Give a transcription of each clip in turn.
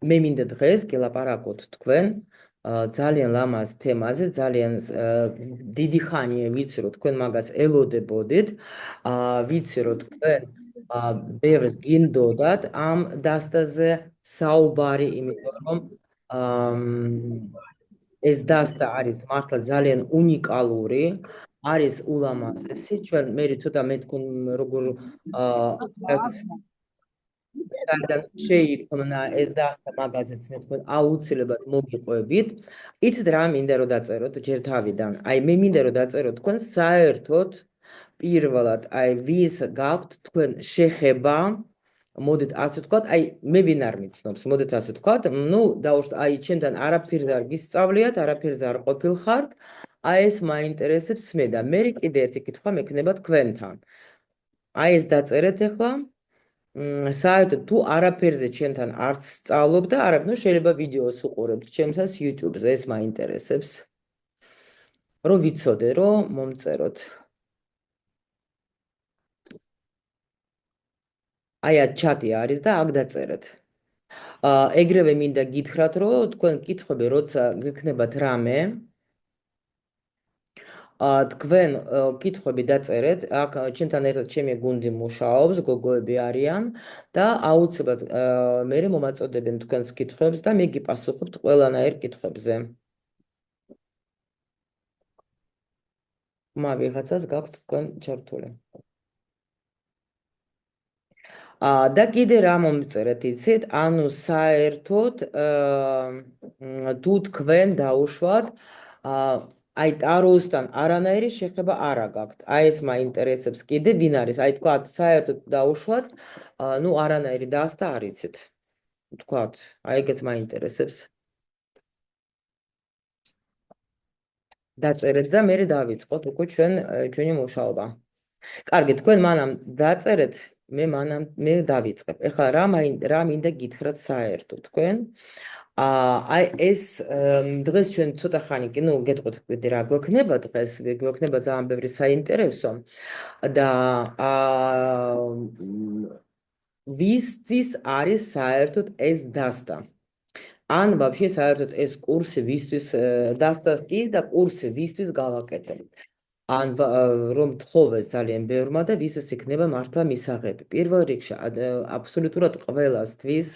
მე მინდა დღეს გელაპარაკოთ თქვენ ძალიან ლამაზ თემაზე, ძალიან დიდი ხანია ვიცი რომ თქვენ მაგას ელოდებოდით, ვიცი რომ თქვენ ბევრს გინდოდათ ამ დასტაზე საუბარი, იმიტომ რომ ეს დასტა არის მართლა ძალიან უნიკალური, არის ულამაზესი. ჩვენ მე ცოტა მეთქուն როგორ სადან შეიქმნა ეს დასტა მაგაზეც მე თქვენ აუცილებლად მოგიყვებით. იცით რა მინდა რომ დაწეროთ ჯერ თავიდან. აი მე მინდა რომ დაწეროთ თქვენ საერთოდ პირველად აი ვის გაქვთ თქვენ შეხება, მოდით ასე ვთქვათ, აი მე ვინ არ მიცნობს, მოდით ასე ვთქვათ, ნუ დაუშვათ აი ჩემთან არაფერს არ გისწავლიათ, არაფერს არ ყოფილხართ, აი ეს მაინტერესებს მე და მე კიდე ერთი კითხვა მექნება თქვენთან. აი ეს დაწერეთ ახლა. საერთოდ თუ არაფერზე ჩემთან არც სწავლობ და არა, ნუ შეიძლება ვიდეოს უყურებთ ჩემსას YouTube-ზე, ეს მაინტერესებს. რომ ვიცოდე, რომ მომწეროთ. აი ჩატი არის და აქ დაწერეთ. ეგრევე მინდა გითხრათ, რომ თქვენ კითხვები როცა გექნებათ რამე, თქვენ კითხვები დაწერეთ, აქ ჩემთან ერთად ჩემი გუნდი მუშაობს, გოგოები არიან და აუცილებლად მე მომაწოდებენ თქვენს კითხვებს და მე გიპასუხებთ ყველანაირ კითხვებზე. ვიღაცას გაქვთ თქვენ ჩართული. და კიდე რა მომწერეთ, იცით? ანუ საერთოდ თუ თქვენ დაუშვათ აი ტაროსთან არანაირი შეხება არ გაქვთ. აი ეს მაინტერესებს კიდე ვინ არის? აი თქვათ საერთოდ დაუშვათ, ნუ არანაირი დასტა არ იცით. თქვათ, აი ეგეც მაინტერესებს. დაწერეთ და მე დავიწყოთ უკვე ჩვენი მუშაობა. კარგი, თქვენ მანამ დაწერეთ, მე დავიწყებ. ეხლა რა მინდა გითხრათ საერთოდ თქვენ? აი ეს დღეს ჩვენ ცოტა ხანი კი, ნუ გეტყვით რა გვექნება დღეს, გვექნება ძალიან ბევრი საინტერესო და ვისთვის არის საერთოდ ეს დასტა? ან ვაფშე საერთოდ ეს კურსი ვისთვის დასტა კი და კურსი ვისთვის გავაკეთებ? ან რომ თხოვეს ძალიან ბევრმა და ვისაც იქნება მართლა მისაღები. პირველ რიგში აბსოლუტურად ყველასთვის,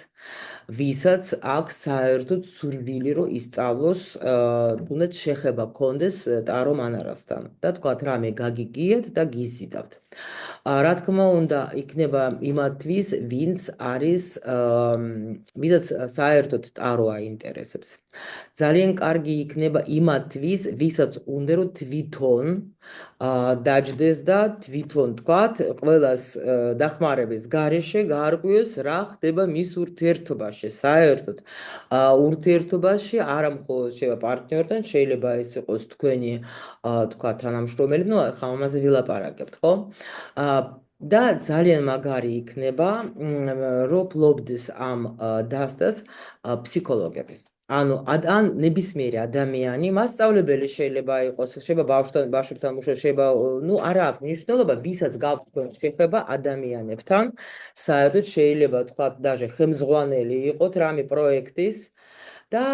ვისაც აქვს საერთოდ სურვილი რომ ისწავლოს, თუნდაც შეხება გქონდეს ტარო მანარასთან და თქვათ რამე გაგიგიეთ და გიზიდავთ. რა თქმა უნდა, იქნება იმათთვის, ვინც არის, ვისაც საერთოდ ტარო აინტერესებს. ძალიან კარგი იქნება იმათთვის, ვისაც უნდა რომ თვითონ დაჯდეს და თვითონ თქვათ, ყველას დახმარების გარეშე გაარკვიოს რა ხდება მის ურთიერთობაში. საერთოდ ურთიერთობაში არა მხოლოდ შეიძლება პარტნიორთან, შეიძლება ეს იყოს თქვენი თქვათ თანამშრომელი, ნუ ახლა ამაზე ვილაპარაკებთ, ხო? და ძალიან მაგარი იქნება, რომ ფლობდეს ამ დასტას ფსიქოლოგები. ანუ ან ნებისმიერი ადამიანი, მასწავლებელი შეიძლება იყოს, შეიძლება ბავშვებთან მუშაობა, შეიძლება, ნუ არა აქვს მნიშვნელობა, ვისაც გაქვთ შეხება ადამიანებთან, საერთოდ შეიძლება თქვა даже ხელმძღვანელი იყოთ რამე პროექტის და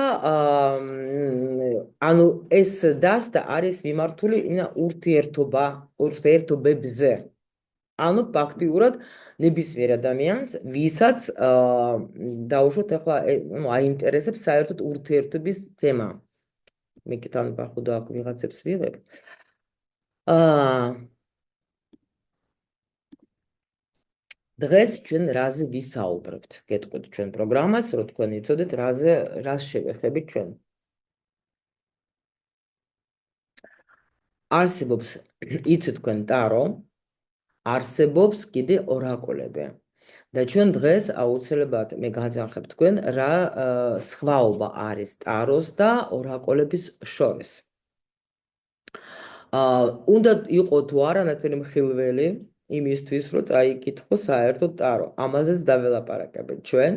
ანუ ეს დასტა არის მიმართული ურთიერთობებზე. ანუ ფაქტიურად ნებისმიერ ადამიანს, ვისაც დაუშვათ ახლა აინტერესებს საერთოდ ურთიერთობის თემა. მე კი თან ბახუდა აქ ვიღაცებს ვიღებ. დღეს ჩვენ რაზე ვისაუბრებთ? გეტყვით ჩვენ პროგრამას, რომ თქვენ იცოდეთ რას შევეხებით ჩვენ. არსებობს, იცით თქვენ ტარო, არსებობს კიდე ორაკულები. და ჩვენ დღეს აუცილებლად მე განვახებ თქვენ რა სხვაობა არის ტაროს და ორაკულების შორის. უნდა იყო თუ არა ნათელი მხილველი იმისთვის, რომ წაიკითხო საერთოდ ტარო. ამაზეც დაველაპარაკებთ ჩვენ.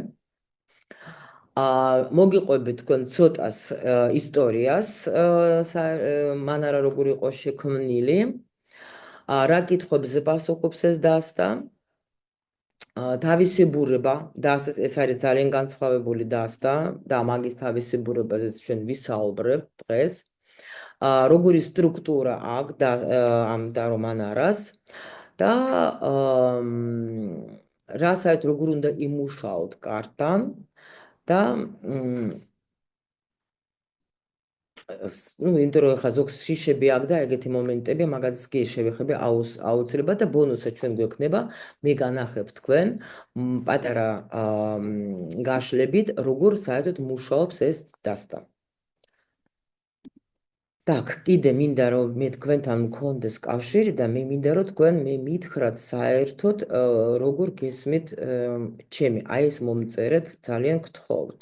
მოგიყვებით თქვენ ცოტას ისტორიას, მანარა როგორ იყო შექმნილი. რა კითხვებზე პასუხობს ეს დასტა? თავისებურება დასტას ეს არის ძალიან განსხვავებული დასტა და მაგის თავისებურებაზეც ჩვენ ვისაუბრებთ დღეს. როგორი სტრუქტურა აქვს ამ რომანარას და რა საერთოდ როგორ უნდა იმუშაოთ კარტთან და იმიტომ რომ ხა ზოგს შიშები აქვს და ეგეთი მომენტები, მაგაზეც კი შევეხები აუცილებლად და ბონუსად ჩვენ გვექნება, მე განახებ თქვენ პატარა გაშლებით, როგორ საერთოდ მუშაობს ეს დასტა. Так, კიდე მინდა რომ მე თქვენთან მქონდეს კავშირი და მე მინდა რომ თქვენ მე მითხრათ საერთოდ როგორ გესმით ჩემი აი ეს მომწერეთ ძალიან გთხოვთ.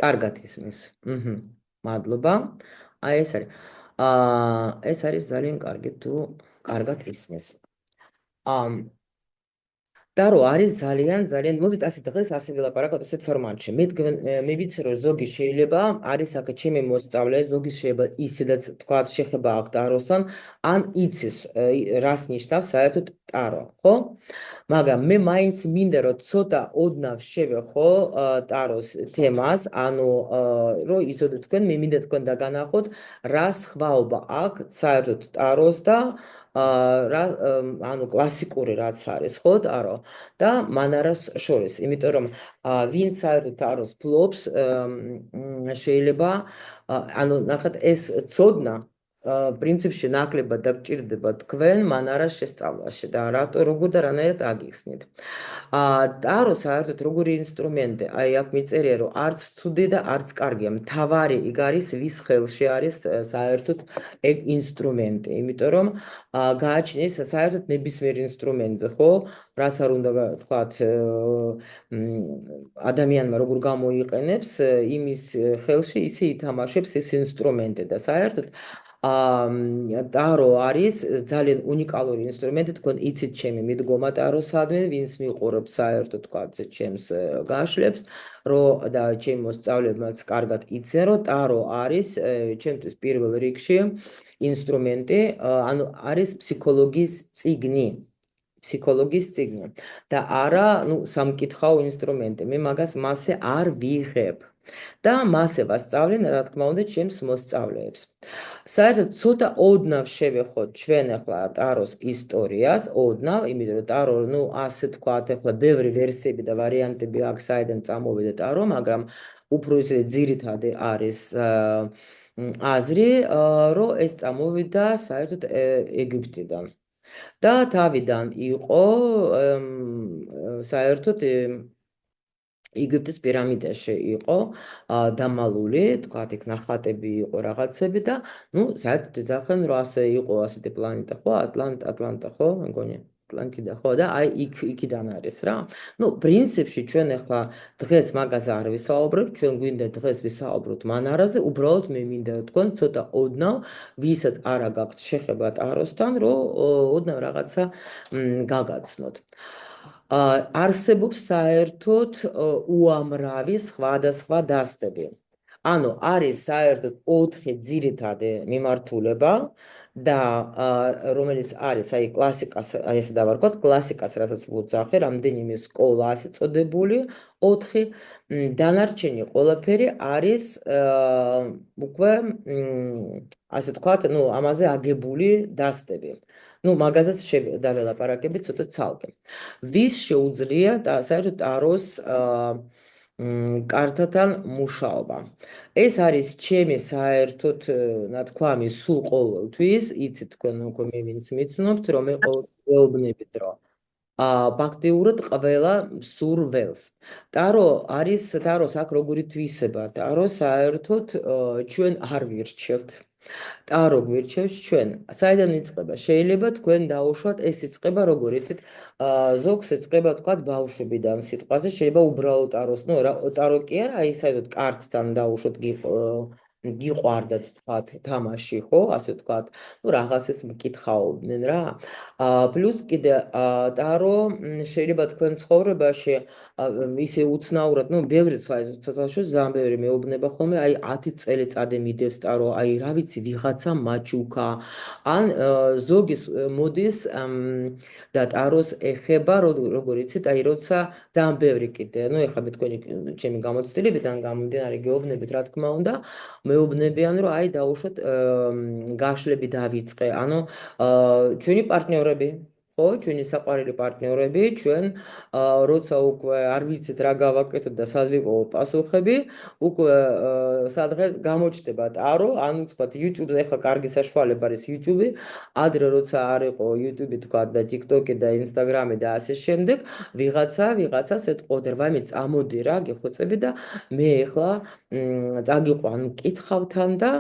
კარგად ისმის. მადლობა. აი ეს არის. ეს არის ძალიან კარგი თუ კარგად ისმის. და რო არის ძალიან მოდით ასე დღეს ასე ვილაპარაკოთ ასეთ ფორმატში. მე ვიცი რომ ზოგი შეიძლება არის აქ ჩემი მოსწავლე, ზოგი შეიძლება ისედაც თქვა შეხება აქვს ტაროსთან, ან იცის რას ნიშნავს საერთოდ ტარო, ხო? მაგრამ მე მაინც მინდა რომ ცოტა ოდნავ შევეხო ტაროს თემას, ანუ რომ იცოდეთ თქვენ, მე მინდა თქვენ დაგანახოთ რა სხვაობა აქვს საერთოდ ტაროს და ანუ კლასიკური რაც არის, ხო, ტარო და მანარას შორის, იმიტომ რომ ვინც საერთოდ ტაროს ფლობს, შეიძლება ანუ ნახეთ ეს ცოდნა პრინციპში ნაკლებად დაგჭირდება თქვენ მანარას შესწავლაში და როგორ და რანაირად აგიხსნით. ტარო საერთოდ როგორი ინსტრუმენტი, აი აქ მიწერია რომ არც ცუდი და არც კარგია, მთავარი იქ არის ვის ხელში არის საერთოდ ეგ ინსტრუმენტი, იმიტომ რომ გააჩნიეს საერთოდ ნებისმიერ ინსტრუმენტზე, ხო? რაც არ უნდა თქვათ ადამიანმა როგორ გამოიყენებს, იმის ხელში ისე ითამაშებს ეს ინსტრუმენტი და საერთოდ ტარო არის ძალიან უნიკალური ინსტრუმენტი, თქვენ იცით ჩემი მიდგომა ტაროსადმი, ვინც მიყურებთ საერთოდ თქვათ ჩემს გაშლებს, რომ და ჩემი მოსწავლეებმაც კარგად იციან, რომ ტარო არის ჩემთვის პირველ რიგში ინსტრუმენტი, ანუ არის ფსიქოლოგიის წიგნი. ფსიქოლოგიის წიგნი და არა, სამკითხაო ინსტრუმენტი. მე მაგას მასე არ ვიღებ. და მასე ვასწავლენ, რა თქმა უნდა, ჩემს მოსწავლეებს. საერთოდ ცოტა ოდნავ შევეხოთ ჩვენ ახლა ტაროს ისტორიას, ოდნავ, იმიტომ რომ ტარო, ასე თქვათ, ახლა ბევრი ვერსიები და ვარიანტები აქვს, საიდან წამოვიდა ტარო, მაგრამ უფრო ისე ძირითადი არის აზრი, რომ ეს წამოვიდა საერთოდ ეგვიპტიდან. და თავიდან იყო საერთოდ ეგვიპტის პირამიდაში იყო დამალული, თქვათ, იქ ნახატები იყო რაღაცები და საერთოდ ეძახენ, რომ ასე იყო ასეთი პლანეტა, ხო? ატლანტა, ხო? მეგონი ატლანტიდა, ხო? და აი იქიდან არის რა. პრინციპში ჩვენ ახლა დღეს მაგაზე არ ვისაუბრებთ, ჩვენ გვინდა დღეს ვისაუბროთ მანარაზე, უბრალოდ მე მინდა თქვენ ცოტა ოდნავ, ვისაც არა გაქვთ შეხება ტაროსთან, რომ ოდნავ რაღაცა გაგაცნოთ. არსებობს საერთოდ უამრავი სხვადასხვა დასტები. ანუ არის საერთოდ 4 ძირითადი მიმართულება და რომელიც არის აი კლასიკას, აი ესე დავარქვათ, კლასიკას რასაც ვუძახე, რამდენიმე სკოლა ასე წოდებული, 4 დანარჩენი ყველაფერი არის უკვე ასე თქვათ, ამაზე აგებული დასტები. მაგაზეც დაველაპარაკებით ცოტა ცალკე. ვის შეუძლია და საერთოდ ტაროს კარტათან მუშაობა. ეს არის ჩემი საერთოდ ნათქვამი სულ ყოველთვის, იცით თქვენ უკვე მე ვინც მიცნობთ, რომ მე ყოველთვის ვეუბნებით, რომ ფაქტიურად ყველა სურველს. ტაროს აქ როგორი თვისება, ტარო საერთოდ ჩვენ არ ვირჩევთ. ტარო გვირჩევს ჩვენ. საიდან იწყება? შეიძლება თქვენ დაუშვათ, ეს იწყება როგორ იცით, ზოგს იწყება თქვათ ბავშვებიდან სიტყვაზე, შეიძლება უბრალოდ ტაროს, ტარო კი არა, აი საერთოდ კარტთან დაუშვოთ გიყვარდათ თქვათ თამაში, ხო, ასე თქვათ. ნუ რაღაცას მკითხაობდნენ რა. პლუს კიდე ტარო შეიძლება თქვენ ცხოვრებაში ისე უცნაურად, ნუ ბევრი ცოტაშო ძალიან ბევრი მეუბნება ხოლმე, აი 10 წელიწადი მიდევს ტარო, აი რა ვიცი, ვიღაცა მაჩუკა. ან ზოგის მოდის და ტაროს ეხება, როგორ იცით, აი როცა ძალიან ბევრი კიდე, ნუ ეხლა მე თქვენი ჩემი გამოცდილებიდან გამომდინარე გეუბნებით, რა თქმა უნდა, მეუბნებიან, რომ აი დაუშვათ გაშლები დავიწყე, ანუ ჩვენი პარტნიორები, ხო, ჩვენი საყვარელი პარტნიორები, ჩვენ როცა უკვე არ ვიცით რა გავაკეთოთ და სად ვიყო პასუხები, უკვე სადღაც გამოჩნდება ტარო, ანუ თქვათ YouTube-ზე ახლა კარგი საშუალება არის YouTube-ი, ადრე როცა არ იყო YouTube-ი თქვათ და TikTok-ი და Instagram-ი და ასე შემდეგ, ვიღაცას ეთყოდა, ვაიმე წამოდი რა, გიხოცები და მე ახლა წაგიყვან მკითხავთან და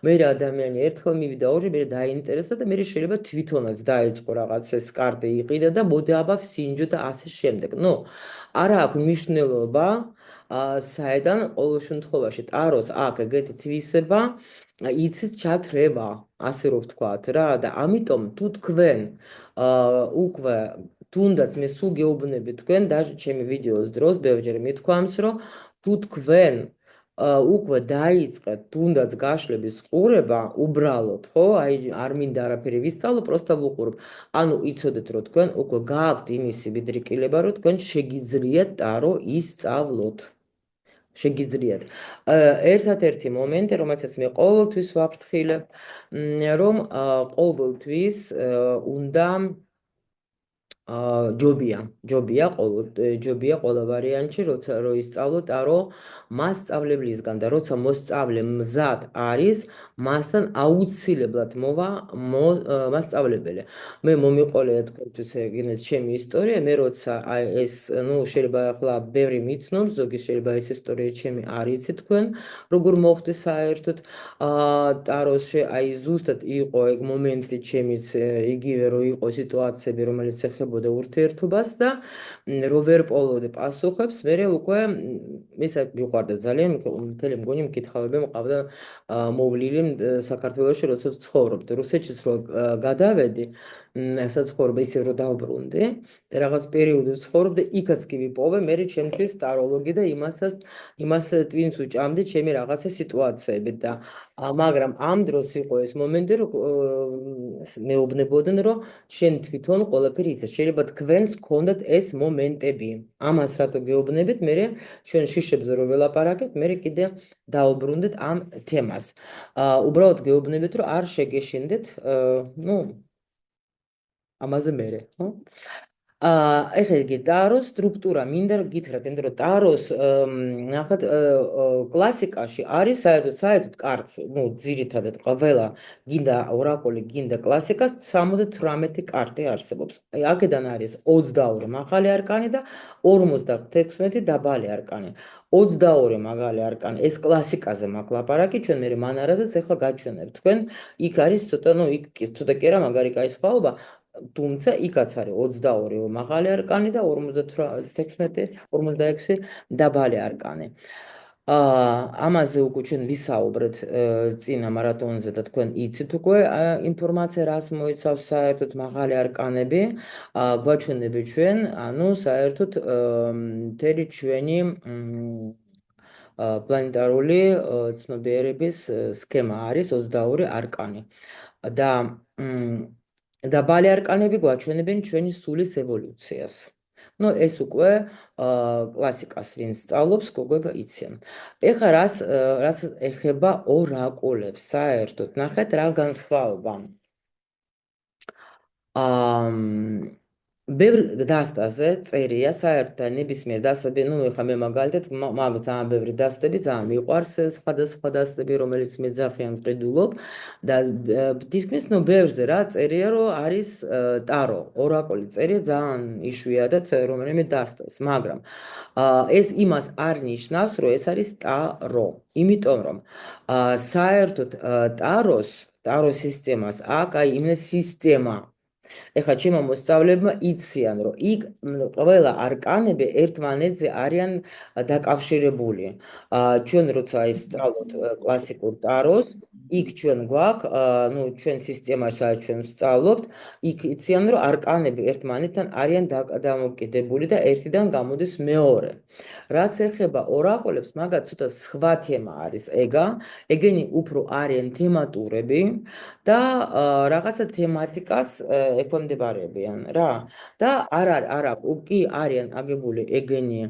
მე ადამიანი ერთხელ მივიდა ორი მე დაინტერესდა და მე შეიძლება თვითონაც დაეწყო რაღაც ეს კარტი იყიდა და მოდი აბა ვსინჯო და ასე შემდეგ. ნუ არა აქვს მნიშვნელობა საიდან ყოველ შემთხვევაში ტაროს აქ ეგეთი თვისება იცით ჩათრევა, ასე რომ ვთქვათ რა და ამიტომ თუ თქვენ უკვე თუნდაც მე სულ გეუბნები თქვენ და ჩემი ვიდეოს დროს ბევრჯერ მithქვამს რომ თუ თქვენ უკვე დაიწყეთ თუნდაც გაშლების ყურება უბრალოდ, ხო? აი არ მინდა არაფერი ვისწავლო, პროსტა ვუყურებ. ანუ იცოდეთ რომ თქვენ უკვე გააქვთ იმისი ბიდრიკილება, რომ თქვენ შეგიძლიათ ტარო ისწავლოთ. შეგიძლიათ. ერთადერთი მომენტი, რომელსაც მე ყოველთვის ვაფრთხილებ, რომ ყოველთვის უნდა ჯობია ყველა ვარიანტში, როცა რო ისწავლო ტარო მასწავლებლისგან და როცა მოსწავლე მზად არის, მასთან აუცილებლად მოვა მასწავლებელი. მე მომიყოლია თქვენთვის ეგ ჩემი ისტორია, მე როცა აი ეს, ნუ შეიძლება ახლა ბევრი მიცნობს, ზოგი შეიძლება ეს ისტორია ჩემი არ იცით თქვენ, როგორ მოხდი საერთოდ ტაროსში, აი ზუსტად იყო ეგ მომენტი ჩემიც იგივე რო იყო სიტუაციები, რომელიც ეხება ურთიერთობას და რო ვერ პოვლოდე პასუხებს, მე უკვე ისა მიყვარდა ძალიან, მთელი მგონი მკითხავები მყავდა მოვლილი საქართველოში, როცა ვცხოვრობდი. რუსეთშიც რო გადავედი, საცხოვრებელ ისე რო დავბრუნდი და რაღაც პერიოდი ვცხოვრობდი, იქაც კი ვიპოვე მე ჩემთვის ტაროლოგი და იმას ტვინს უჭამდი ჩემი რაღაცა სიტუაციები და მაგრამ ამ დროს იყო ეს მომენტი, რომ მეუბნებოდნენ, რომ შენ თვითონ ყველაფერი იცი. შეიძლება თქვენს გქონდათ ეს მომენტები. ამას რატო გეუბნებით, მე ჩვენ შიშებზე რო ველაპარაკეთ, მე კიდე დაუბრუნდეთ ამ თემას. უბრალოდ გეუბნებით, რომ არ შეგეშინდეთ, ნუ ამაზე მერე, ხო? ეხლა იგი ტაროს სტრუქტურა მინდა გითხრათ, იმიტომ რომ ტაროს ნახეთ კლასიკაში არის საერთოდ კარტს, ნუ ძირითადად ყველა გინდა ორაკული, გინდა კლასიკას 78 კარტი არსებობს. აი აქედან არის 22 მაღალი არკანი და 56 დაბალი არკანი. 22 მაღალი არკანი ეს კლასიკაზე მაქვს ლაპარაკი, ჩვენ მე მანარაზეც ეხლა გაჩვენებ თქვენ. იქ არის ცოტა, ნუ იქ ცოტა კი არა, მაგარი კაი სხვაობა. თუმცა იქაც არის 22 მაღალი არკანი და 56 დაბალი არკანი. ამაზე უკვე ჩვენ ვისაუბრეთ წინა მარათონზე და თქვენ იცით უკვე ინფორმაცია რას მოიცავს საერთოდ მაღალი არკანები. გვაჩვენები ჩვენ, ანუ საერთოდ მთელი ჩვენი პლანეტარული ცნობიერების სქემა არის 22 არკანი. და დაბალი არკანები გვაჩვენებენ ჩვენი სულის ევოლუციას. ნუ ეს უკვე კლასიკას ვინც სწავლობს, გოგოება იციან. ეხლა რას ეხება ორაკულებს საერთოდ, ნახეთ რა განსხვავება. ბევრ დასტაზე წერია საერთოდ ნებისმიერ დასტები, ნუ ეხლა მე მაგალითად მაგ ძალიან ბევრი დასტები, ძალიან მიყვარს სხვადასხვა დასტები, რომელიც მე ძახიან მყიდულობ და თითქმის ნუ ბევრზე რა წერია, რომ არის ტარო, ორაკული წერია ძალიან იშვიათად რომელიმე დასტას, მაგრამ ეს იმას არ ნიშნავს, რომ ეს არის ტარო, იმიტომ რომ საერთოდ ტაროს სისტემას აქვს აი იმ სისტემა ეხლა ჩემო მოსწავლეებმა იციან, რომ იქ ყველა არკანები ერთმანეთზე არიან დაკავშირებული. ჩვენ როცა ვსწავლოთ კლასიკურ ტაროს, იქ ჩვენ გვაქვს, ნუ ჩვენ სისტემაში სადაც ჩვენ ვსწავლობთ, იქ იციან, რომ არკანები ერთმანეთთან არიან დამოკიდებული და ერთიდან გამოდის მეორე. რაც ეხება ორაკულებს, მაგათ ცოტა სხვა თემა არის ეგენი უფრო არიან თემატურები და რაღაცა თემატიკას ექვემდებარებიან რა და არ კი არიან აგებული ეგენი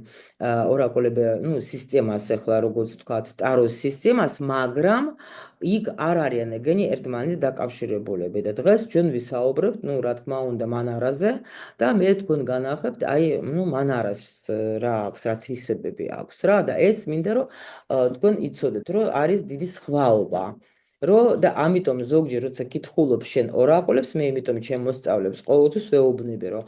ორაკულები, ნუ სისტემას ახლა როგორც ვთქვათ, ტაროს სისტემას, მაგრამ იქ არ არიან ეგენი ერთმანეთს დაკავშირებულები და დღეს ჩვენ ვისაუბრებთ, ნუ რა თქმა უნდა, მანარაზე და მე თქვენ განახებთ, აი, ნუ მანარას რა აქვს, რა თვისებები აქვს რა და ეს მინდა რომ თქვენ იცოდეთ, რომ არის დიდი სხვაობა. და ამიტომ ზოგჯერ როცა კითხულობ შენ ორაკულებს, მე იმიტომ ჩემ მოსწავლებს ყოველთვის ვეუბნები, რომ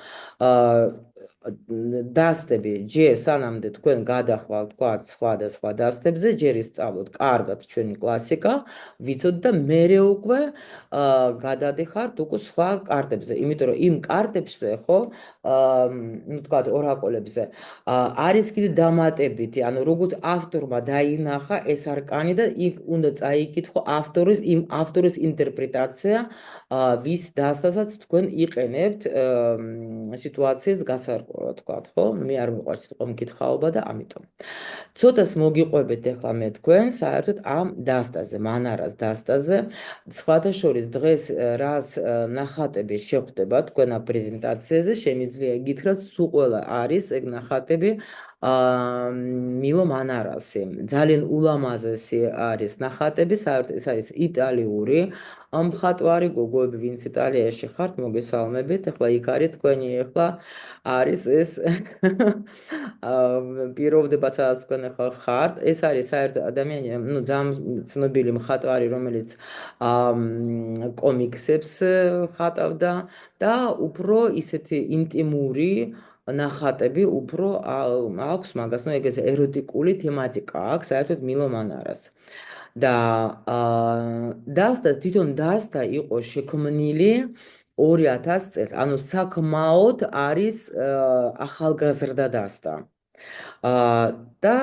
დასტები ჯერ სანამდე თქვენ გადახვალ თქვათ სხვა დასტებზე, ჯერ ისწავლოთ კარგად ჩვენი კლასიკა, ვიცოთ და მერე უკვე გადადიხართ უკვე სხვა კარტებზე, იმიტომ რომ იმ კარტებზე ხო, ნუ თქვათ ორაკულებზე არის კიდე დამატებითი, ანუ როგორც ავტორმა დაინახა ეს არკანი და იქ უნდა წაიკითხო ავტორის ინტერპრეტაცია, ვის დასთასაც თქვენ იყენებთ სიტუაციის გასარკვევად, თქვათ, ხო? მე არ მიყვარს სიტყვა მკითხაობა და ამიტომ. ცოტას მოგიყვებით ახლა მე თქვენ საერთოდ ამ დასტაზე, მანარას დასტაზე. სხვათა შორის დღეს რას ნახატები შეხვდება თქვენ ამ პრეზენტაციაზე, შემიძლია გითხრათ, სულ ყველა არის ეგ ნახატები მილო მანარასი. ძალიან ულამაზესი არის ნახატები, საერთოდ ეს არის იტალიური მხატვარი, გოგოები, ვინც იტალიაში ხართ, მოგესალმებით. ახლა იქ არის თქვენი, ახლა არის ეს პიროვნება, სადაც თქვენ ახლა ხართ. ეს არის საერთოდ ადამიანი, ნუ ძალიან ცნობილი მხატვარი, რომელიც კომიქსებს ხატავდა და უფრო ისეთი ინტიმური ნახატები უფრო აქვს მაგას, ნუ ეგეც ეროტიკული თემატიკა აქვს საერთოდ მილო მანარას. და დასტა თვითონ დასტა იყო შექმნილი 2000 წელს, ანუ საკმაოდ არის ახალგაზრდა დასტა. და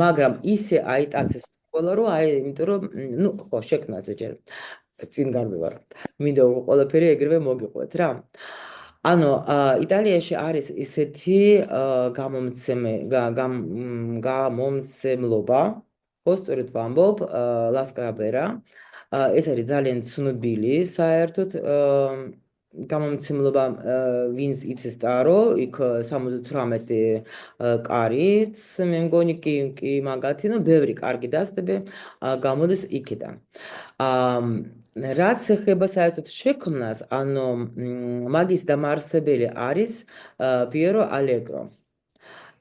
მაგრამ ისე აიტაცეს ყველა რომ აი, იმიტომ რომ ნუ ხო შექმნაზე ჯერ წინ გამივარ. მინდა ყველაფერი ეგრევე მოგიყვეთ რა. ანუ იტალიაში არის ისეთი გამომცემლობა, ხო სწორედ ვამბობ, ლასკარაბერა. ეს არის ძალიან ცნობილი საერთოდ გამომცემლობა, ვინც იცის ტარო, იქ 78 კარიც, მე მგონი კი მაგათი, ნუ ბევრი კარგი დასტები გამოდის იქიდან. რაც ეხება საერთოდ შექმნას, ანუ მაგის დამაარსებელი არის პიერო ალეგრო.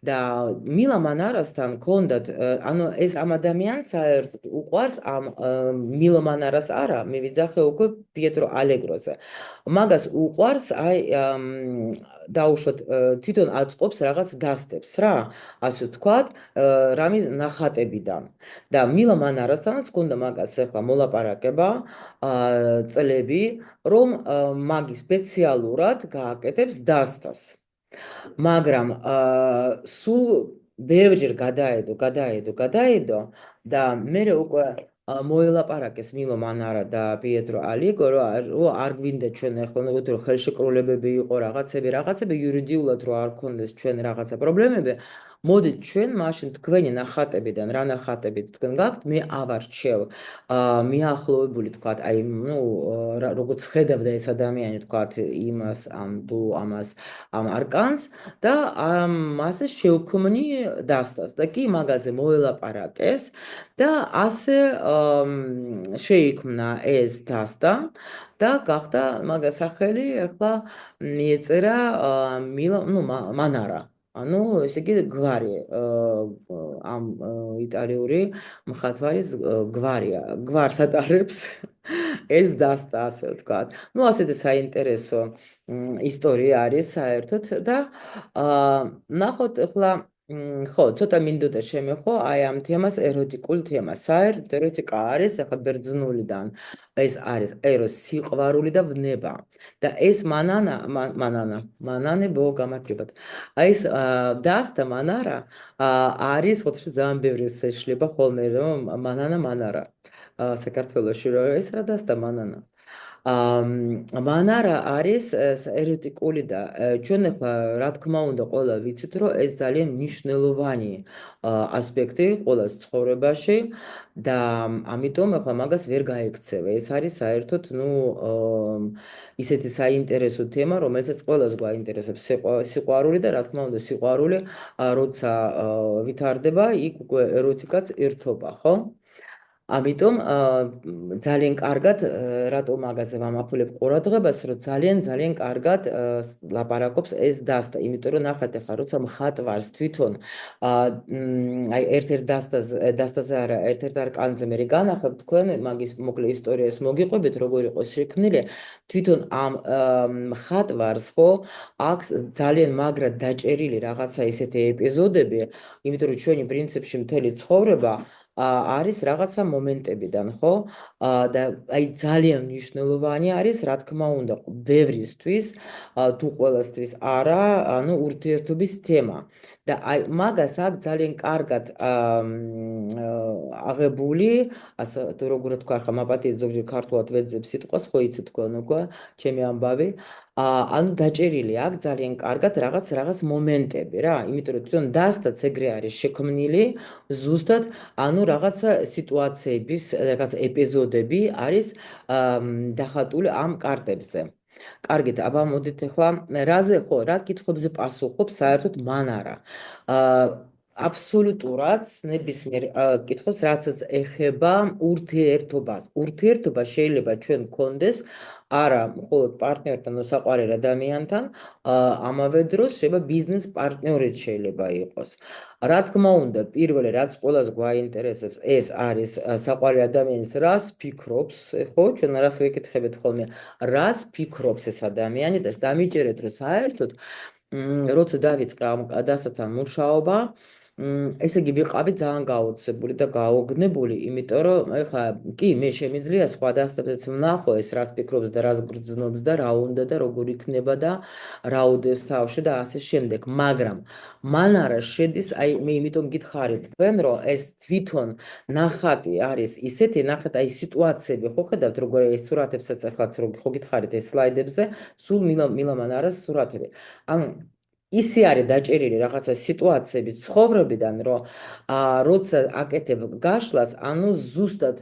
და მილა მანარასთან კონდათ, ანუ ეს ამ ადამიანს საერთოდ უყვარს ამ მილა მანარას არა, მე ვიძახე უკვე პიეტრო ალეგროზე. მაგას უყვარს აი დაუშვათ თვითონ აწყობს რაღაც დასტებს რა, ასე ვთქვათ, რამის ნახატებიდან. და მილა მანარასთანაც კონდა მაგას ახლა მოლაპარაკება წლები, რომ მაგი სპეციალურად გააკეთებს დასტას. მაგრამ სულ ბევრჯერ გადაედო და მე უკვე მოელაპარაკეს მილო მანარა და პიეტრო ალეგრო, რომ არ გვინდა ჩვენ ახლა რომ ხელშეკრულებები იყო რაღაცები იურიდიულად რომ არ ქონდეს ჩვენ რაღაცა პრობლემები. მოდით ჩვენ მაშინ თქვენი ნახატებიდან რა ნახატები თქვენ გაქვთ, მე ავარჩევ მიახლოებული თქვათ, აი, ნუ როგორც ხედავდა ეს ადამიანი თქვათ იმას ამ არკანს და მასე შევქმნი დასტას და კი მაგაზე მოელაპარაკეს და ასე შეიქმნა ეს დასტა და გახდა მაგას სახელი ახლა მიეწერა მანარა. ანუ ესე იგი გვარი ამ იტალიური მხატვარის გვარია, გვარს ატარებს ეს დასტა, ასე ვთქვათ. ნუ ასეთი საინტერესო ისტორია არის საერთოდ და ნახოთ ახლა ხო, ცოტა მინდოდა შემეხო აი ამ თემას, ეროტიკულ თემას. საერთოდ ეროტიკა არის ახლა ბერძნულიდან. ეს არის ეროს სიყვარული და ვნება. და ეს მანანე ბო გამარჯობათ. აი ეს დასტა მანარა არის ოთხი ძალიან ბევრი შეშლება ხოლმე რომ მანარა. საქართველოში რო ეს რა დასტა მანანა. მანარა არის ეროტიკული და ჩვენ ახლა რა თქმა უნდა ყველა ვიცით რომ ეს ძალიან მნიშვნელოვანი ასპექტი ყოველს ცხოვრებაში და ამიტომ ახლა მაგას ვერ გაიქცევ. ეს არის საერთოდ ისეთი საინტერესო თემა, რომელსაც ყველას გვაინტერესებს სიყვარული და რა თქმა უნდა სიყვარული როცა ვითარდება, იქ უკვე ეროტიკაც ერთობა, ხო? ამიტომ ძალიან კარგად რატომ მაგაზე ვამახვილებ ყურადღებას, რომ ძალიან კარგად ლაპარაკობს ეს დასტა, იმიტომ რომ ნახეთ ახლა როცა მხატვარს თვითონ აი ერთ-ერთ დასტაზე არა, ერთ-ერთ არკანზე მე განახებ თქვენ მაგის მოკლე ისტორიას მოგიყვებით, როგორ იყო შექმნილი, თვითონ ამ მხატვარს ხო აქვს ძალიან მაგრად დაჭერილი რაღაცა ისეთი ეპიზოდები, იმიტომ რომ ჩვენი პრინციპში მთელი ცხოვრება არის რაღაცა მომენტებიდან, ხო? და აი ძალიან მნიშვნელოვანი არის, რა თქმა უნდა, ბევრისთვის, თუ ყველასთვის არა, ანუ ურთიერთობის თემა. და აი მაგას აქვს ძალიან კარგად აღებული, ასე თუ როგორ თქვა, ხა მაპატიეთ ზოგჯერ ქართულად ვეძებ სიტყვას, ხო იცით თქვენ უკვე, ჩემი ამბავი. ანუ დაჭერილი აქვს ძალიან კარგად რაღაც მომენტები რა, იმიტომ რომ თვითონ დასტაც ეგრე არის შექმნილი, ზუსტად ანუ რაღაცა სიტუაციების, რაღაც ეპიზოდები არის დახატული ამ კარტებზე. კარგით, აბა მოდით ახლა რაზე ხო, რა კითხვებზე პასუხობს საერთოდ მან არა. აბსოლუტურად ნებისმიერ კითხვას, რასაც ეხება ურთიერთობას. ურთიერთობა შეიძლება ჩვენ გქონდეს არა მხოლოდ პარტნიორთან, საყვარელ ადამიანთან, ამავე დროს შეიძლება ბიზნეს პარტნიორიც შეიძლება იყოს. რა თქმა უნდა, პირველი რაც ყველას გვაინტერესებს, ეს არის საყვარელი ადამიანის რას ფიქრობს, ხო, ჩვენ რას ვეკითხებით ხოლმე, რას ფიქრობს ეს ადამიანი და დამიჯერეთ, რომ საერთოდ როცა დავიწყე ამ დასაცავ მუშაობა, ესე იგი ვიყავი ძალიან გაოცებული და გაოგნებული, იმიტომ რომ ეხლა კი მე შემიძლია სხვა დასაცავებს ვნახო ეს რას ფიქრობს და რას გრძნობს და რა უნდა და როგორ იქნება და რა უდეს თავში და ასე შემდეგ, მაგრამ მან არა შედის, აი მე იმიტომ გითხარით თქვენ, რომ ეს თვითონ ნახატი არის ისეთი, ნახეთ აი სიტუაციები, ხო ხედავთ როგორ ეს სურათებსაც ახლაც რო ხო გითხარით ეს სლაიდებზე, სულ მილამან არის სურათები. ანუ ისი არის დაჭერილი რაღაცა სიტუაციები ცხოვრებიდან, რომ როცა აკეთებ გაშლას, ანუ ზუსტად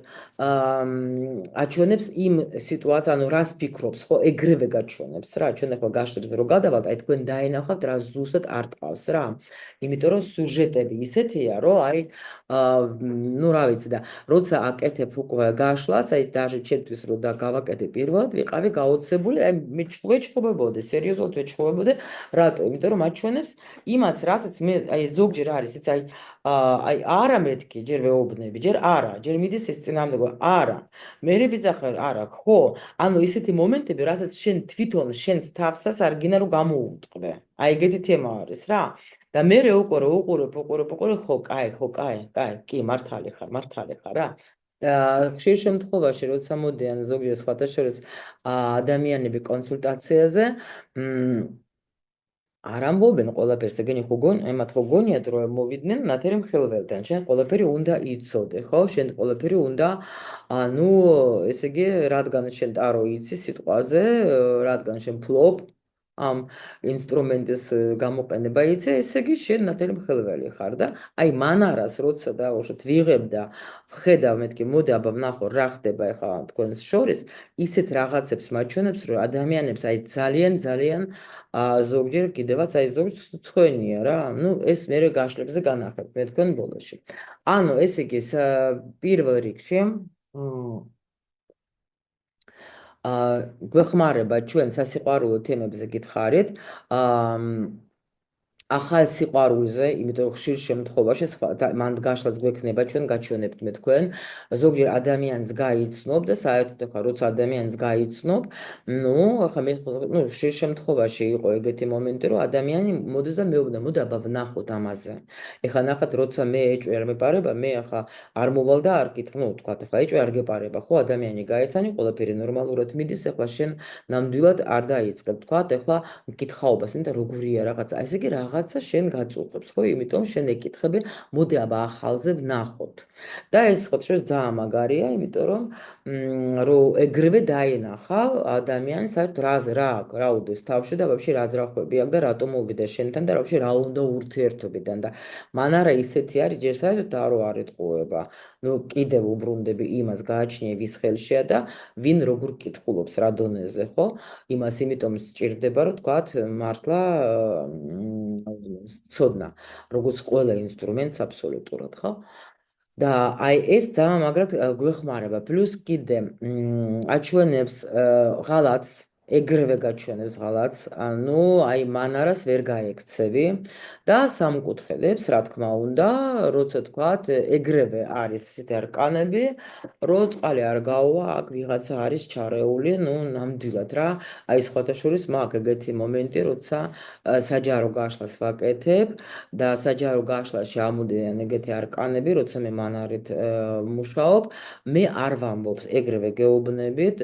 აჩვენებს იმ სიტუაციას, ანუ რას ფიქრობს, ხო, ეგრევე გაჩვენებს რა, ჩვენ ახლა გაშლებს რო გადავალთ, აი თქვენ დაენახავთ რა ზუსტად არ ტყავს რა. იმიტომ რომ სიუჟეტები ისეთია, რომ აი ნუ რა ვიცი და როცა აკეთებ უკვე გაშლას, აი даже ჩემთვის რო და გავაკეთე პირველად, ვიყავი გაოცებული, აი მე ვეჩხუბებოდი, სერიოზულად ვეჩხუბებოდი, რატო? იმიტომ რომ აჩვენებს იმას, რასაც მე აი ზოგჯერ არის, იცი აი არა მეთქი, ჯერ ვეუბნები, ჯერ არა, ჯერ მიდის ეს წინამდებობა, არა. მე ვიძახე, არა, ხო, ანუ ისეთი მომენტები, რასაც შენ თვითონ შენს თავსას არ გინდა რომ გამოუუტყდე. აი ეგეთი თემა არის რა. და მე უკვე რო უყურებ, ხო, კაი, კი, მართალი ხარ რა. ხშირ შემთხვევაში, როცა მოდიან ზოგიერთ სხვათა შორის ადამიანები კონსულტაციაზე, არ ამბობენ ყველაფერს, ეგენი ხო ემათ ხო გონიათ რომ მოვიდნენ ნათელი მხელველთან, შენ ყველაფერი უნდა იცოდე, ხო? შენ ყველაფერი უნდა ანუ ესე იგი, რადგან შენ ტარო იცი სიტყვაზე, რადგან შენ ფლობ ამ ინსტრუმენტის გამოყენება იცი, ესე იგი შენ ნათელი მხელველი ხარ და აი მანარას როცა დაუშვათ ვიღებ და ვხედავ მეთქი მოდი აბა ვნახო რა ხდება ახლა თქვენს შორის, ისეთ რაღაცებს მაჩვენებს რომ ადამიანებს აი ძალიან ზოგჯერ კიდევაც აი ზოგჯერ ცხვენია რა. ნუ ეს მე გაშლებზე განახებ მე თქვენ ბოლოში. ანუ ესე იგი პირველ რიგში გვეხმარება ჩვენ სასიყვარულო თემებზე გითხარით. ახალ სიყვარულზე, იმიტომ რომ ხშირ შემთხვევაში მან გაშლაც გვექნება ჩვენ გაჩვენებთ მე თქვენ, ზოგჯერ ადამიანს გაიცნობ და საერთოდ ახლა როცა ადამიანს გაიცნობ, ახლა მე ხშირ შემთხვევაში იყო ეგეთი მომენტი, რომ ადამიანი მოდის და მეუბნა, მოდი აბა ვნახოთ ამაზე. ეხლა ნახეთ, როცა მე ეჭვი არ მეპარება, მე ახლა არ მოვალ და არ კითხ, თქვა, ახლა ეჭვი არ გეპარება, ხო, ადამიანი გაეცანი, ყველაფერი ნორმალურად მიდის, ახლა შენ ნამდვილად არ დაიწყებ, თქვა, ახლა მკითხაობას, და როგორია რაღაცა, ესე იგი რაღაცა შენ გაწუხებს, ხო, იმიტომ შენ ეკითხები, მოდი აბა ახალზე ვნახოთ. და ეს ხო შეიძლება ძალიან მაგარია, იმიტომ რომ ეგრევე დაენახა ადამიანს, საერთოდ რა უდეს თავში და ვაფშე რა ძრახვები აქვს და რატომ მოვიდა შენთან და ვაფშე რა უნდა ურთიერთობიდან და მან არა ისეთი არის, ჯერ საერთოდ არ ეტყუება. კიდევ უბრუნდები იმას, გააჩნია ვის ხელშია და ვინ როგორ კითხულობს რა დონეზე, ხო? იმას იმიტომ სჭირდება, რომ თქვათ, მართლა ცოდნა, როგორც ყველა ინსტრუმენტს აბსოლუტურად, ხო? და აი ეს ძალიან მაგრად გვეხმარება. პლუს კიდე აჩვენებს ღალატს, ეგრევე გაჩვენებს ღალატს, ანუ აი მანარას ვერ გაექცევი და სამკუთხედებს, რა თქმა უნდა, როცა თქვათ, ეგრევე არის ისეთი არკანები, რომ წყალი არ გაუვა, აქ ვიღაცა არის ჩარეული, ნამდვილად რა. აი სხვათა შორის მაქვს ეგეთი მომენტი, როცა საჯარო გაშლას ვაკეთებ და საჯარო გაშლაში ამოდიან ეგეთი არკანები, როცა მე მანარით მუშაობ, მე არ ვამბობს, ეგრევე გეუბნებით,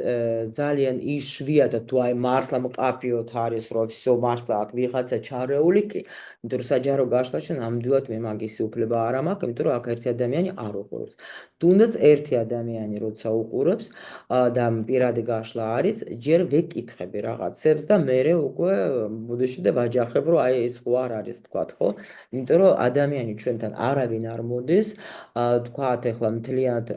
ძალიან იშვიათად თუ აი მართლა მყაფიოთ არის, რომ всё მართლა აქ ვიღაცა ჩარეული კი, იმიტომ რომ საჯარო გაშლაში ნამდვილად მე მაგისი უფლება არ მაქვს, იმიტომ რომ აქ ერთი ადამიანი არ უყურებს. თუნდაც ერთი ადამიანი როცა უყურებს და პირადი გაშლა არის, ჯერ ვეკითხები რაღაცებს და მერე უკვე ბუდეში და ვაჯახებ, რომ აი ეს ხო არ არის, თქვათ, ხო? იმიტომ რომ ადამიანი ჩვენთან არავინ არ მოდის, თქვათ, ეხლა მთლიანად,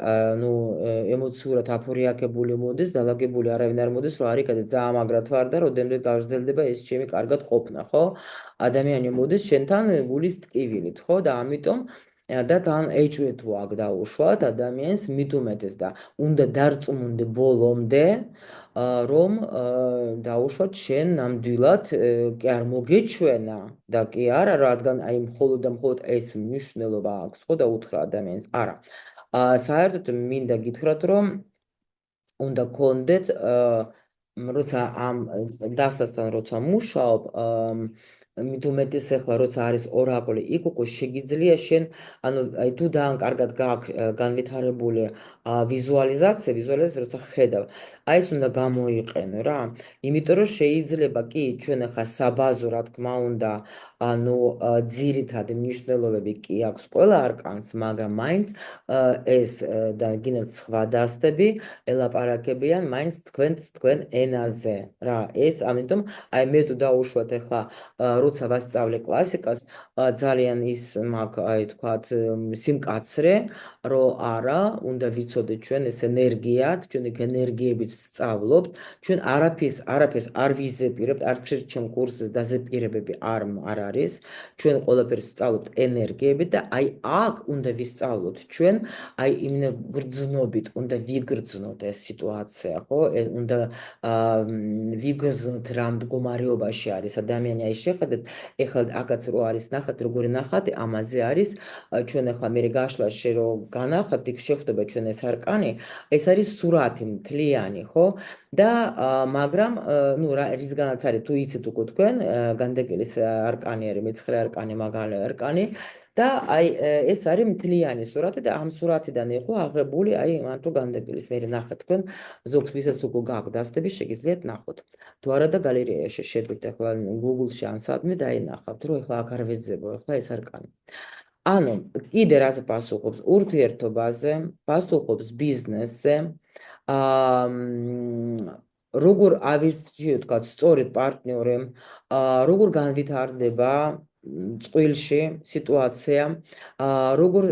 ემოციურად აფორიაქებული მოდის, დალაგებული არავინ არ მოდის, რომ არიქადა ძალიან მაგრად ვარ და რამდენიმე გაგრძელდება ეს ჩემი კარგად ყოფნა, ხო? ადამიანი მოდის შენთან გულის ტკივილით, ხო? და ამიტომ და თან ეჭვი თუ აქ დაუშვათ ადამიანს მით უმეტეს და უნდა დარწმუნდე ბოლომდე, რომ დაუშვათ შენ ნამდვილად კი არ მოგეჩვენა და კი არა, რადგან აი მხოლოდ და მხოლოდ ეს მნიშვნელობა აქვს, ხო და უთხრა ადამიანს. არა. საერთოდ მინდა გითხრათ, რომ უნდა გქონდეთ როცა ამ დასასთან როცა მუშაობ, მით უმეტეს ახლა როცა არის ორაკული, იქ უკვე შეგიძლია შენ, ანუ აი თუ ძალიან კარგად გაქვს განვითარებული ვიზუალიზაცია, როცა ხედავ, აი ეს უნდა გამოიყენო რა, იმიტომ რომ შეიძლება კი ჩვენ ახლა საბაზო, რა თქმა უნდა, ანუ ძირითადი მნიშვნელობები კი აქვს ყველა არკანს, მაგრამ მაინც ეს და გინდათ სხვა დასტები ელაპარაკებიან მაინც თქვენ ენაზე რა. ეს ამიტომ აი მე თუ დაუშვათ ახლა როცა ვასწავლე კლასიკას, ძალიან ის მაქვს, აი თქვათ, სიმკაცრე, რომ არა, უნდა ვიცოდეთ ჩვენ ეს ენერგიად, ჩვენ ეგ ენერგიებით სწავლობთ, ჩვენ არაფერს არ ვიზეპირებთ, არც ერთ ჩემ კურსზე დაზეპირებები არ არის, ჩვენ ყველაფერს სწავლობთ ენერგიებით და აი აქ უნდა ვისწავლოთ ჩვენ, აი იმ გრძნობით უნდა ვიგრძნოთ ეს სიტუაცია, ხო? უნდა ვიგრძნოთ რა მდგომარეობაში არის ადამიანი, აი შეხედეთ, ეხლა აქაც რო არის ნახეთ, როგორი ნახატი, ამაზე არის, ჩვენ ახლა მე გაშლაში რო განახებთ, იქ შეხვდება ჩვენ ეს არკანი, ეს არის სურათი მთლიანი, ხო? და მაგრამ რისგანაც არის, თუ იცით უკვე თქვენ, განდეგილის არკანი არის, მეცხრე არკანი, მაგალი არკანი და აი ეს არის მთლიანი სურათი და ამ სურათიდან იყო აღებული აი მან თუ განდეგილის მე ნახეთ თქვენ ზოგს ვისაც უკვე გააქვთ დასტები შეგიძლიათ ნახოთ. თუ არა და გალერეაში შეդვით ახლა Google-ში ან სადმე დაინახავთ, რომ ახლა აქ არ ვეძებო, ახლა ეს არკანი. ანუ კიდე რაზე პასუხობს ურთიერთობაზე, პასუხობს ბიზნესზე, როგორ ავირჩიოთ, თქვათ, სწორედ პარტნიორი, როგორ განვითარდება წყვილში სიტუაცია, როგორ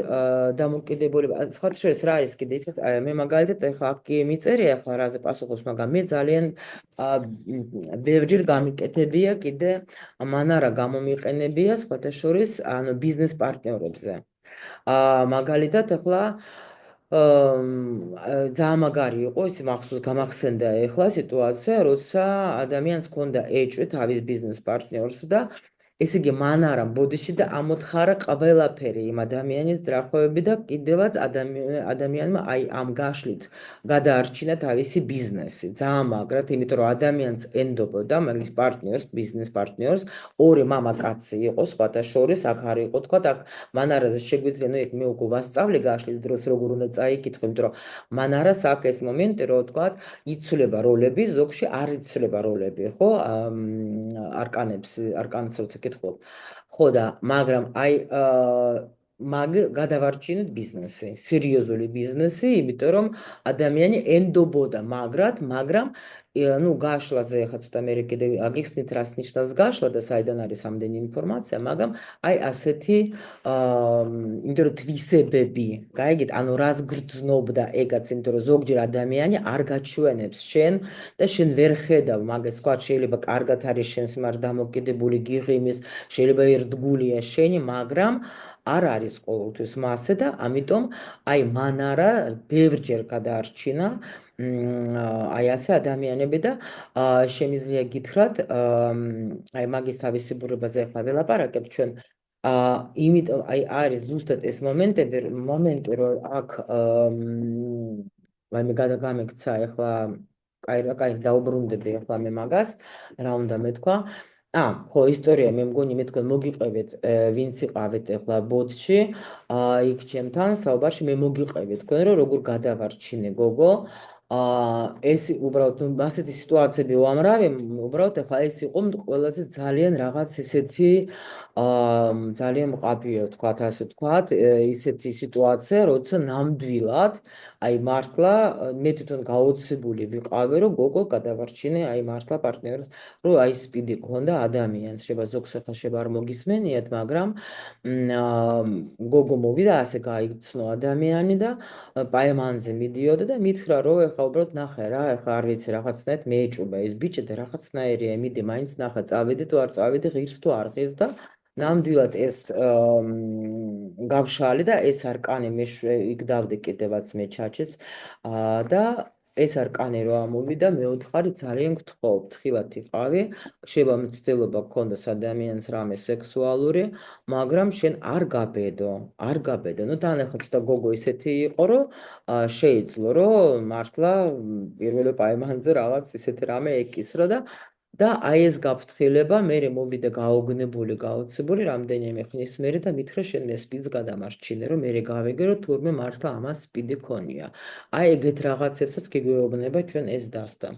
დამოკიდებულება, სხვა შორის რა არის კიდე, იცით, მე მაგალითად ახლა აქ კი მიწერია ახლა რაზე პასუხობს, მაგრამ მე ძალიან ბევრჯერ გამიკეთებია კიდე მანარა გამომიყენებია სხვათა შორის, ანუ ბიზნეს პარტნიორებზე. მაგალითად ახლა ძალიან მაგარი იყო, ისი მახსოვს გამახსენდა ახლა სიტუაცია, როცა ადამიანს ჰქონდა ეჭვი თავის ბიზნეს პარტნიორს და ესე იგი, მან არა ბოდიში და ამოთხარა ყველაფერი იმ ადამიანის ძრახავები და კიდევაც ადამიანმა აი ამ გაშლით გადაარჩინა თავისი ბიზნესი. ძალიან მაგრად, იმიტომ რომ ადამიანს ენდობოდა მაგის პარტნიორს, ბიზნეს პარტნიორს, ორი მამაკაცი იყო სხვათა შორის, აქ არ იყო თქვა, აქ მან არაზე შეგვიძლია, ნუ იქ მე უკვე ვასწავლე გაშლის დროს როგორ უნდა წაიკითხო, იმიტომ რომ მან არას აქ ეს მომენტი, რომ თქვა, იცვლება როლები, ზოგში არ იცვლება როლები, ხო? არკანს როცა კითხულობ. ხო და მაგრამ აი მაგ გადავარჩინეთ ბიზნესი, სერიოზული ბიზნესი, იმიტომ რომ ადამიანი ენდობოდა მაგრამ ნუ გაშლაზე ხა ცოტა მე კიდე აგიხსნით რას ნიშნავს გაშლა და საიდან არის ამდენი ინფორმაცია, მაგრამ აი ასეთი იმიტომ რომ თვისებები, გაიგეთ, ანუ რას გრძნობდა ეგაც, იმიტომ რომ ზოგჯერ ადამიანი არ გაჩვენებს შენ და შენ ვერ ხედავ მაგას, თქვა შეიძლება კარგად არის შენს მიმართ დამოკიდებული გიღიმის, შეიძლება ერთგულია შენი, მაგრამ არ არის ყოველთვის მასე და ამიტომ აი მან არა ბევრჯერ გადაარჩინა აი ასე ადამიანები და შემიძლია გითხრათ აი მაგის თავისებურებაზე ახლა ველაპარაკებ ჩვენ იმიტომ აი არის ზუსტად ეს მომენტი რომ აქ აი მე გამექცა ახლა კაი დაუბრუნდები ახლა მე მაგას რა უნდა მეთქვა ხო ისტორია მე მგონი მე თქვენ მოგიყევით ვინც იყავით ახლა ბოთში იქ ჩემთან საუბარში მე მოგიყევით თქვენ რომ როგორ გადავარჩინე გოგო ეს უბრალოდ ასეთი სიტუაციები უამრავი უბრალოდ ახლა ეს იყო ყველაზე ძალიან რაღაც ისეთი ძალიან მყაფიო თქვათ ასე თქვათ ისეთი სიტუაცია როცა ნამდვილად აი მართლა მე თვითონ გაოცებული ვიყავი რომ გოგო გადავარჩინე აი მართლა პარტნიორს რომ აი სპიდი გქონდა ადამიანს შეიძლება ზოგს ახლა შეიძლება არ მოგისმენიათ მაგრამ გოგო მოვიდა ასე გაიცნო ადამიანი და პაემანზე მიდიოდა და მითხრა რომ ეხლა უბრალოდ ნახე რა ეხლა არ ვიცი რაღაცნაირად მეეჭუბა ეს ბიჭი და რაღაცნაირია მიდი მაინც ნახე წავედი თუ არ წავედი ღირს თუ არ ღირს და ნამდვილად ეს გავშალი და ეს არკანი მე იქ დავდე კიდევაც მე ჩაჩიც და ეს არკანი რო ამოვიდა მეოთხარი ძალიან გთხოვ თხილად იყავი შეიძლება მცდელობა გქონდეს ადამიანს რამე სექსუალური მაგრამ შენ არ გაბედო ნუ თან ახლა ცოტა გოგო ისეთი იყო რომ შეეძლო რომ მართლა პირველ პაემანზე რაღაც ისეთი რამე ეკისრო და აი ეს გაფრთხილება მე მოვიდა გაოგნებული, გაოცებული რამდენიმე ხნის მერე და მითხრა შენ მე სპიდს გადამარჩინე, რომ მე გავეგე რომ თურმე მართლა ამას სპიდი ქონია. აი ეგეთ რაღაცებსაც გეგვეუბნება ჩვენ ეს დასტა.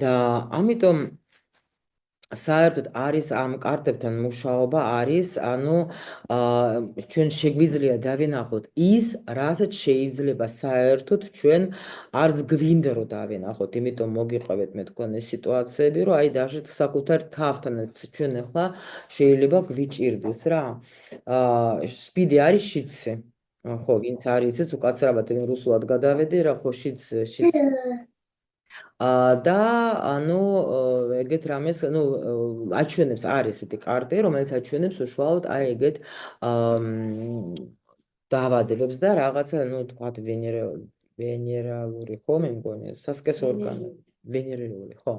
და ამიტომ საერთოდ არის ამ კარტებთან მუშაობა არის, ანუ ჩვენ შეგვიძლია დავინახოთ ის, რასაც შეიძლება საერთოდ ჩვენ არც გვინდა რომ დავინახოთ, იმიტომ მოგიყვებით მე თქვენ ეს სიტუაციები, რომ აი даже საკუთარ თავთანაც ჩვენ ახლა შეიძლება გვიჭირდეს რა. სპიდი არის შიცი. ხო, ვინც არის იცით, უკაცრავად მე რუსულად გადავედი რა, ხო შიც და ანუ ეგეთ რამეს ნუ აჩვენებს არის ესეთი კარტი რომელიც აჩვენებს უშუალოდ აი ეგეთ დაავადებებს და რაღაცა ნუ თქვათ ვენერალური ხო მე მგონი სასქესო ორგანო ვენერალური ხო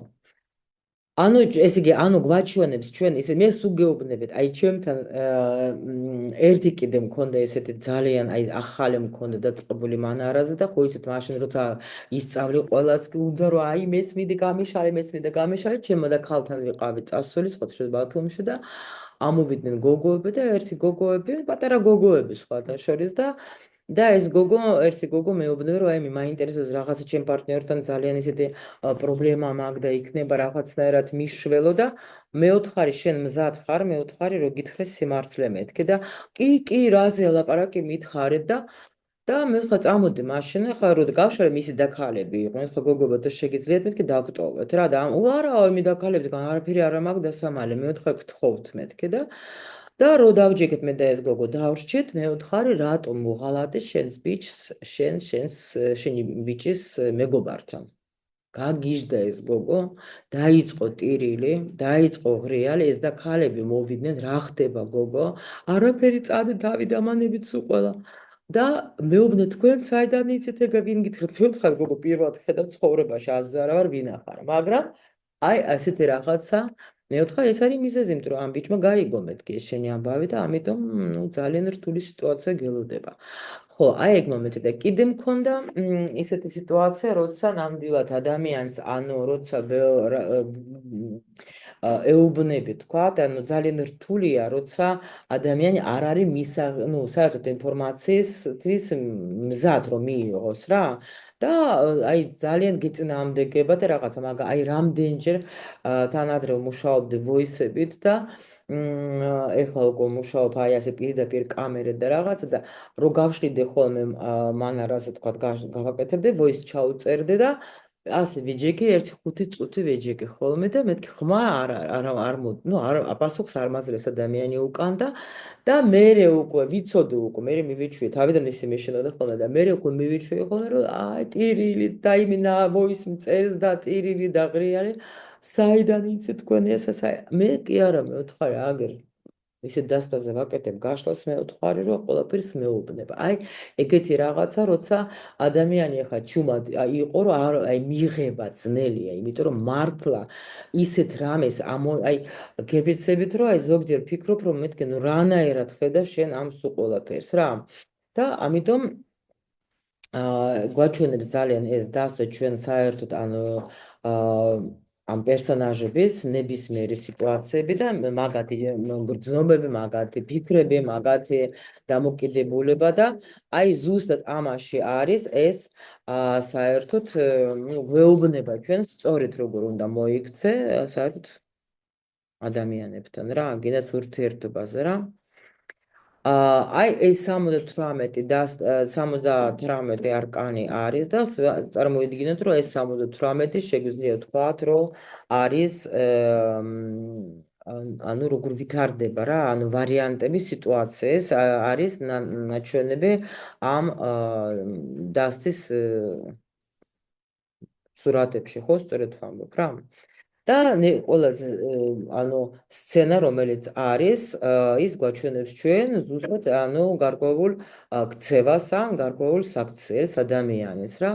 ანუ ეს იგი ანუ გვაჩვენებს ჩვენ ისე მე სუგეუბნებით აი ჩემთან ერთი კიდე მქონდა ესეთი ძალიან აი ახალი მქონდა დაწყებული მანარაზე და ხო იცით მაშინ როცა ისწავლი ყველას უნდა რომ აი მეც მიდი გამიშალე ჩემო და ქალთან ვიყავი წასული სხვა შეიძლება ბათუმში და ამოვიდნენ გოგოები და ერთი გოგოები პატარა გოგოები სხვათა შორის და ეს გოგო ერთი გოგო მეუბნება რომ აი მაინტერესებს რაღაცა ჩემ პარტნიორთან ძალიან ისეთი პრობლემა მაქვს და იქნება რაღაცნაირად მიშველო და მეოთხარი შენ მზად ხარ მეოთხარი რომ გითხრე სიმართლე მეთქე და კი რაზე ლაპარაკი მითხარეთ და მე ხა წამოდი მაშინ ხა რო გავშალე მისი დაქალები იყვნენ ხა გოგო და შეგიძლიათ მეთქე დაგტოვეთ რა და არა მე დაქალებისგან არაფერი არ მაქვს დასამალე მეოთხე გთხოვთ მეთქე და რო დავჯექეთ მე და ეს გოგო დავრჩეთ მეოთხარი რატომ მოღალატე შენს ბიჭს შენი ბიჭის მეგობართან გაგიჟდა ეს გოგო დაიწყო ტირილი დაიწყო ღრიალი ეს და ქალები მოვიდნენ რა ხდება გოგო არაფერი წადი დავით ამანებით სულ ყველა და მეუბნე თქვენ საიდან იცით ეგ ვინ გითხრათ მეოთხარი გოგო პირველად ხედავ ცხოვრებაში აზარა ვარ ვინ ახარ მაგრამ აი ასეთი რაღაცა მეოთხე ეს არის მიზეზი, იმიტომ რომ ამ ბიჭმა გაიგო მეთქი ეს შენი ამბავი და ამიტომ ძალიან რთული სიტუაცია გელოდება. ხო, აი ეგ მომენტი და კიდე მქონდა ისეთი სიტუაცია, როცა ნამდვილად ადამიანს, ანუ როცა ეუბნები, თქვათ, ანუ ძალიან რთულია, როცა ადამიანი არ არის საერთოდ ინფორმაციისთვის მზად რომ მიიღოს რა. და აი ძალიან გიწინააღმდეგება და რაღაცა, მაგრამ აი რამდენჯერ თან ადრე მუშაობდი voice-ებით და ეხლა უკვე მუშაობ აი ასე პირდაპირ კამერით და რაღაცა და რო გავშლიდე ხოლმე მანარ ასე თქვა გავაკეთებდი voice ჩაუწერდი და ასე ვიჯექი 1-5 წუთი ვიჯექი ხოლმე და მეთქი ხმა არ ნუ არ პასუხს არ მაძლევს ადამიანი უკან და მერე უკვე ვიცოდი უკვე მერე მივიჩვიე თავიდან ისე მეშინოდა ხოლმე და მერე უკვე მივიჩვიე ხოლმე რომ აი ტირილი დაიმინა voice მწერს და ტირილი და ღრიალი საიდან იცი თქვენი ესა მე კი არა მეუთხარი აგერ ისე დასტაზე ვაკეთებ გაშლას მეუთხარი რომ ყველაფერს მეუბნება აი ეგეთი რაღაცა როცა ადამიანი ახლა ჩუმად იყო რომ აი მიიღება ძნელია იმიტომ რომ მართლა ისეთ რამეს აი გებიცებით რომ აი ზოგჯერ ფიქრობ რომ მეთქე ნუ რანაირად ხედავ შენ ამ სულ ყველაფერს რა და ამიტომ გვაჩვენებს ძალიან ეს დასწრა ჩვენ საერთოდ ანუ ამ პერსონაჟების ნებისმიერი სიტუაციები და მაგათი გრძნობები, მაგათი ფიქრები, მაგათი დამოკიდებულება და აი ზუსტად ამაში არის ეს საერთოდ გვეუბნება ჩვენს სწორედ როგორ უნდა მოიქცე საერთოდ ადამიანებთან რა, გინდათ ურთიერთობაზე რა. აი ეს 78 და 78 არკანი არის და წარმოიდგინოთ რომ ეს 78 შეგვიძლია ვთქვათ რომ არის ანუ როგორ ვითარდება რა ანუ ვარიანტები სიტუაციის არის ნაჩვენები ამ დასტის სურათებში ხო სწორედ ვამბობ რა და ყველაზე ანუ სცენა რომელიც არის ის გვაჩვენებს ჩვენ ზუსტად ანუ გარკვეულ ქცევას ან გარკვეულ საქციელს ადამიანის რა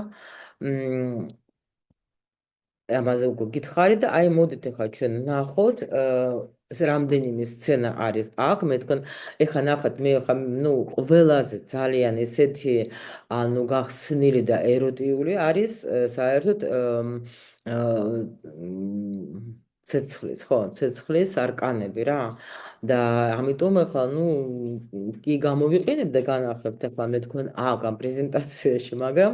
ამაზე უკვე გითხარი და აი მოდით ახლა ჩვენ ნახოთ რამდენიმე სცენა არის აქ მე თქვენ ეხლა ნახეთ მე ხა ნუ ყველაზე ძალიან ესეთი ანუ გახსნილი და ეროტიული არის საერთოდ ცეცხლის ხო ცეცხლის არკანები რა და ამიტომ ახლა ნუ კი გამოვიყენებ და განახებთ ახლა მე თქვენ აქ ამ პრეზენტაციაში მაგრამ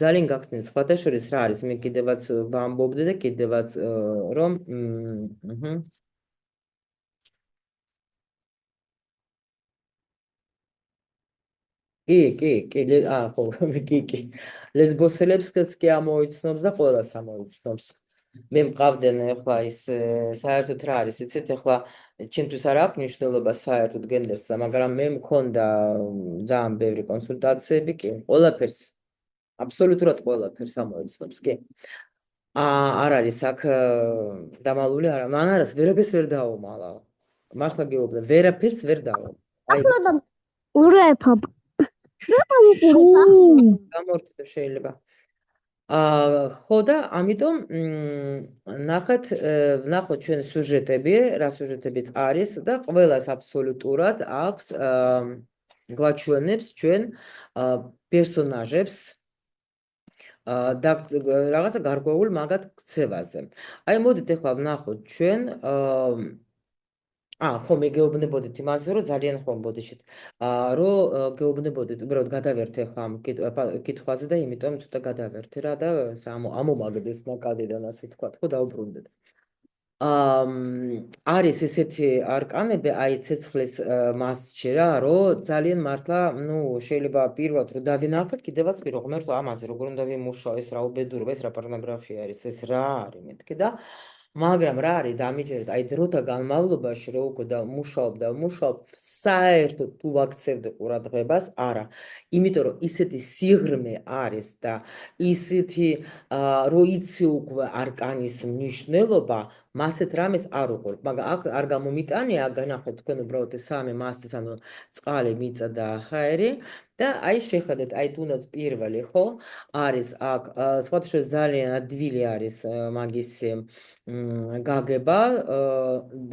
ძალიან გახსნილი სხვათა შორის რა არის მე კიდევაც ვამბობდი და კიდევაც რომ კი, ხო, კი. ლესბოსელებსაც კი ამოიცნობს და ყველას ამოიცნობს. მე მყავდნენ ახლა ის საერთოდ რა არის, იცით, ახლა ჩემთვის არ აქვს მნიშვნელობა საერთოდ გენდერსა, მაგრამ მე მქონდა ძალიან ბევრი კონსულტაციები, კი, ყველაფერს, აბსოლუტურად ყველაფერს ამოიცნობს, კი. არ არის აქ დამალული არა, მან არის ვერაფერს ვერ დაუმალა. მართლა გეუბნები, ვერაფერს ვერ დაუმალა. აი, ურეფა გამორთდა შეიძლება. ხო და ამიტომ ნახოთ ჩვენ სიუჟეტები, რა სიუჟეტებიც არის და ყველას აბსოლუტურად აქვს გვაჩვენებს ჩვენ პერსონაჟებს და რაღაცა გარკვეულ მაგათ ქცევაზე. აი მოდით ახლა ვნახოთ ჩვენ ხო მე გეუბნებოდით იმაზე რომ ძალიან ხომ ბოდიშით რომ გეუბნებოდით უბრალოდ გადავერთე ხა ამ კითხვაზე და იმიტომ ცოტა გადავერთე რა და ამომაგდეს ნაკადიდან ასე თქვა ხო დაუბრუნდეთ არის ესეთი არკანები აი ცეცხლის მასში რა რომ ძალიან მართლა ნუ შეიძლება პირველად რომ დავინახოთ კიდევაც პირო ღმერთო ამაზე როგორ უნდა ვიმუშაო ეს რა უბედურება ეს რა პორნოგრაფია არის ეს რა არის მეთქი და მაგრამ რა არის დამიჯერეთ აი დროთა განმავლობაში რო უკვე და მუშაობ საერთოდ თუ ვაქცევდე ყურადღებას არა იმიტომ რომ ისეთი სიღრმე არის და ისეთი რო იცი უკვე არკანის მნიშვნელობა მასეთ რამეს არ უყურებ, მაგრამ აქ არ გამომიტანია, აქ განახეთ თქვენ უბრალოდ ეს სამი მასის, ანუ წყალი, მიწა და ჰაერი და აი შეხედეთ, აი თუნდაც პირველი, ხო? არის აქ სხვათა შორის ძალიან ადვილი არის მაგისი გაგება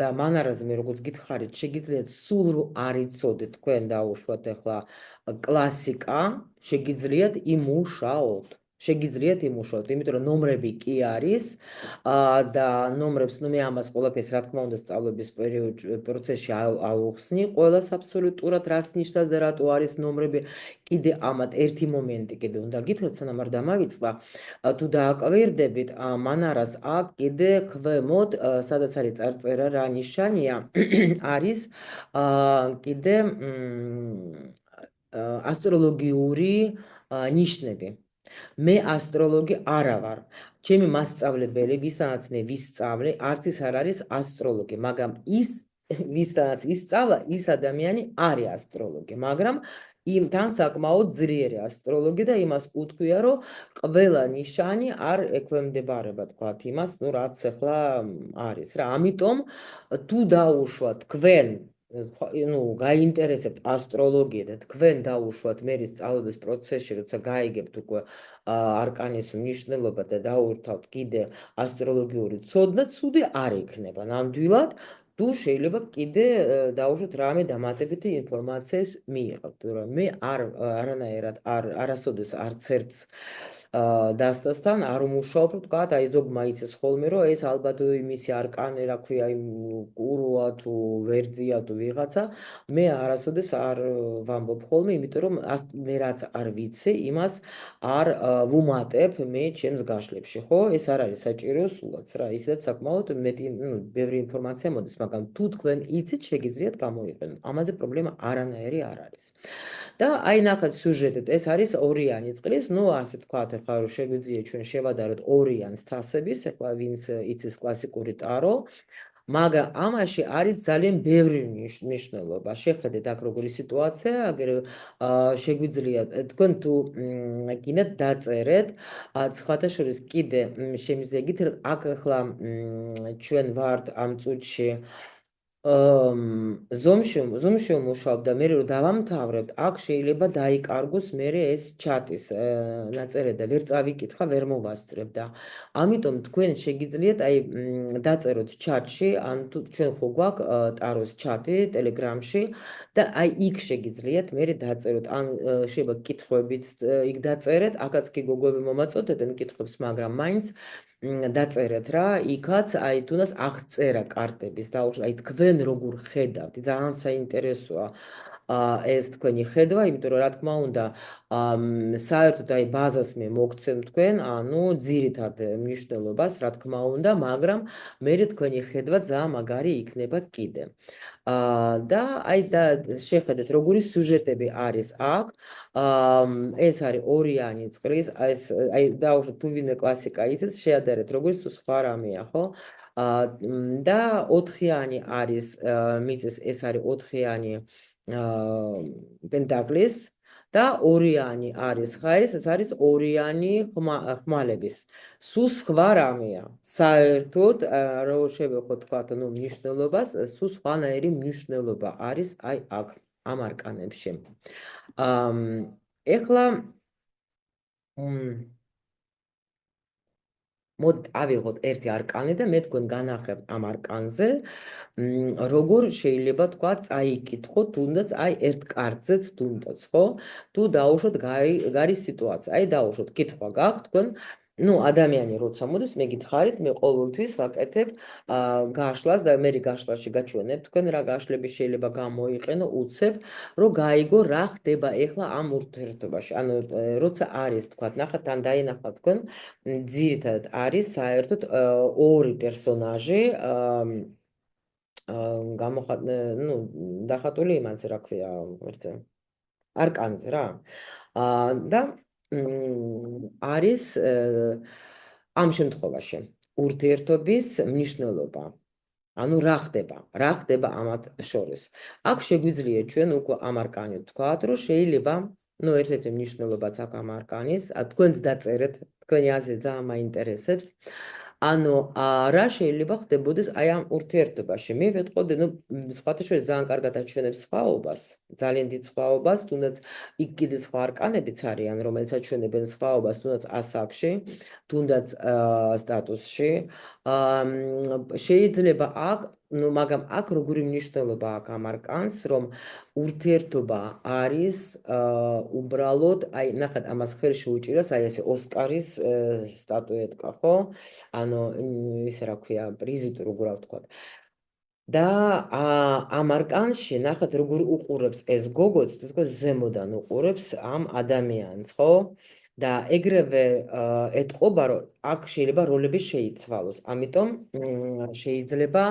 და მანარაზე მე როგორც გითხარით, შეგიძლიათ სულ რო არ იცოდეთ თქვენ დაუშვათ ახლა კლასიკა, შეგიძლიათ იმუშაოთ. შეგიძლიათ იმუშაოთ, იმიტომ რომ ნომრები კი არის და ნომრებს, მე ამას ყველაფერს რა თქმა უნდა სწავლების პროცესში ავუხსნი, ყველას აბსოლუტურად რას ნიშნავს და რატო არის ნომრები. კიდე ამათ ერთი მომენტი კიდე უნდა გითხრათ, სანამ არ დამავიწყდა, თუ დააკვირდებით, მანარას აქ კიდე ქვემოთ, სადაც არის წარწერა, რა ნიშანია, არის კიდე ასტროლოგიური ნიშნები. მე ასტროლოგი არა ვარ. ჩემი მასწავლებელი, ვისთანაც მე ვისწავლე, არც ის არ არის ასტროლოგი, მაგრამ ის ვისთანაც ისწავლა, ის ადამიანი არის ასტროლოგი, მაგრამ იმთან საკმაოდ ძლიერი ასტროლოგი და იმას უთქვია, რომ ყველა ნიშანი არ ექვემდებარება, თქვათ, იმას, რაც ახლა არის რა. ამიტომ თუ დაუშვათ თქვენ გაინტერესებთ ასტროლოგია და თქვენ დაუშვათ მე სწავლების პროცესში, როცა გაიგებთ უკვე არკანის მნიშვნელობა და დაურთავთ კიდე ასტროლოგიური ცოდნა, ცუდი არ იქნება. ნამდვილად, თუ შეიძლება კიდე დაუშვათ რამე დამატებითი ინფორმაციას მიიღებთ, რომ მე არანაირად არასოდეს არც ერთს დასტასთან არ უმუშაობ, ვთქვათ, აი ზოგ მაიცეს ხოლმე, რომ ეს ალბათ იმისი არკანი, რა ქვია, იმ კურუა თუ ვერძია თუ ვიღაცა, მე არასოდეს არ ვამბობ ხოლმე, იმიტომ რომ მე რაც არ ვიცი, იმას არ ვუმატებ მე ჩემს გაშლებში, ხო? ეს არ არის საჭირო სულაც რა, ისედაც საკმაოდ მეტი, ბევრი ინფორმაცია მოდის, მაგრამ თუ თქვენ იცით, შეგიძლიათ გამოიყენოთ. ამაზე პრობლემა არანაირი არ არის. და აი ნახეთ სიუჟეტით, ეს არის ორიანი წყლის, ასე თქვათ, ახლა რომ შეგვიძლია ჩვენ შევადაროთ ორიანს თასების, ახლა ვინც იცის კლასიკური ტარო, მაგრამ ამაში არის ძალიან ბევრი მნიშვნელობა. შეხედეთ აქ როგორი სიტუაცია, აგერ შეგვიძლია თქვენ თუ გინდათ დაწერეთ, სხვათა შორის კიდე შემიძლია გითხრათ, აქ ახლა ჩვენ ვართ ამ წუთში ზომში ვმუშაობ და მე რომ დავამთავრებთ, აქ შეიძლება დაიკარგოს მე ეს ჩატის ნაწერე და ვერ წავიკითხა, ვერ მოვასწრებ და ამიტომ თქვენ შეგიძლიათ აი დაწეროთ ჩატში, ან თუ ჩვენ ხო გვაქვს ტაროს ჩატი ტელეგრამში და აი იქ შეგიძლიათ მე დაწეროთ, ან შეიძლება კითხვებით იქ დაწერეთ, აქაც კი გოგოები მომაწოდებენ კითხვებს, მაგრამ მაინც დაწერეთ რა, იქაც აი თუნდაც აღწერა კარტების დაუშვათ, აი თქვენ როგორ ხედავთ, ძალიან საინტერესოა ეს თქვენი ხედვა, იმიტომ რომ რა თქმა უნდა, საერთოდ აი ბაზას მე მოგცემ თქვენ, ანუ ძირითად მნიშვნელობას, რა თქმა უნდა, მაგრამ მე თქვენი ხედვა ძალიან მაგარი იქნება კიდე. და აი და შეხედეთ, როგორი სიუჟეტები არის აქ. ეს არის ორიანი წყლის, აი დაუშვათ თუ ვინმე კლასიკა იცით, შეადარეთ, როგორი სხვა რამეა, ხო? და ოთხიანი არის მიწის, ეს არის ოთხიანი პენტაკლის და ორიანი არის ხაერის, ეს არის ორიანი ხმალების. სულ სხვა რამეა. საერთოდ რო შევეხოთ თქვათ, მნიშვნელობას, სულ სხვანაირი მნიშვნელობა არის აი აქ ამ არკანებში. ეხლა მოდით ავიღოთ ერთი არკანი და მე თქვენ განახებთ ამ არკანზე, როგორ შეიძლება თქვა წაიკითხოთ, თუნდაც აი ერთ კარტზეც თუნდაც, ხო? თუ დაუშვოთ გარის სიტუაცია, აი დაუშვოთ, კითხვა გაქვთ თქვენ, ადამიანი როცა მოდის, მე გითხარით, მე ყოველთვის ვაკეთებ გაშლას და მე გაშლაში გაჩვენებ თქვენ რა გაშლები შეიძლება გამოიყენო, უცებ, რომ გაიგო რა ხდება ეხლა ამ ურთიერთობაში. ანუ როცა არის, თქვა, ნახეთ, თან დაინახავთ თქვენ, ძირითადად არის საერთოდ ორი პერსონაჟი, დახატული იმაზე, რა ქვია, არკანზე რა. და არის ამ შემთხვევაში ურთიერთობის მნიშვნელობა. ანუ რა ხდება ამათ შორის. აქ შეგვიძლია ჩვენ უკვე ამ არკანით ვთქვათ, რომ შეიძლება, ერთ-ერთი მნიშვნელობაც აქვს ამ არკანის, თქვენც დაწერეთ, თქვენი აზრი ძალიან მაინტერესებს. ანუ რა შეიძლება ხდებოდეს აი ამ ურთიერთობაში? მე ვეტყოდი, ნუ სხვათა შორის ძალიან კარგად აჩვენებს სხვაობას, ძალიან დიდ სხვაობას, თუნდაც იქ კიდე სხვა არკანებიც არიან, რომელიც აჩვენებენ სხვაობას, თუნდაც ასაკში, თუნდაც სტატუსში. შეიძლება აქ, ნუ მაგრამ აქ როგორი მნიშვნელობა აქვს ამ არკანს, რომ ურთიერთობა არის უბრალოდ, აი ნახეთ, ამას ხელში უჭირავს აი ესე ოსკარის სტატუეტკა, ხო? ანუ ისე რა ქვია, პრიზი თუ როგორ ვთქვა. და ამ არკანში ნახეთ როგორ უყურებს ეს გოგოც, თქო ზემოდან უყურებს ამ ადამიანს, ხო? და ეგრევე ეტყობა, რომ აქ შეიძლება როლები შეიცვალოს. ამიტომ შეიძლება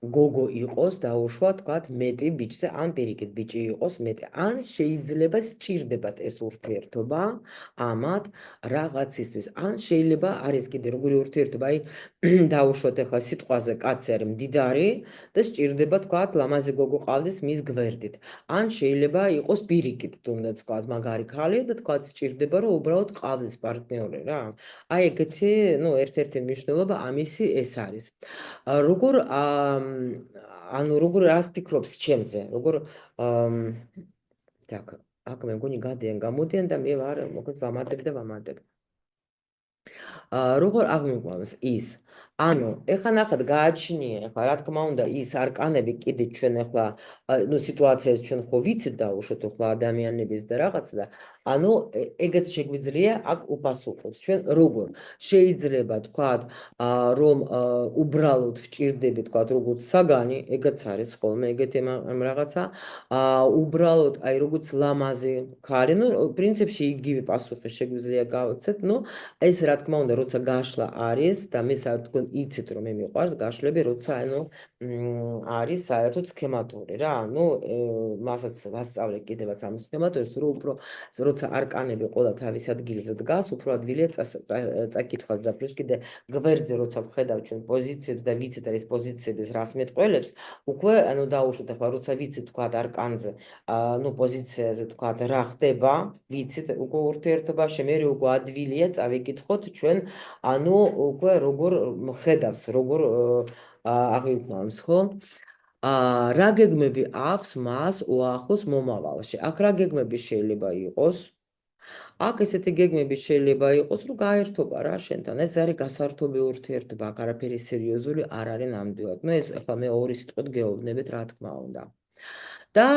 გოგო იყოს დაუშვა, თქვათ, მეტი ბიჭზე, ან პირიქით ბიჭი იყოს მეტი. ან შეიძლება სჭირდებათ ეს ურთიერთობა ამათ რაღაცისთვის. ან შეიძლება არის კიდე როგორი ურთიერთობა, აი დაუშვათ ახლა სიტყვაზე კაცი არის მდიდარი და სჭირდება თქვათ ლამაზი გოგო ყავდეს მის გვერდით. ან შეიძლება იყოს პირიქით, თუნდაც თქვათ მაგარი ქალია და თქვათ სჭირდება რომ უბრალოდ ყავდეს პარტნიორი რა. აი ეგეთი, ნუ ერთ-ერთი მნიშვნელობა ამისი ეს არის. როგორ ანუ როგორ რას ფიქრობს ჩემზე? როგორ так, აქ მე მგონი გადიან გამოდიან და მე ვარ მოკლედ ვამატებ და ვამატებ. როგორ აღმოგვამს ის? ანუ ეხლა ნახეთ გააჩნია, ეხლა რა თქმა უნდა ის არკანები კიდე ჩვენ ეხლა ნუ სიტუაციას ჩვენ ხო ვიცით დაუშვათ ახლა ადამიანების და რაღაცა და ანუ ეგეც შეგვიძლია აქ უპასუხოთ ჩვენ როგორ შეიძლება თქვათ რომ უბრალოდ ვჭირდები თქვათ როგორც საგანი, ეგაც არის ხოლმე ეგეთი რაღაცა უბრალოდ აი როგორც ლამაზი ქალი, ნუ პრინციპში იგივე პასუხი შეგვიძლია გავცეთ, ნუ ეს რა თქმა უნდა, როცა გაშლა არის და მე საერთოდ თქვენ იცით რომ მე მიყვარს გაშლები, როცა ანუ არის საერთოდ სქემატური რა. ანუ მასაც ვასწავლე კიდევაც ამ სქემატორს, რომ უფრო როცა არკანები ყველა თავის ადგილზე დგას, უფრო ადვილია წაკითხვას და პლუს კიდე გვერდზე როცა ვხედავ ჩვენ პოზიციებს და ვიცით ეს პოზიციების რას მეტყველებს, უკვე ანუ დაუშვით ახლა როცა ვიცით თქვა არკანზე, ნუ პოზიციაზე თქვა რა ხდება, ვიცით უკვე ურთიერთობაში მე უკვე ადვილია წავიკითხოთ ჩვენ, ანუ უკვე როგორ ხედავს, როგორ აღიქვამს, ხო? რა გეგმები აქვს მას უახლოს მომავალში? აქ რა გეგმები შეიძლება იყოს? აქ ესეთი გეგმები შეიძლება იყოს, რომ გაერთობა რა შენთან. ეს არის გასართობი ურთიერთობა, აქ არაფერი სერიოზული არ არის ნამდვილად. ნუ ეს ახლა მე ორი სიტყვით გეუბნებით, რა თქმა უნდა. და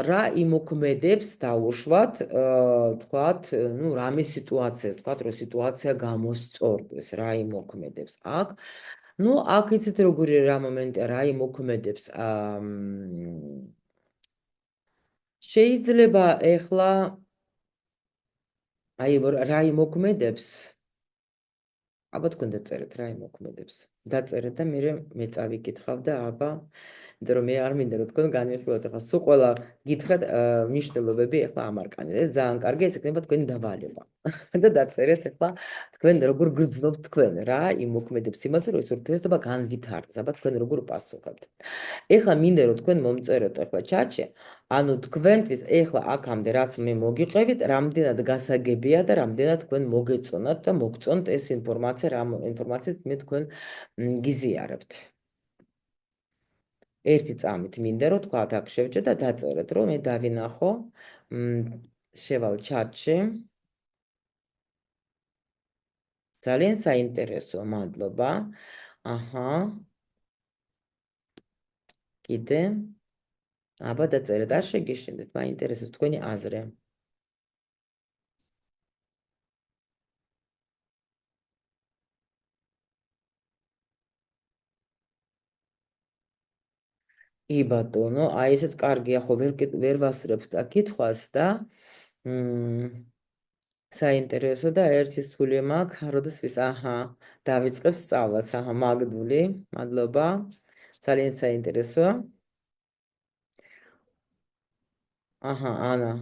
რა იმოქმედებს დაუშვათ, თქვათ, ნუ რამე სიტუაციას, თქვათ, რომ სიტუაცია გამოსწორდეს, რა იმოქმედებს აქ. ნუ აქ იცით როგორი რა მომენტია, რა იმოქმედებს. შეიძლება ეხლა აი რა იმოქმედებს? აბა თქვენ დაწერეთ რა იმოქმედებს. დაწერეთ და მე წავიკითხავ და აბა იმიტომ რომ მე არ მინდა რომ თქვენ განვიხილოთ ახლა სულ ყველა გითხრათ მნიშვნელობები ახლა ამ არკანზე. ეს ძალიან კარგი, ეს იქნება თქვენი დავალება. და დაწერეთ ახლა თქვენ როგორ გრძნობთ თქვენ რა იმოქმედებს იმაზე რომ ეს ურთიერთობა განვითარდეს. აბა თქვენ როგორ პასუხებთ. ეხლა მინდა რომ თქვენ მომწეროთ ახლა ჩატში, ანუ თქვენთვის ეხლა აქამდე რაც მე მოგიყევით, რამდენად გასაგებია და რამდენად თქვენ მოგეწონათ და მოგწონთ ეს ინფორმაცია, რა ინფორმაციით მე თქვენ გიზიარებთ. ერთი წამით მინდა რომ თქვა აქ შევჭე და დაწერეთ რომ მე დავინახო შევალ ჩატში. ძალიან საინტერესოა, მადლობა. აჰა. კიდე აბა დაწერეთ, არ შეგეშინდეთ, მაინტერესებს თქვენი აზრი. კი ბატონო, აი ესეც კარგია, ხო ვერ ვასწრებს კითხვას და საინტერესო და ერთი სული მაქვს, როდესაც აჰა, დავიწყებ სწავლას, აჰა, მაგდული, მადლობა. ძალიან საინტერესოა. აჰა, ანა,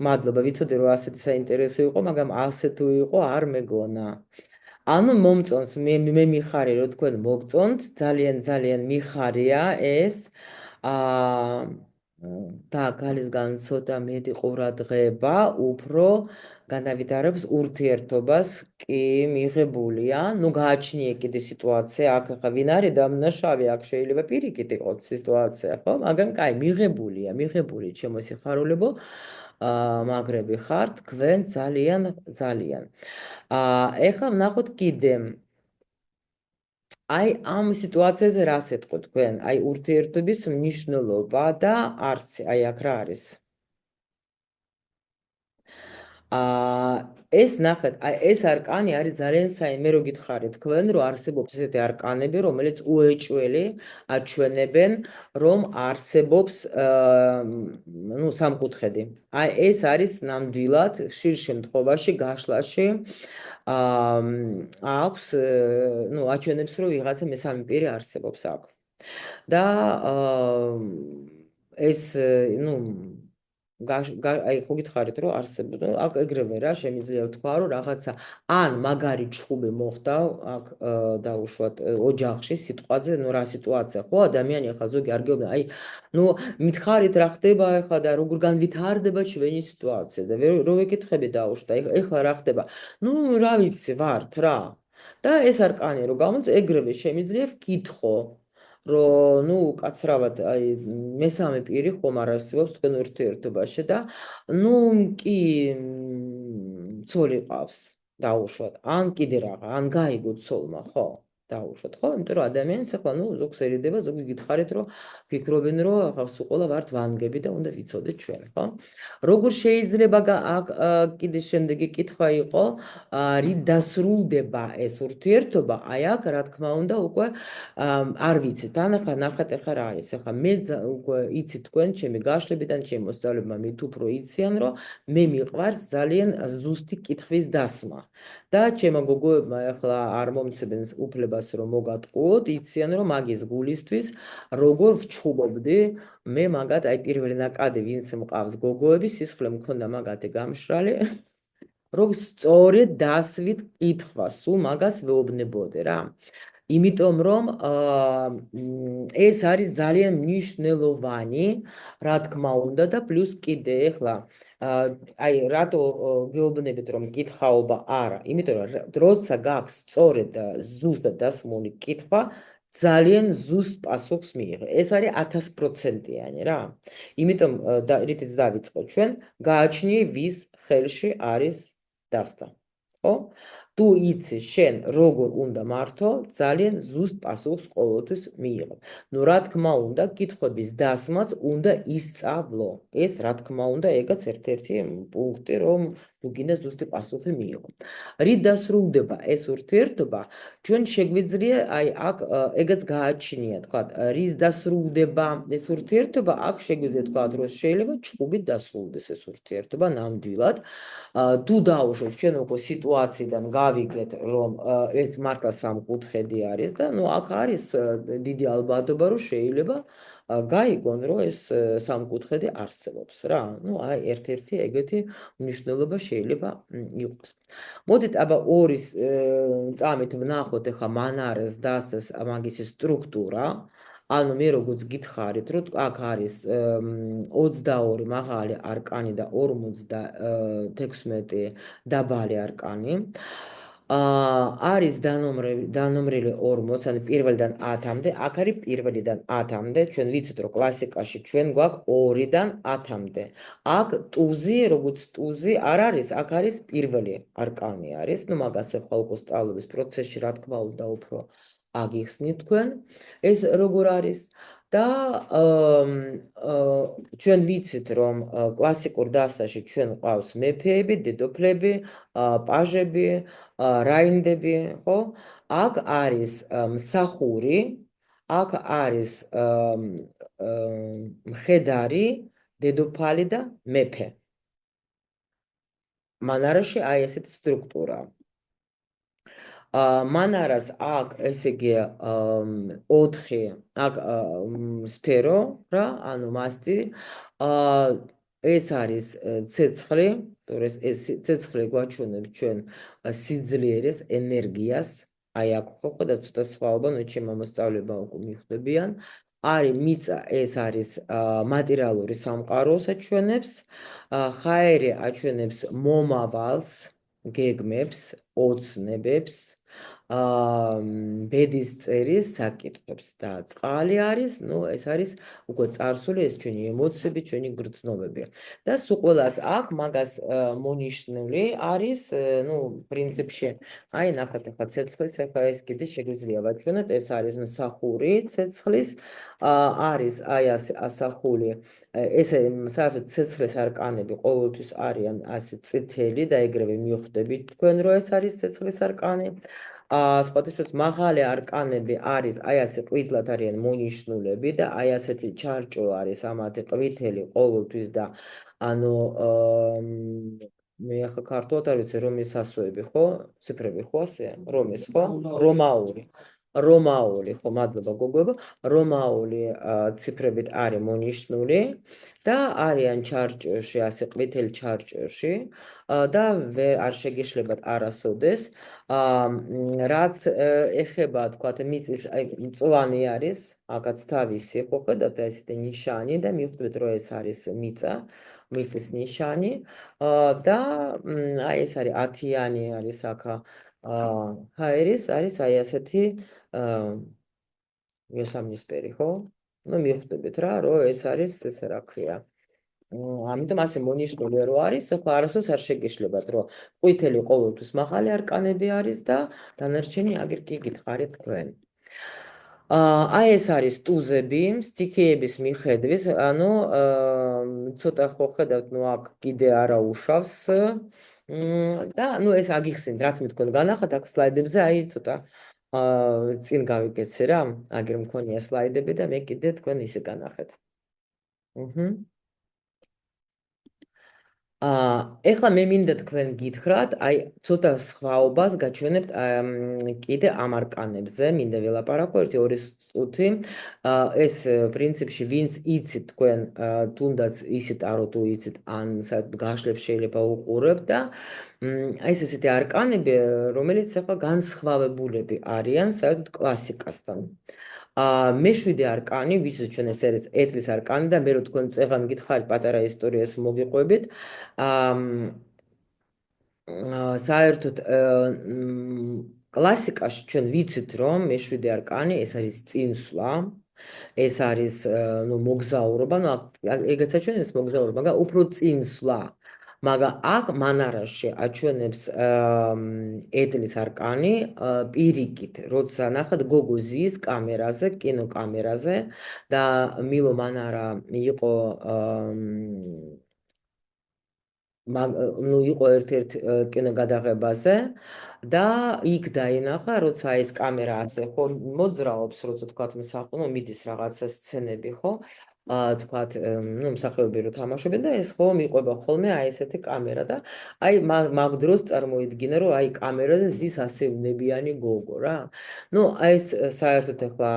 მადლობა, ვიცოდი რომ ასეთი საინტერესო იყო, მაგრამ ასე თუ იყო, არ მეგონა. ანუ მომწონს, მე მიხარი რომ თქვენ მოგწონთ, ძალიან მიხარია ეს. და გალისგან ცოტა მეტი ყურადღება, უფრო განავითარებს ურთიერთობას კი მიღებულია. ნუ გააჩნია კიდე სიტუაცია, აქ ხა ვინ არის დამნაშავე, აქ შეიძლება პირიქით იყოს სიტუაცია, ხო? მაგრამ კაი, მიღებული ჩემო სიხარულებო, მაგრები ხართ, თქვენ ძალიან. ეხლა ვნახოთ კიდე. აი ამ სიტუაციაზე რას ეთქო თქვენ? აი ურთიერთობის მნიშვნელობა და არცი, აი აქ რა არის? ეს ნახეთ, აი ეს არკანი არის ძალიან საინტერესო. მე რო გითხარით თქვენ, რომ არსებობს ესეთი არკანები, რომელიც უეჭველი აჩვენებენ, რომ არსებობს ნუ სამკუთხედი. აი ეს არის ნამდვილად ხშირ შემთხვევაში გაშლაში აქვს, ნუ აჩვენებს, რომ ვიღაცა მესამე პირი არსებობს აქ. და ეს ნუ აი ხო გითხარით რომ არსებობს აქ ეგრევე რა შემიძლია ვთქვა რომ რაღაცა ან მაგარი ჩხუბი მოხდა აქ დაუშვათ ოჯახში სიტყვაზე ნუ რა სიტუაცია ხო ადამიანი ახლა ზოგი არ გეუბნება აი ნუ მითხარით რა ხდება ახლა და როგორ განვითარდება ჩვენი სიტუაცია და რო ვეკითხები დაუშვათ ახლა რა ხდება ნუ რა ვიცი ვართ რა და ეს არკანი რომ გამოწ ეგრევე შემიძლია ვკითხო რომ ნუ კაცრავად აი მესამე პირი ხომ არ არსებობს თქვენ ურთიერთობაში და ნუ კი ცოლი ყავს დაუშვათ ან კიდე რაღა ან გაიგო ცოლმა ხო დაუშვათ ხო იმიტომ რომ ადამიანს ახლა ნუ ზოგს ერიდება ზოგი გითხარით რომ ფიქრობენ რომ ახლა სულ ყველა ვართ ვანგები და უნდა ვიცოდეთ ჩვენ ხო როგორ შეიძლება აქ კიდე შემდეგი კითხვა იყო რით დასრულდება ეს ურთიერთობა აი აქ რა თქმა უნდა უკვე არ ვიცით ან ახლა ნახეთ ახლა რა არის ახლა მე უკვე იცით თქვენ ჩემი გაშლებიდან ჩემი მოსწავლეებმა მით უფრო იციან რომ მე მიყვარს ძალიან ზუსტი კითხვის დასმა და ჩემო გოგოებმა ახლა არ მომცემენ უფლებას რომ მოგატყუოთ იციან რომ მაგის გულისთვის როგორ ვჩხუბობდი მე მაგათ აი პირველი ნაკადი ვინც მყავს გოგოები სისხლე მქონდა მაგათი გამშრალი რომ სწორედ დასვით კითხვა სულ მაგას ვეუბნებოდე რა იმიტომ რომ ეს არის ძალიან მნიშვნელოვანი, რა თქმა უნდა და პლუს კიდე ეხლა აი რატო გეუბნებით რომ კითხაობა არა, იმიტომ რომ როცა გაქვს სწორედ და ზუსტად დასმული კითხვა, ძალიან ზუსტ პასუხს მიიღე. ეს არის 1000%-იანი რა. იმიტომ რითიც დავიწყო ჩვენ, გააჩნია ვის ხელში არის დასტა. ხო? თუ იცი შენ როგორ უნდა მართო, ძალიან ზუსტ პასუხს ყოველთვის მიიღო. ნუ რა თქმა უნდა, კითხვების დასმაც უნდა ისწავლო. ეს რა თქმა უნდა, ეგაც ერთ-ერთი პუნქტი, რომ თუ გინდა ზუსტი პასუხი მიიღო. რით დასრულდება ეს ურთიერთობა? ჩვენ შეგვიძლია აი აქ ეგაც გააჩნია, თქვა, რის დასრულდება ეს ურთიერთობა? აქ შეგვიძლია თქვა, რომ შეიძლება ჩხუბით დასრულდეს ეს ურთიერთობა ნამდვილად. თუ დაუშვათ ჩვენ უკვე სიტუაციიდან გავიგეთ რომ ეს მართლა სამკუთხედი არის და ნუ აქ არის დიდი ალბათობა რომ შეიძლება გაიგონ რომ ეს სამკუთხედი არსებობს რა ნუ აი ერთ-ერთი ეგეთი მნიშვნელობა შეიძლება იყოს მოდით აბა ორი წამით ვნახოთ ახლა მანარეს დასტას მაგის სტრუქტურა ანუ მე როგორც გითხარით რომ აქ არის 22 მაღალი არკანი და 56 დაბალი არკანი არის დანომრილი 40, ანუ პირველიდან 10-მდე, აქ არის პირველიდან 10-მდე, ჩვენ ვიცით რომ კლასიკაში ჩვენ გვაქვს 2-დან 10-მდე. აქ ტუზი, როგორც ტუზი არ არის, აქ არის პირველი არკანი არის, ну მაგას ახლა უკვე სწავლობის პროცესში რა თქმა უნდა უფრო აგიხსნით თქვენ ეს როგორ არის და ჩვენ ვიცით რომ კლასიკურ დასტაში ჩვენ ყავს მეფეები, დედოფლები, პაჟები, რაინდები, ხო? აქ არის მსახური, აქ არის მხედარი, დედოფალი და მეფე. მანარაში აი ესეთი სტრუქტურაა. მანარას აქ ესე იგი 4 აქ სფერო რა ანუ მასტი ეს არის ცეცხლი ეს ცეცხლი გვაჩვენებს ჩვენ სიძლიერეს ენერგიას აი აქ ხო და ცოტა სხვაობა ნუ ჩემო მოსწავლეებმა უკვე მიხვდებიან არის მიწა, ეს არის მატერიალური სამყარო საჩვენებს, ჰაერი აჩვენებს მომავალს, გეგმებს, ოცნებებს, ბედის წერის საკითხებს და წყალი არის, ეს არის უკვე წარსული, ეს ჩვენი ემოციები, ჩვენი გრძნობები. და სულ ყველას აქ მაგას მონიშნული არის, პრინციპში, აი ნახეთ ახლა ცეცხლის, ახლა ეს კიდე შეგვიძლია ვაჩვენოთ, ეს არის მსახური ცეცხლის, არის აი ასახული, ესე საერთოდ ცეცხლის არკანები ყოველთვის არიან ასე წითელი და ეგრევე მიხვდებით თქვენ, რომ ეს არის ცეცხლის არკანი. სხვადასხვა მაღალი არკანები არის, აი ასე ყვითლად არიან მონიშნულები და აი ასეთი ჩარჭო არის ამათი ყვითელი ყოველთვის და ანუ მე ახლა ქართულად არ ვიცი რომის ასოები ხო? ციფრები ხო ასეა? რომის ხო? რომაული ხო, მადლობა გოგოებო. რომაული ციფრებით არის მონიშნული და არიან ჩარჭოში, ასე ყვითელ ჩარჭოში და არ შეგეშლებათ არასოდეს. რაც ეხება, თქვათ, მიწის, აი მწვანე არის, აკაც თავისი, ხო ხედავთ ესეთი ნიშანი და მიხვდებით, რომ ეს არის მიწა, მიწის ნიშანი და აი ეს არის 10-იანი არის აქა ჰაერის, არის აი ასეთი მესამნისფერი, ხო? მიხვდებით რა, რომ ეს არის, ესე რა ქვია. ამიტომ ასე მონიშნული რო არის, ხო არასოდეს არ შეგეშლებათ, რომ ყვითელი ყოველთვის მაღალი არკანები არის და დანარჩენი აგერ კი გითხარით თქვენ. აი ეს არის ტუზები, სტიქიების მიხედვის, ანუ ცოტა ხო ხედავთ, აქ კიდე არა უშავს და ეს აგიხსენით, რაც მე თქვენ განახათ აქ სლაიდებზე, აი ცოტა წინ გავიგეცე რა, აგერ მქონია სლაიდები და მე კიდე თქვენ ისე განახეთ. ეხლა მე მინდა თქვენ გითხრათ, აი ცოტა სხვაობას გაჩვენებთ კიდე ამ არკანებზე, მინდა ველაპარაკო 1-2 წუთი. ეს პრინციპში ვინც იცით თქვენ, თუნდაც ისეთ არო თუ იცით, ან საერთოდ გაშლებს შეიძლება უყურებთ და ეს ესეთი არკანები, რომელიც ახლა განსხვავებულები არიან საერთოდ კლასიკასთან. მეშვიდე არკანი, ვისაც ჩვენ ეს არის ეტლის არკანი და მე რო თქვენ წეღან გითხარით პატარა ისტორიას მოგიყვებით, საერთოდ კლასიკაში ჩვენ ვიცით, რომ მეშვიდე არკანი ეს არის წინსვლა, ეს არის მოგზაურობა, ეგეც აჩვენებს მოგზაურობა, მაგრამ უფრო წინსვლა. მაგრამ აქ მანარაში აჩვენებს ეტლის არკანი პირიქით, როცა ნახат გოგო ზის კამერაზე, კინოკამერაზე და მილო მანარა იყო იყო ერთ-ერთ კინოგადაღებაზე და იქ დაინახა, როცა ეს კამერა ასე ხო მოძრაობს, როცა თქვათ მსახიობ, მიდის რაღაცა სცენები, ხო? თქვათ, მსახიობები რო თამაშობენ და ეს ხო მიყვება ხოლმე აი ესეთი კამერა და აი მაგ დროს წარმოიდგინე, რომ აი კამერაზე ზის ასე უნებიანი გოგო რა. აი ეს საერთოდ ახლა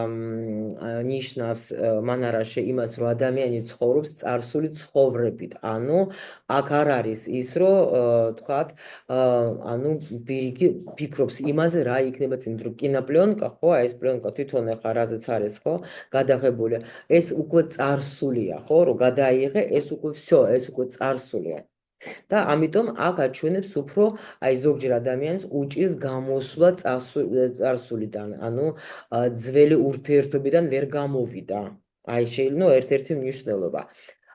ნიშნავს მანარაში იმას, რომ ადამიანი ცხოვრობს წარსული ცხოვრებით. ანუ აქ არ არის ის, რომ თქვათ, ანუ პირიქი ფიქრობს იმაზე, რა იქნება წინ, რომ კინოპლიონკა ხო, აი ეს პლიონკა თვითონ ახლა რაზეც არის, ხო, გადაღებული. ეს უკვე წარსულია, ხო, რომ გადაიღე, ეს უკვე всё, ეს უკვე წარსულია. და ამიტომ აქ აჩვენებს უფრო აი ზოგჯერ ადამიანს უჭის გამოსვლა წარსულიდან, ანუ ძველი ურთიერთობიდან ვერ გამოვიდა. აი შეიძლება ერთ-ერთი მნიშვნელობა.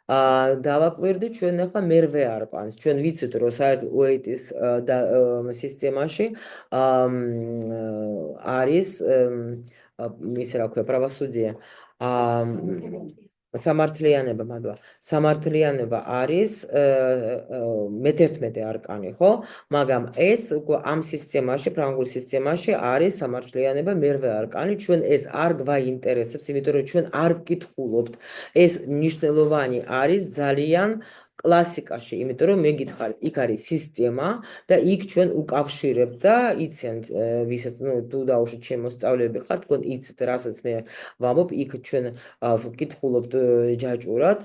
დავაკვირდით ჩვენ ახლა მერვე არკანს. ჩვენ ვიცით, რომ საერთოდ უეიტის სისტემაში არის ისე რა ქვია, правосудие. სამართლიანობა, მადლობა. სამართლიანობა არის მე-11 არკანი, ხო? მაგრამ ეს უკვე ამ სისტემაში, ფრანგულ სისტემაში არის სამართლიანობა მერვე არკანი. ჩვენ ეს არ გვაინტერესებს, იმიტომ რომ ჩვენ არ ვკითხულობთ. ეს მნიშვნელოვანი არის ძალიან კლასიკაში, იმიტომ რომ მე გითხარით, იქ არის სისტემა და იქ ჩვენ უკავშირებთ და იციან ვისაც თუ დაუშვით ჩემი მოსწავლეები ხართ, თქვენ იცით რასაც მე ვამბობ, იქ ჩვენ ვკითხულობთ ჯაჭურად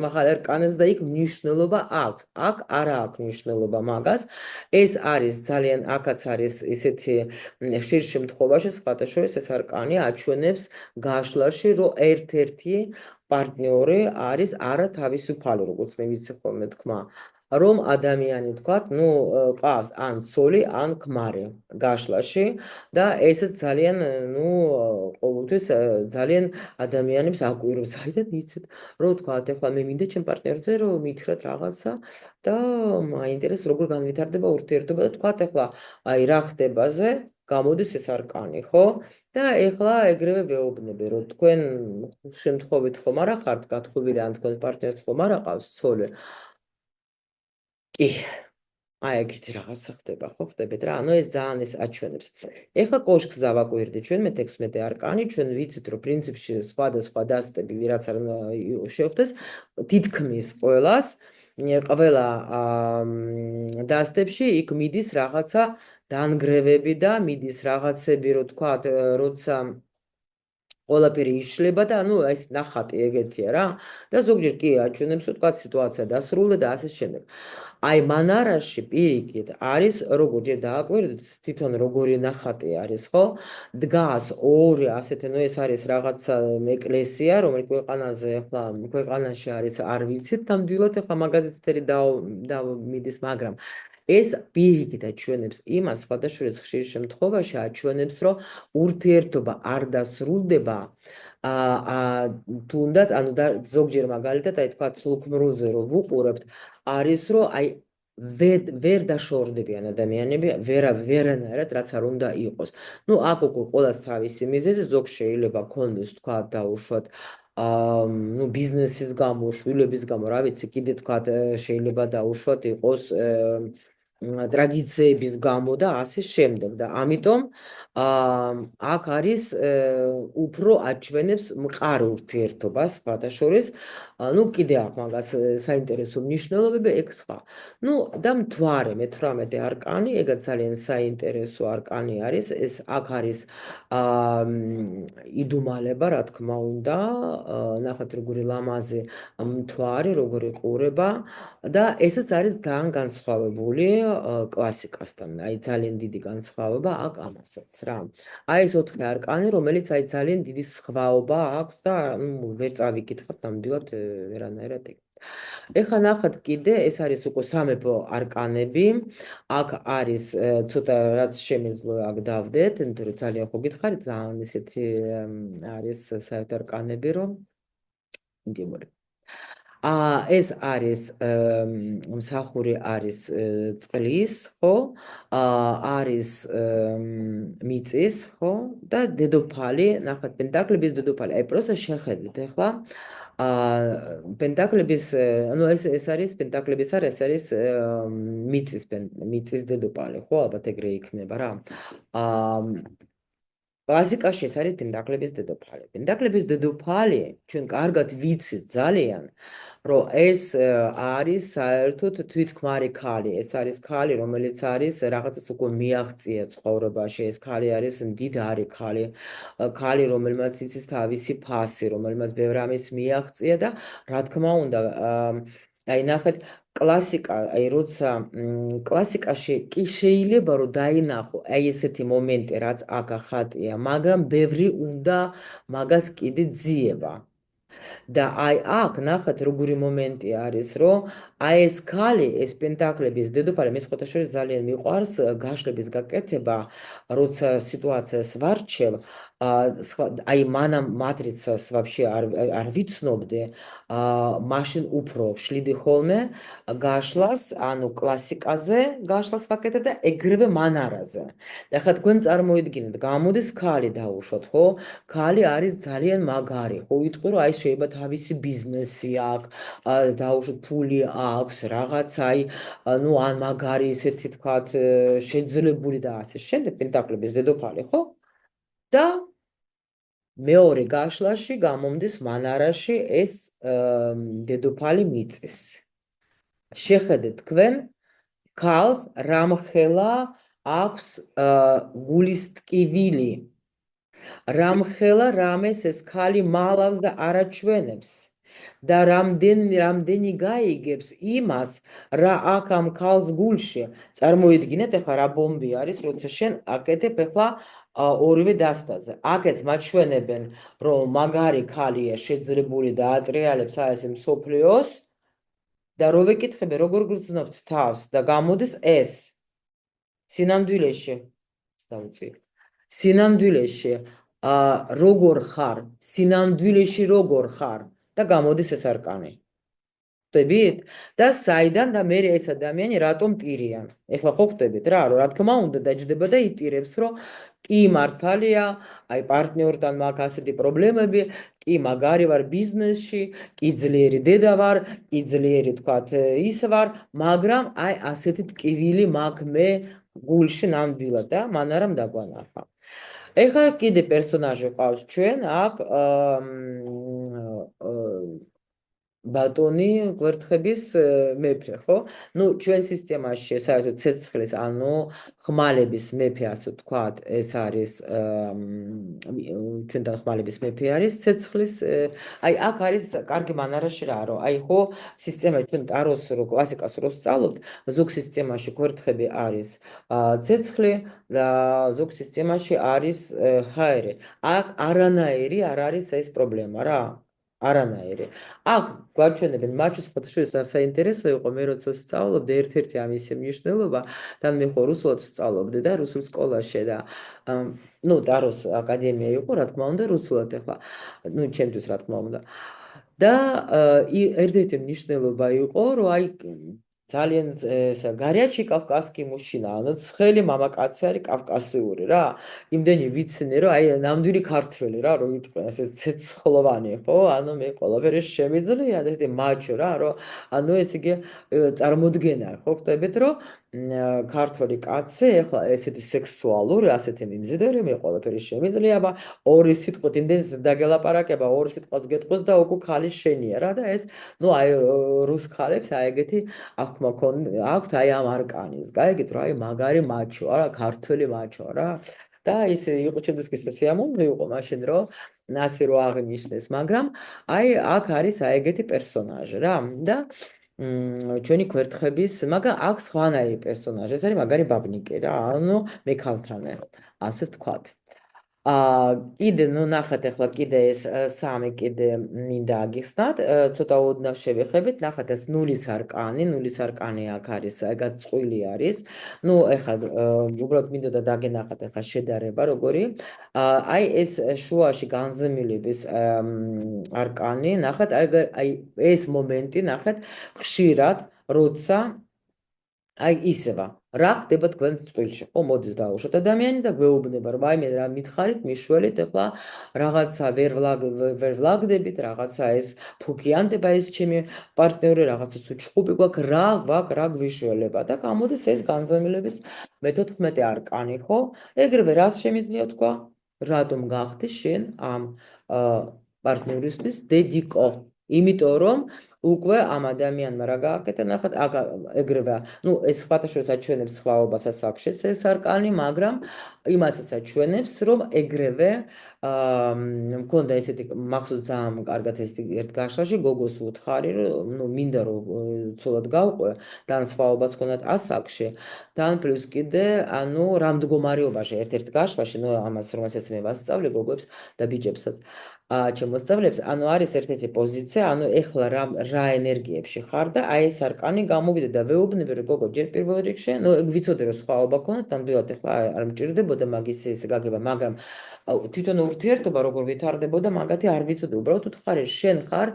მაღალ არკანებს და იქ მნიშვნელობა აქვს. აქ არა აქვს მნიშვნელობა მაგას. ეს არის ძალიან აქაც არის ისეთი ხშირ შემთხვევაში სხვათა შორის ეს არკანი აჩვენებს გაშლაში, რომ ერთ-ერთი პარტნიორი არის არათავისუფალი, როგორც მე ვიცი ხოლმე თქმა, რომ ადამიანი თქვათ, ყავს ან ცოლი, ან ქმარი გაშლაში და ესეც ძალიან, ყოველთვის ძალიან ადამიანებს აკვირვებს, საიდან იცით, რომ თქვათ, ეხლა მე მინდა ჩემ პარტნიორზე რომ მითხრათ რაღაცა და მაინტერესებს როგორ განვითარდება ურთიერთობა და თქვათ, ეხლა აი რა ხდებაზე გამოდის ეს არკანი, ხო? და ეხლა ეგრევე ვეუბნები, რომ თქვენ შემთხვევით ხომ არა ხართ გათხოვილი, ან თქვენ პარტნიორს ხომ არა ყავს ცოლი? კი, აი ეგეთი რაღაცა ხდება, ხო ხდებით რა? ანუ ეს ძალიან ეს აჩვენებს. ეხლა კოშკს დავაკვირდით ჩვენ მე-16 არკანი, ჩვენ ვიცით, რომ პრინციპში სხვადასხვა დასტები ვიღაც არ შევხვდეს, თითქმის ყველას, ყველა დასტებში იქ მიდის რაღაცა დანგრევები და მიდის რაღაცები, რომ თქვათ, როცა ყველაფერი იშლება და ეს ნახატი ეგეთია რა და ზოგჯერ კი აჩვენებს რომ თქვათ სიტუაცია დასრულდა და ასე შემდეგ. აი მანარაში პირიქით არის როგორ ჯერ დააკვირდით თვითონ როგორი ნახატი არის ხო? დგას ორი ასეთი ეს არის რაღაცა ეკლესია რომელიც ქვეყანაზე ახლა ქვეყანაში არის არ ვიცით ნამდვილად ახლა მაგაზეც მთელი დავმიდის მაგრამ ეს პირიქით აჩვენებს იმას სხვადასხვა ხშირ შემთხვევაში აჩვენებს რომ ურთიერთობა არ დასრულდება თუნდაც ანუ ზოგჯერ მაგალითად აი თქვა სულქმრულზე რომ ვუყურებთ არის რომ აი ვერ დაშორდებიან ადამიანები ვერანაირად რაც არ უნდა იყოს. აქ უკვე ყოველას თავისი მიზეზი ზოგ შეიძლება ქონდეს თქვა დაუშვათ ბიზნესის გამო, შვილების გამო, რა ვიცი, კიდე თქვა შეიძლება დაუშვათ იყოს ტრადიციების გამო და ასე შემდეგ და ამიტომ აქ არის უფრო აჩვენებს მყარ ურთიერთობას სხვათა შორის კიდე აქვს მაგას საინტერესო მნიშვნელობები ეგ სხვა და მთვარე მე-18 არკანი ეგაც ძალიან საინტერესო არკანი არის ეს აქ არის იდუმალება რა თქმა უნდა ნახეთ როგორი ლამაზი მთვარე როგორი ყურება და ესეც არის ძალიან განსხვავებული კლასიკასთან აი ძალიან დიდი განსხვავება აქ ამასაც რა აი ეს 4 არკანი რომელიც აი ძალიან დიდი სხვაობა აქვს და ვერ წავიკითხავთ ნამდვილად ვერანაირად ეგ ეხლა ნახეთ კიდე ეს არის უკვე სამეფო არკანები აქ არის ცოტა რაც შემეძლო აქ დავდეთ იმიტომ რომ ძალიან ხო გითხარით ძალიან ისეთი არის საერთო არკანები რომ მდიებული ეს არის მსახური არის წყლის, ხო? არის მიწის, ხო? და დედოფალი, ნახეთ, პენტაკლების დედოფალი. აი პროსტა შეხედეთ ახლა. პენტაკლების, ეს არის პენტაკლების არ ეს არის მიწის დედოფალი, ხო? ალბათ ეგრე იქნება რა. კლასიკაში ეს არის პენტაკლების დედოფალი. პენტაკლების დედოფალი ჩვენ კარგად ვიცით ძალიან რომ ეს არის საერთოდ თვითქმარი ქალი. ეს არის ქალი, რომელიც არის რაღაცას უკვე მიაღწია ცხოვრებაში. ეს ქალი არის მდიდარი ქალი. ქალი, რომელმაც იცის თავისი ფასი, რომელმაც ბევრ ამის მიაღწია და რა თქმა უნდა, აი ნახეთ კლასიკა, აი როცა კლასიკაში კი შეიძლება რომ დაინახო აი ესეთი მომენტი, რაც აქ ახატია, მაგრამ ბევრი უნდა მაგას კიდე ძიება. და აი აქ ნახეთ როგორი მომენტი არის რომ აი ეს ქალი ეს პენტაკლების დედოფალი მე სხვათა შორის ძალიან მიყვარს გაშლების გაკეთება როცა სიტუაციას ვარჩევ აი მანამ მატრიცას вообще არ ვიცნობდი მაშინ უფრო ვშლიდი ხოლმე გაშლას ანუ კლასიკაზე გაშლას ვაკეთებ და ეგრევე მანარაზე და ხა თქვენ წარმოიდგინეთ გამოდის ქალი დაუშვათ ხო ქალი არის ძალიან მაგარი ხო ვიტყვი რომ აი შეიძლება თავისი ბიზნესი აქვს დაუშვათ ფული აქვს რაღაც აი ან მაგარი ისეთი თქვათ შეძლებული და ასე შემდეგ პენტაკლების დედოფალი ხო და მეორე გაშლაში გამომდის მანარაში ეს დედოფალი მიწის შეხედეთ თქვენ ქალს რამხელა აქვს გულის ტკივილი. რამხელა რამეს ეს ქალი მალავს და არაჩვენებს და რამდენი გაიგებს იმას რა აქ ამ ქალს გულში. წარმოიდგინეთ ახლა რა ბომბი არის, როცა შენ აკეთებ ახლა ორივე დასტაზე. აქეთ მაჩვენებენ რომ მაგარი ქალია, შეძლებული და ატრიალებს აი ესე მსოფლიოს და რო ვეკითხები როგორ გრძნობთ თავს და გამოდის ეს სინამდვილეში დავუწი. სინამდვილეში როგორ ხარ, სინამდვილეში როგორ ხარ და გამოდის ეს არკანი. ხვდებით? და საიდან და მე ეს ადამიანი რატომ ტირიან? ეხლა ხო ხვდებით რა, რომ რა თქმა უნდა დაჯდება და იტირებს, რომ კი მართალია, აი პარტნიორთან მაქვს ასეთი პრობლემები, კი მაგარი ვარ ბიზნესში, კი ძლიერი დედა ვარ, კი ძლიერი თქვათ ის ვარ, მაგრამ აი ასეთი ტკივილი მაქვს მე გულში ნამდვილად და მან არ დაგვანახა. ეხლა კიდე პერსონაჟი ყავს ჩვენ აქ ბატონი გვერთხების მეფე, ხო? ნუ ჩვენ სისტემაში საერთოდ ცეცხლის, ანუ ხმალების მეფე, ასე ვთქვათ, ეს არის ჩვენთან ხმალების მეფე არის ცეცხლის, აი აქ არის კარგი მანარაში რა, რომ აი ხო სისტემა ჩვენ ტაროს რო კლასიკას რო სწავლობთ, ზოგ სისტემაში გვერთხები არის ცეცხლი და ზოგ სისტემაში არის ჰაერი. აქ არანაირი არ არის ეს პრობლემა რა. არანაირი. აქ გვაჩვენებენ მაჩვენებს ფოტოშოპს საინტერესო იყო მე როცა სწავლობდი ერთ-ერთი ამის მნიშვნელობა და მე ხო რუსულად სწავლობდი და რუსულ სკოლაში და ნუ ტაროს აკადემია იყო რა თქმა უნდა რუსულად ახლა ნუ ჩემთვის რა თქმა უნდა და ერთ-ერთი მნიშვნელობა იყო რომ აი ძალიან გარიაჩი კავკასკი მუშინა, ანუ ცხელი მამაკაცი არის კავკასიური რა. იმდენი ვიცინე რომ აი ნამდვილი ქართველი რა, რომ იტყვიან ესე ცეცხლოვანი, ხო? ანუ მე ყველაფერი შემიძლია და ესე მაჩო რა, რომ ანუ ესე იგი წარმოდგენა, ხო ხტებით რომ ქართველი კაცი ახლა ესეთი სექსუალური, ასეთი მიმზიდველი, მე ყველაფერი შემიძლია, ორი სიტყვით იმდენს დაგელაპარაკება, ორი სიტყვას გეტყვის და უკვე ქალი შენია რა და ეს ნუ აი რუს ქალებს აი ეგეთი აქვთ აი ამ არკანის. გაიგეთ რა, აი მაგარი მაჩო რა, ქართველი მაჩო რა. და ის იყო ჩემთვის კი სიამოვნებო იყო მაშინ რომ ასე რო აღნიშნეს, მაგრამ აი აქ არის აი ეგეთი პერსონაჟი რა და ჩვენი გვერთხების, მაგრამ აქ სხვანაირი პერსონაჟი, ეს არის მაგარი ბაბნიკი რა, ანუ მე ქალთანე, ასე ვთქვათ. კიდე ნუ ნახეთ ახლა კიდე ეს სამი კიდე მინდა აგიხსნათ, ცოტა ოდნავ შევეხებით, ნახეთ ეს ნულის არკანი აქ არის, ეგაც წყვილი არის. ნუ ახლა უბრალოდ მინდოდა დაგენახათ ახლა შედარება როგორი. აი ეს შუაში განზომილების არკანი, ნახეთ, აი ეს მომენტი, ნახეთ, ხშირად, როცა აი ისევა რა ხდება თქვენს წყვილში ხო მოდის დაუშვათ ადამიანი და გვეუბნება რომ აი მე რა მითხარით მიშველით ახლა რაღაცა ვერ ვლაგდებით რაღაცა ეს ფუქიანდება ეს ჩემი პარტნიორი რაღაცა უჩხუბი გვაქვს რა გვიშველება და გამოდის ეს განზომილების მე-14 არკანი ხო ეგრევე რას შემიძლია თქვა რატომ გახდი შენ ამ პარტნიორისთვის დედიკო იმიტომ რომ უკვე ამ ადამიანმა რა გააკეთა ნახეთ ეგრევე ნუ ეს სხვათაშორის აჩვენებს სხვაობას ასაკშიც ეს არკანი მაგრამ იმასაც აჩვენებს რომ ეგრევე მქონდა ესეთი მახსოვს ძალიან კარგად ესეთი ერთ გაშლაში გოგოს უთხარი რომ ნუ მინდა რომ ცოლად გავყვე და სხვაობაც ქონდათ ასაკში და პლუს კიდე ანუ რა მდგომარეობაში ერთ-ერთ გაშლაში ნუ ამას რომელსაც მე ვასწავლე გოგოებს და ბიჭებსაც ჩემოსწავლებს, ანუ არის ერთ-ერთი პოზიცია, ანუ ეხლა რა ენერგიებში ხარ და აი ეს არკანი გამოვიდა და ვეუბნები რომ გოგო ჯერ პირველ რიგში, ნუ ვიცოდი რომ სხვაობა ქონდათ, ნამდვილად ეხლა არ მჭირდებოდა მაგის ეს გაგება, მაგრამ თვითონ ურთიერთობა როგორ ვითარდებოდა, მაგათი არ ვიცოდი, უბრალოდ უთხარი შენ ხარ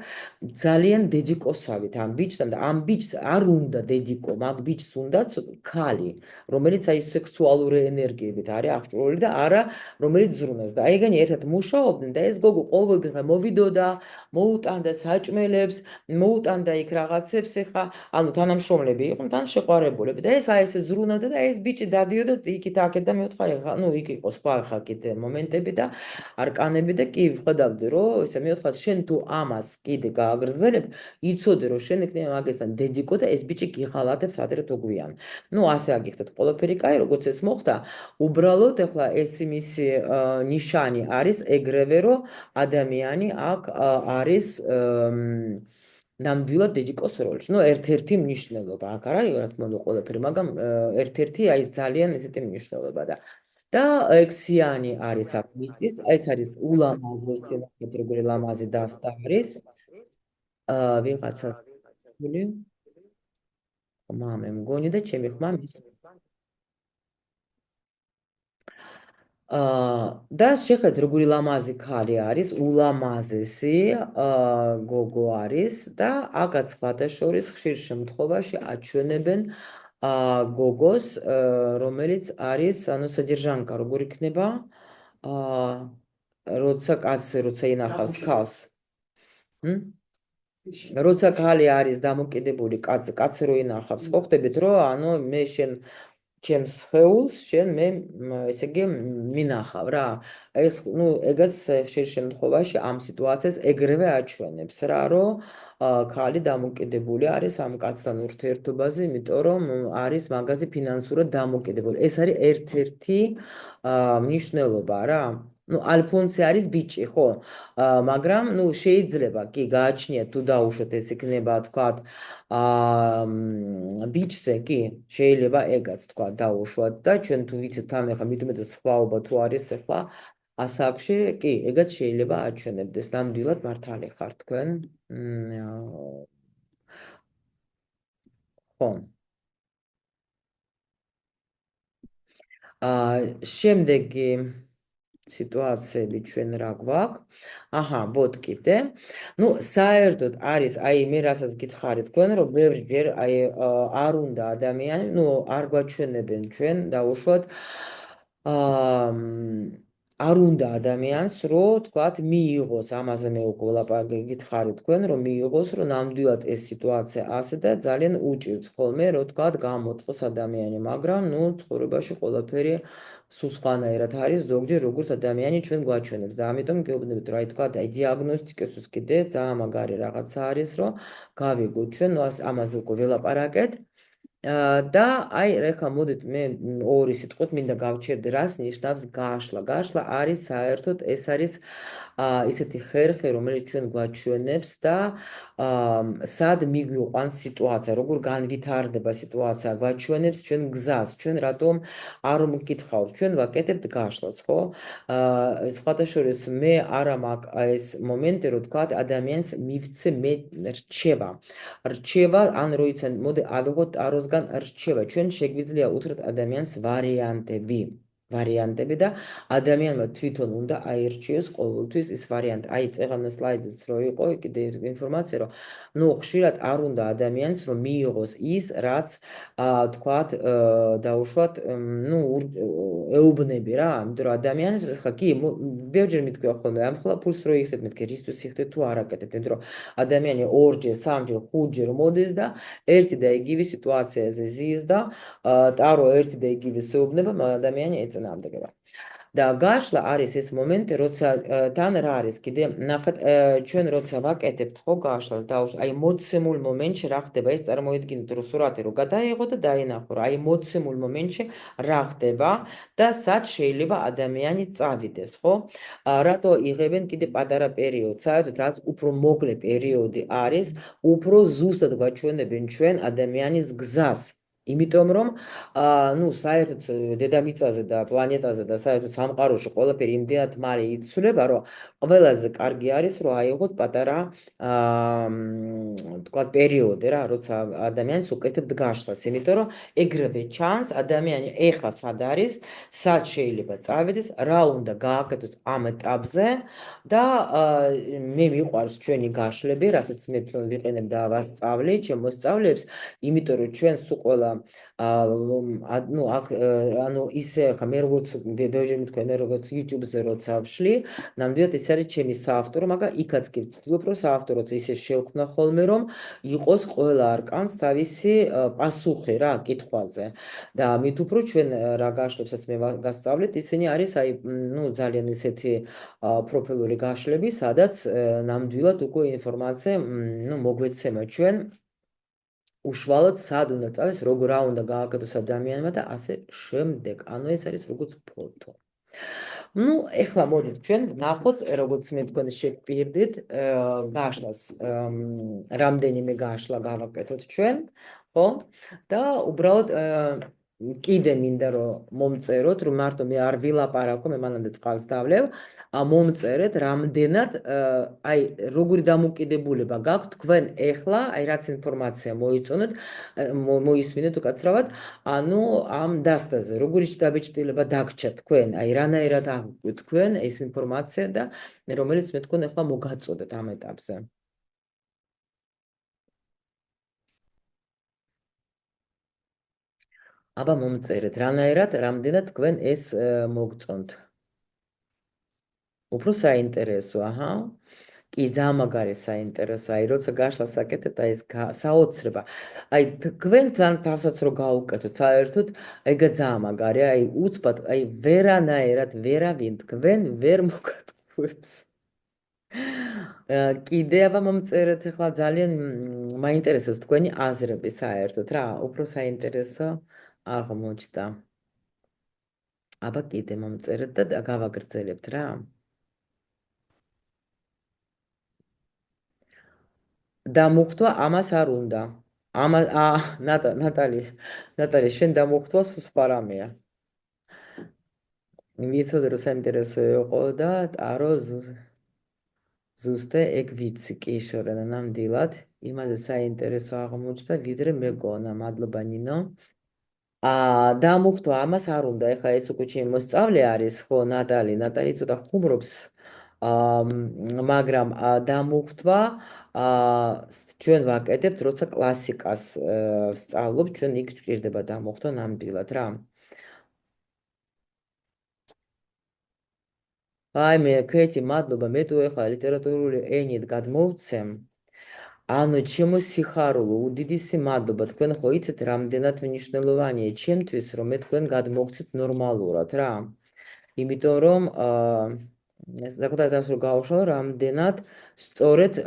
ძალიან დედიკოსავით ამ ბიჭთან და ამ ბიჭს არ უნდა დედიკო, მაგ ბიჭს უნდა ქალი, რომელიც აი სექსუალური ენერგიებით არის აღჭურვილი და არა რომელიც ზრუნავს და აი ეგენი ერთად მუშაობდნენ და ეს გოგო ყოველდღე მოვიდოდა, მოუტანდა საჭმელებს, მოუტანდა იქ რაღაცებს, ეხა, ანუ თანამშრომლები იყვნენ, თან შეყვარებულები და ეს აი ესე ზრუნავდა და ეს ბიჭი დადიოდა იქით აქეთ და მეუთხარი, ნუ იქ იყო სხვა ხა კიდე მომენტები და არკანები და კი ვხედავდი, რომ ესე მეუთხარ, შენ თუ ამას კიდე გააგრძელებ, იცოდე, რომ შენ იქნება მაგასთან დედიკო და ეს ბიჭი გიღალატებს ადრე თუ გვიან. ნუ ასე აგიხდეთ ყველაფერი კაი, როგორც ეს მოხდა, უბრალოდ ეხლა ეს მისი ნიშანი არის ეგრევე, რომ ადამიანი აქ არის ნამდვილად დედიკოს როლში. ნუ ერთ-ერთი მნიშვნელობა აქ არ არის, რა თქმა უნდა, ყველაფერი, მაგრამ ერთ-ერთი აი ძალიან ესეთი მნიშვნელობა და ექვსიანი არის აქ მიწის, ეს არის ულამაზესი, ნახეთ როგორი ლამაზი დასტა არის. ვიღაცა გული ხმა მე მგონი და ჩემი ხმა მის და შეხედეთ როგორი ლამაზი ქალი არის, ულამაზესი გოგო არის და აგაც სხვათა შორის ხშირ შემთხვევაში აჩვენებენ გოგოს, რომელიც არის, ანუ სადержанка, როგორ იქნება? როცა კაცი როცა ინახავს ქალს. როცა ქალი არის დამოკიდებული კაცი რო ინახავს, ხო ხდებით, რომ ანუ მე შენ ჩემს სხეულს შენ მე ესე იგი მინახავ რა. ეს ნუ ეგაც ხშირ შემთხვევაში ამ სიტუაციას ეგრევე აჩვენებს რა, რომ ქალი დამოკიდებული არის ამ კაცთან ურთიერთობაზე, იმიტომ რომ არის მაგაზე ფინანსურად დამოკიდებული. ეს არის ერთ-ერთი მნიშვნელობა რა. ნუ ალფონსი არის ბიჭი, ხო? მაგრამ ნუ შეიძლება კი გააჩნიათ თუ დაუშვათ ეს იქნება თქვათ ბიჭზე კი შეიძლება ეგაც თქვა დაუშვათ და ჩვენ თუ ვიცით თან ახლა მithumetas სხვაობა თუ არის ახლა ასაკში კი ეგაც შეიძლება აჩვენებდეს ნამდვილად მართალი ხართ თქვენ ხო შემდეგი სიტუაციები ჩვენ რა გვაქვს? აჰა, ბოთ კიდე. ნუ საერთოდ არის, აი მე რასაც გითხარით თქვენ, რომ ბევრჯერ აი არ უნდა ადამიანი, ნუ არ გვაჩვენებენ ჩვენ დაუშვათ არ უნდა ადამიანს, რომ თქვათ მიიღოს, ამაზე მე უკვე გითხარით თქვენ, რომ მიიღოს, რომ ნამდვილად ეს სიტუაცია ასე და ძალიან უჭირს ხოლმე, რომ თქვათ გამოწყოს ადამიანი, მაგრამ ნუ ცხოვრებაში ყველაფერი სულ სხვანაირად არის, ზოგჯერ როგორც ადამიანი ჩვენ გვაჩვენებს და ამიტომ გეუბნებით, რომ აი თქვათ, აი დიაგნოსტიკისთვის კიდე ძალიან მაგარი რაღაცა არის, რომ გავიგოთ ჩვენ, ნუ ამაზე უკვე ველაპარაკეთ. და აი ეხლა მოდით მე ორი სიტყვით მინდა გავჩერდე რას ნიშნავს გაშლა. გაშლა არის საერთოდ ეს არის ისეთი ხერხი, რომელიც ჩვენ გვაჩვენებს და სად მიგვიყვანს სიტუაცია, როგორ განვითარდება სიტუაცია, გვაჩვენებს ჩვენ გზას, ჩვენ რატომ არ მკითხავთ, ჩვენ ვაკეთებთ გაშლას, ხო? სხვათა შორის მე არა მაქვს ეს მომენტი, რომ თქვათ ადამიანს მივცე მე რჩევა. რჩევა, ან როიცან მოდი ავიღოთ ტაროსგან რჩევა, ჩვენ შეგვიძლია უთხრათ ადამიანს ვარიანტები და ადამიანმა თვითონ უნდა აირჩიოს ყოველთვის ის ვარიანტი. აი წეღანა სლაიდიც რო იყო, კიდე ინფორმაცია, რომ ნუ ხშირად არ უნდა ადამიანს რომ მიიღოს ის, რაც თქვათ დაუშვათ, ნუ ეუბნები რა, იმიტომ რომ ადამიანს ხა კი ბევრჯერ მითქვა ხოლმე, ამ ხოლმე ფულს რო იხდეთ, მეთქე რისთვის იხდეთ თუ არ აკეთებთ, იმიტომ რომ ადამიანი ორჯერ, სამჯერ, ხუთჯერ მოდის და ერთი და იგივე სიტუაციაზე ზის და ტარო ერთი და იგივე შეუბნება, ადამიანი ეწინააღმდეგება. და გაშლა არის ეს მომენტი, როცა თან რა არის კიდე ნახეთ ჩვენ როცა ვაკეთებთ ხო გაშლას და აი მოცემულ მომენტში რა ხდება, ეს წარმოიდგინეთ რომ სურათი რო გადაიღო და დაინახო რა, აი მოცემულ მომენტში რა ხდება და სად შეიძლება ადამიანი წავიდეს, ხო? რატო იღებენ კიდე პატარა პერიოდს, საერთოდ რაც უფრო მოკლე პერიოდი არის, უფრო ზუსტად გვაჩვენებენ ჩვენ ადამიანის გზას. იმიტომ რომ ნუ საერთოდ დედამიწაზე და პლანეტაზე და საერთოდ სამყაროში ყველაფერი იმდენად მალე იცვლება, რომ ყველაზე კარგი არის რომ აიღოთ პატარა თქვა პერიოდი რა, როცა ადამიანს უკეთებთ გაშლას, იმიტომ რომ ეგრევე ჩანს ადამიანი ეხლა სად არის, სად შეიძლება წავიდეს, რა უნდა გააკეთოს ამ ეტაპზე და მე მიყვარს ჩვენი გაშლები, რასაც მე ვიყენებ და ვასწავლე ჩემ მოსწავლეებს, იმიტომ რომ ჩვენ სულ ყველა ну აქ ანუ ისე ხა მე როგორც ბევრჯერ მithქვენ მე როგორც YouTube-ზე როცა ვშლი ნამდვილად ეს არის ჩემი საავტორო მაგრამ იქაც კი ვცდილობ რომ საავტოროც ისე შევქმნა ხოლმე რომ იყოს ყველა არკანს თავისი პასუხი რა კითხვაზე და მით უფრო ჩვენ რა გაშლებსაც მე გასწავლეთ ისინი არის აი ну ძალიან ისეთი პროფილური გაშლები სადაც ნამდვილად უკვე ინფორმაცია ну მოგვეცემა ჩვენ უშუალოდ სად უნდა წავეს, რა უნდა გააკეთოს ადამიანმა და ასე შემდეგ. ანუ ეს არის როგორც ფოტო. ну, ეხლა მოდით ჩვენ ვნახოთ, როგორც მე თქვენ შეგპირდით, გაშლას, რამდენიმე გაშლა გავაკეთოთ ჩვენ, ხო? და უბრალოდ კიდე მინდა რომ მომწეროთ, რომ მარტო მე არ ვილაპარაკო, მე მანამდე წყალს დავლევ, მომწერეთ რამდენად აი როგორი დამოკიდებულება გაქვთ თქვენ ეხლა, აი რაც ინფორმაცია მოიწონეთ, მოისმინეთ უკაცრავად, ანუ ამ დასტაზე, როგორი დაბეჭდილება დაგჭა თქვენ, აი რანაირად აღვიქვით თქვენ ეს ინფორმაცია და რომელიც მე თქვენ ეხლა მოგაწოდეთ ამ ეტაპზე. აბა მომწერეთ, რანაირად, რამდენად თქვენ ეს მოგწონთ. უფრო საინტერესო, აჰა. კი, ძალიან მაგარი საინტერესო, აი როცა გაშლას აკეთებთ, აი ეს საოცრება. აი თქვენთან თავსაც რო გაუკეთოთ, საერთოდ ეგა ძალიან მაგარია, აი უცბად, აი ვერანაირად ვერავინ თქვენ ვერ მოგატყუებს. კიდე აბა მომწერეთ ახლა ძალიან მაინტერესებს თქვენი აზრები საერთოდ რა, უფრო საინტერესო აღმოჩნდა. აბა კიდე მომწერეთ და გავაგრძელებთ რა. დამუხტვა ამას არ უნდა. ნატალი, შენ დამუხტვა სუსპარამეა. ვიცოდი რომ საინტერესო იყო და ტარო ზუსტე ეგ ვიცი კი შორენა ნამდვილად იმაზე საინტერესო აღმოჩნდა ვიდრე მეგონა მადლობა ნინო დამუხტვა ამას არ უნდა ეხლა ეს უკვე ჩემი მოსწავლე არის ხო ნატალი ცოტა ხუმრობს მაგრამ დამუხტვა ჩვენ ვაკეთებთ როცა კლასიკას ვსწავლობ ჩვენ იქ გვჭირდება დამუხტვა ნამდვილად რა აი მე ქეთი მადლობა მე თუ ეხლა ლიტერატურული ენით გადმოვცემ ანუ ჩემო სიხარულო უდიდესი მადლობა თქვენ ხო იცით რამდენად მნიშვნელოვანია ჩემთვის რომ მე თქვენ გადმოგცეთ ნორმალურად რა იმიტომ რომ ეს საკუთარ თავს რომ გავუშალო რამდენად სწორედ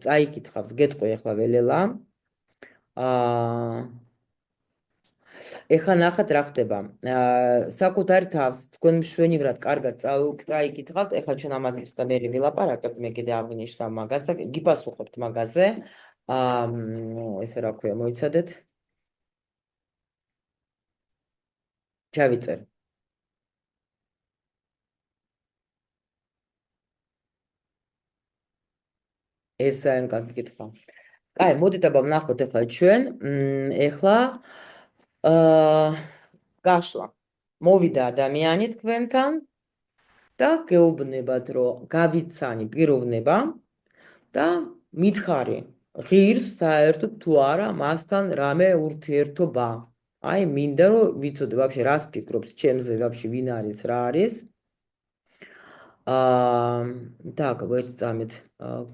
წაიკითხავს გეტყვი ახლა ველელა ეხლა ნახეთ რა ხდება საკუთარ თავს თქვენ მშვენივრად კარგად წაიკითხავთ ეხლა ჩვენ ამაზე ცოტა მე ვილაპარაკებთ მე კიდე აღინიშნავ მაგას და გიპასუხებთ მაგაზე ესე რა ქვია მოიცადეთ ჩავიწერ ეს კარგი კითხვა აი მოდით აბა ვნახოთ ეხლა ჩვენ ეხლა გაშლა მოვიდა ადამიანი თქვენთან და გეუბნებათ რომ გავიცანი პიროვნება და მითხარი ღირს საერთოდ თუ არა მასთან რამე ურთიერთობა აი მინდა რომ ვიცოდე ვაფშე რას ფიქრობს ჩემზე ვაფშე ვინ არის რა არის так ვერც წამით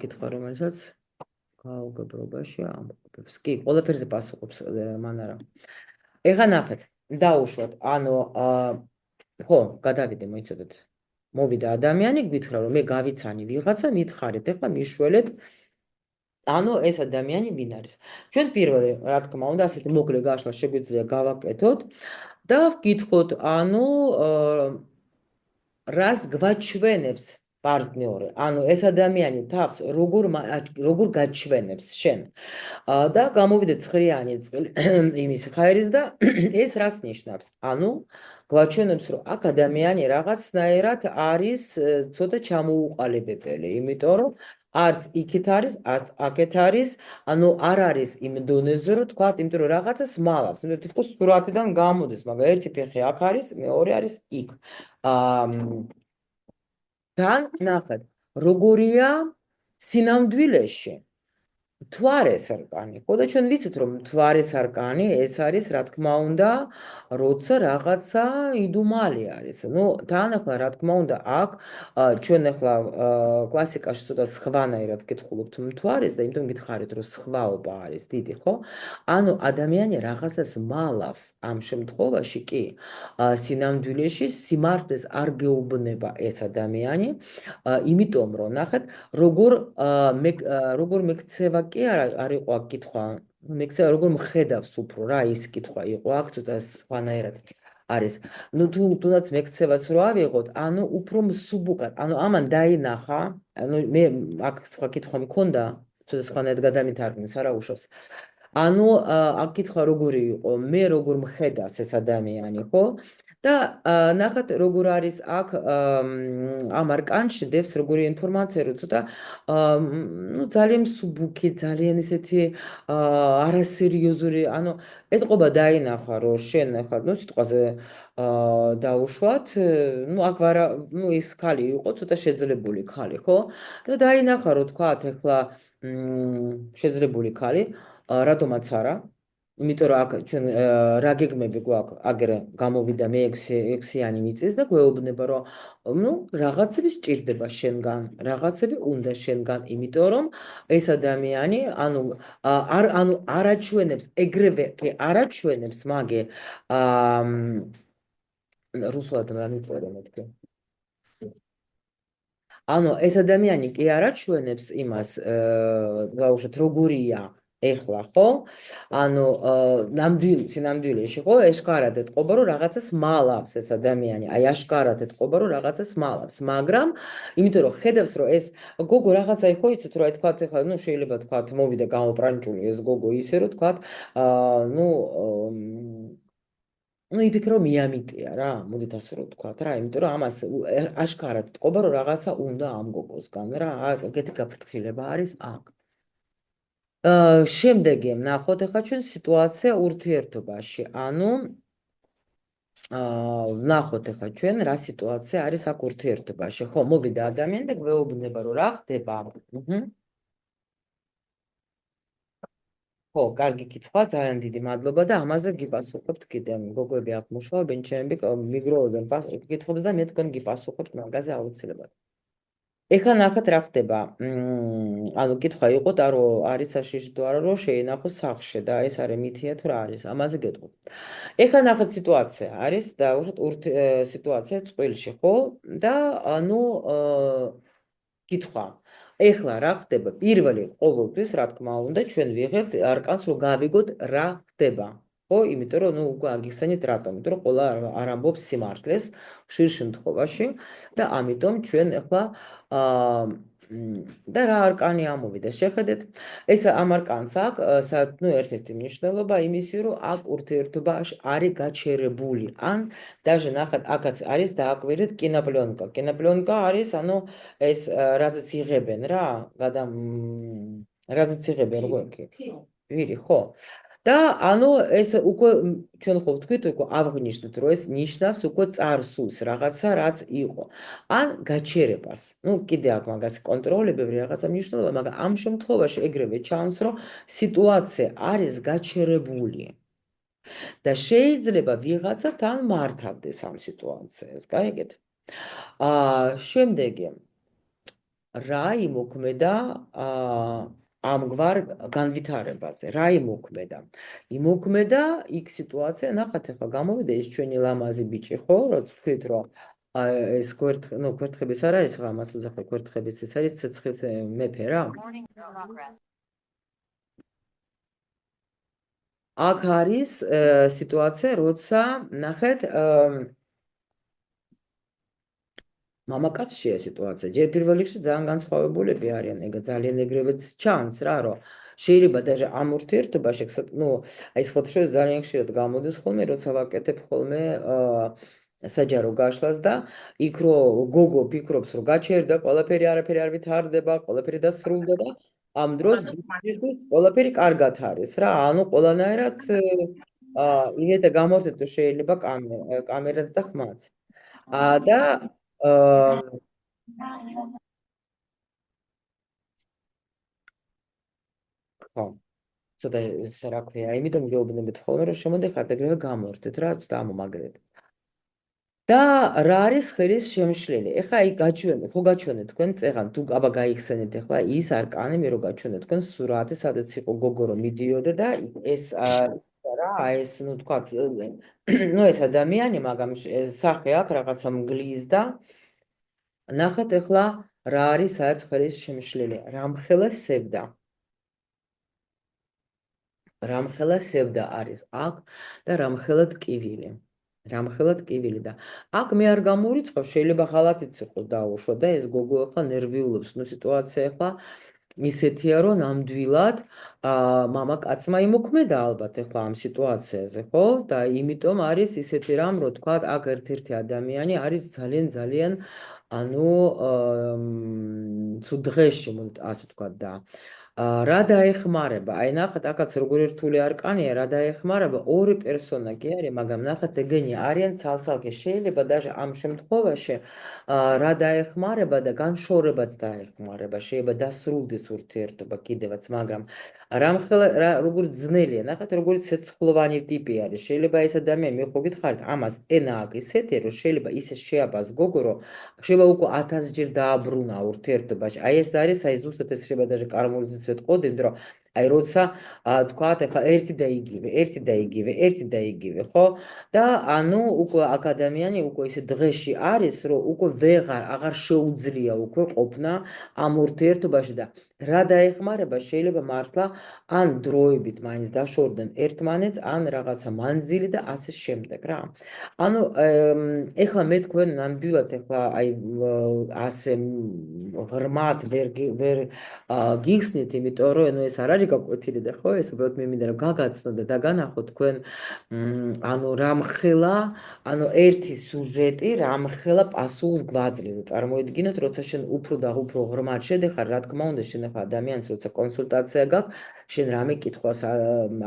კითხვა რომელსაც გაუგებრობაში ამბობს კი ყველაფერზე პასუხობს მან არა ეხლა ნახეთ დაუშვათ ანუ ხო გადავიდე მოიცოდეთ მოვიდა ადამიანი გვითხრა რომ მე გავიცანი ვიღაცა მითხარით ეხლა მიშველეთ ანუ ეს ადამიანი ვინ არის ჩვენ პირველი რა თქმა უნდა ასეთი მოკლე გაშლა შეგვიძლია გავაკეთოთ და ვკითხოთ ანუ რას გვაჩვენებს პარტნიორი ანუ ეს ადამიანი თავს როგორ გაჩვენებს შენ და გამოვიდეთ ცხრიანი წილი იმის ხაერის და ეს რას ნიშნავს ანუ გვაჩვენებს რომ აქ ადამიანი რაღაცნაირად არის ცოტა ჩამოუყალიბებელი იმიტომ რომ არც იქით არის არც აქეთ არის ანუ არ არის იმ დონეზე რომ თქვა იმიტომ რომ რაღაცას მალავს იმიტომ თითქოს სურათიდან გამოდის მაგრამ ერთი ფეხი აქ არის მეორე არის იქ თან ნახეთ როგორია სინამდვილეში მთვარე სარკანი, ხო და ჩვენ ვიცით რომ მთვარე სარკანი ეს არის რა თქმა უნდა, როცა რაღაცა იდუმალი არის. ნუ თან ახლა რა თქმა უნდა, აქ ჩვენ ახლა კლასიკაში ცოტა სხვანაირად გითხულობთ მთვარეს და იმიტომ გითხარით რომ სხვაობა არის დიდი, ხო? ანუ ადამიანი რაღაცას მალავს ამ შემთხვევაში კი სინამდვილეში სიმართლეს არ გეუბნება ეს ადამიანი, იმიტომ რომ ნახეთ როგორ მეკცევა კი არ იყო აქ კითხვა, მეკცევა როგორ მხედავს უფრო რა ის კითხვა იყო აქ ცოტა სხვანაირად არის. ნუ თუნდაც მეკცევაც რო ავიღოთ, ანუ უფრო მსუბუქად, ანუ ამან დაინახა, ანუ მე აქ სხვა კითხვა მქონდა, ცოტა სხვანაირად გადამითარგმნეს, არა უშავს. ანუ აქ კითხვა როგორი იყო, მე როგორ მხედავს ეს ადამიანი, ხო? და ნახეთ როგორ არის აქ ამ არკანში დევს როგორი ინფორმაცია რო ცოტა ნუ ძალიან მსუბუქი, ძალიან ისეთი არასერიოზული, ანუ ეს ყობა დაინახა რომ შენ ახლა ნუ სიტყვაზე დაუშვათ, ნუ აქ ვარა, ნუ ის ქალი იყო ცოტა შეძლებული ქალი, ხო? და დაინახა რომ თქვათ ახლა შეძლებული ქალი, რატომაც არა, იმიტომ რომ აქ ჩვენ რა გეგმები გვაქვს, აგერ გამოვიდა მე 6-იანი მიწის და გვეუბნება რომ ნუ რაღაცები სჭირდება შენგან, რაღაცები უნდა შენგან, იმიტომ რომ ეს ადამიანი, ანუ არაჩვენებს, ეგრევე კი არაჩვენებს, მაგე რუსულად დამიწერე მეთქე. ანუ ეს ადამიანი კი არაჩვენებს იმას, გავუშვათ როგორია ეხლა, ხო? ანუ სინამდვილეში, ხო, აშკარად ეთყობა რომ რაღაცას მალავს ეს ადამიანი, აი აშკარად ეთყობა რომ რაღაცას მალავს, მაგრამ იმიტომ რომ ხედავს რომ ეს გოგო რაღაცა ხო იცით რომ აი თქვათ ეხლა, ნუ შეიძლება თქვათ მოვიდა გამოპრანჭული ეს გოგო ისე რომ თქვათ, ნუ ну იფიქრო მიამიტია რა, მოდით ასე რომ ვთქვათ რა, იმიტომ რომ ამას აშკარად თყობა რომ რაღაცა უნდა ამ გოგოსგან რა, ეგეთი გაფრთხილება არის აქ. შემდეგი ნახოთ ახლა ჩვენ სიტუაცია ურთიერთობაში, ანუ ნახოთ ახლა ჩვენ რა სიტუაცია არის აქ ურთიერთობაში. ხო, მოვიდა ადამიანი და გვეუბნება რომ რა ხდება. ხო, კარგი კითხვა, ძალიან დიდი მადლობა და ამაზე გიპასუხებთ კიდე. გოგოები აქ მუშაობენ, ჩემები მიგროვებენ კითხვებს და მე თქვენ გიპასუხებთ მაგაზე აუცილებლად. ეხლა ნახეთ რა ხდება. ანუ კითხვა იყო და რომ არის საშიში თუ არა რომ შეინახო სახლში და ეს არის მითია თუ რა არის, ამაზე გეტყვი. ეხლა ნახეთ სიტუაცია არის და სიტუაცია წყვილში, ხო? და ანუ კითხვა. ეხლა რა ხდება? პირველი ყოველთვის, რა თქმა უნდა, ჩვენ ვიღებთ არკანს, რომ გავიგოთ რა ხდება. ხო, იმიტომ რომ ნუ უკვე აგიხსენეთ რატომ, იმიტომ რომ ყველა არ ამბობს სიმართლეს ხშირ შემთხვევაში და ამიტომ ჩვენ ახლა და რა არკანი ამოვიდა, შეხედეთ. ეს ამ არკანს აქვს ნუ ერთ-ერთი მნიშვნელობა იმისი, რომ აქ ურთიერთობა არის გაჩერებული. ან даже ნახეთ, აქაც არის დააკვირდით კინოპლიონკა. კინოპლიონკა არის, ანუ ეს რაზეც იღებენ რა, რაზეც იღებენ როგორ კი? ვირი, ხო. და ანუ ეს უკვე ჩვენ ხო ვთქვით, უკვე აღნიშნეთ, რომ ეს ნიშნავს უკვე წარსულს, რაღაცა რაც იყო. ან გაჩერებას. ნუ კიდე აქ მაგას კონტროლები, ბევრი რაღაცა მნიშვნელობა, მაგრამ ამ შემთხვევაში ეგრევე ჩანს, რომ სიტუაცია არის გაჩერებული. და შეიძლება ვიღაცა თან მართავდეს ამ სიტუაციას, გაიგეთ? შემდეგი რა იმოქმედა ამგვარ განვითარებაზე, რა იმოქმედა? იმოქმედა იქ სიტუაცია, ნახეთ ახლა გამოვიდა ეს ჩვენი ლამაზი ბიჭი, ხო, რაც თქვით რომ ეს გვერთხების არ არის რა, მას უძახე გვერთხების, ეს არის ცეცხლის მეფე რა. აქ არის სიტუაცია, როცა ნახეთ მამაკაცშია სიტუაცია. ჯერ პირველ რიგში ძალიან განსხვავებულები არიან, ეგ ძალიან ეგრევეც ჩანს რა, რომ შეიძლება даже ამ ურთიერთობაში, ნუ აი სხვადასხვა ძალიან ხშირად გამოდის ხოლმე, როცა ვაკეთებ ხოლმე საჯარო გაშლას და იქ რო გოგო ფიქრობს, რომ გაჩერდა, ყველაფერი არაფერი არ ვითარდება, ყველაფერი დასრულდა და ამ დროს ყველაფერი კარგად არის რა, ანუ ყველანაირად იმედა გამორთეთ, რომ შეიძლება კამერაც და ხმაც. და ხო. ცოტა ეს რა ქვია, იმიტომ გეუბნებით ხოლმე, რომ შემოდიხართ ეგრევე გამორთეთ რა, ცოტა ამომაგრეთ. და რა არის ხელის შემშლელი? ეხლა აი ხო გაჩვენეთ თქვენ წეღან, თუ აბა გაიხსენეთ ეხლა ის არკანი, მე რო გაჩვენეთ თქვენ სურათი, სადაც იყო გოგო რომ მიდიოდა და ეს რა, ეს ნუ თქვა, ნუ ეს ადამიანი, მაგრამ სახე აქვს რაღაცა მგლის და ნახეთ ეხლა რა არის საერთო ხელის შემშლელი? რამხელა სევდა. რამხელა სევდა არის აქ და რამხელა ტკივილი. რამხელა ტკივილი და აქ მე არ გამორიცხავ, შეიძლება ღალატიც იყოს დაუშვა და ეს გოგო ახლა ნერვიულობს, ნუ სიტუაცია ახლა ისეთია, რომ ნამდვილად მამაკაცმა იმოქმედა ალბათ ახლა ამ სიტუაციაზე, ხო? და იმიტომ არის ისეთი რამ, რომ თქვა, აქ ერთ-ერთი ადამიანი არის ძალიან ანუ ცუდ დღეში, ასე თქვა და რა დაეხმარება? აი ნახეთ, აქაც როგორი რთული არკანია, რა დაეხმარება? ორი პერსონა კი არის, მაგრამ ნახეთ, ეგენი არიან ცალ-ცალკე. შეიძლება даже ამ შემთხვევაში რა დაეხმარება და განშორებაც დაეხმარება. შეიძლება დასრულდეს ურთიერთობა კიდევაც, მაგრამ როგორი ძნელია, ნახეთ, როგორი ცეცხლოვანი ტიპი არის. შეიძლება ეს ადამიანი, მე ხო გითხარით, ამას ენა აქვს ისეთი, რომ შეიძლება ისე შეაბას გოგო, რომ შეიძლება უკვე 1000 ჯერ დააბრუნა ურთიერთობაში. აი ეს არის, აი ზუსტად ეს შეიძლება даже კარმულიც ვეთყოდი, იმიტომ რომ აი როცა თქვათ, ახლა ერთი და იგივე, ხო? და ანუ უკვე აქ ადამიანი უკვე ისე დღეში არის, რომ უკვე აღარ შეუძლია უკვე ყოფნა ამ ურთიერთობაში და რა დაეხმარება? შეიძლება მართლა ან დროებით მაინც დაშორდნენ ერთმანეთს, ან რაღაცა მანძილი და ასე შემდეგ რა. ანუ ეხლა მე თქვენ ნამდვილად ეხლა აი ასე ღრმად ვერ გიხსნით, იმიტომ რომ ანუ ეს არ არის გაკვეთილი და ხო, ეს უბრალოდ მე მინდა რომ გაგაცნო და დაგანახოთ თქვენ ანუ რამხელა, ანუ ერთი სუჟეტი რამხელა პასუხს გვაძლევს. წარმოიდგინოთ, როცა შენ უფრო და უფრო ღრმად შედეხარ, რა თქმა უნდა, შენ ახლა ადამიანს როცა კონსულტაცია გაქვს, შენ რამე კითხვას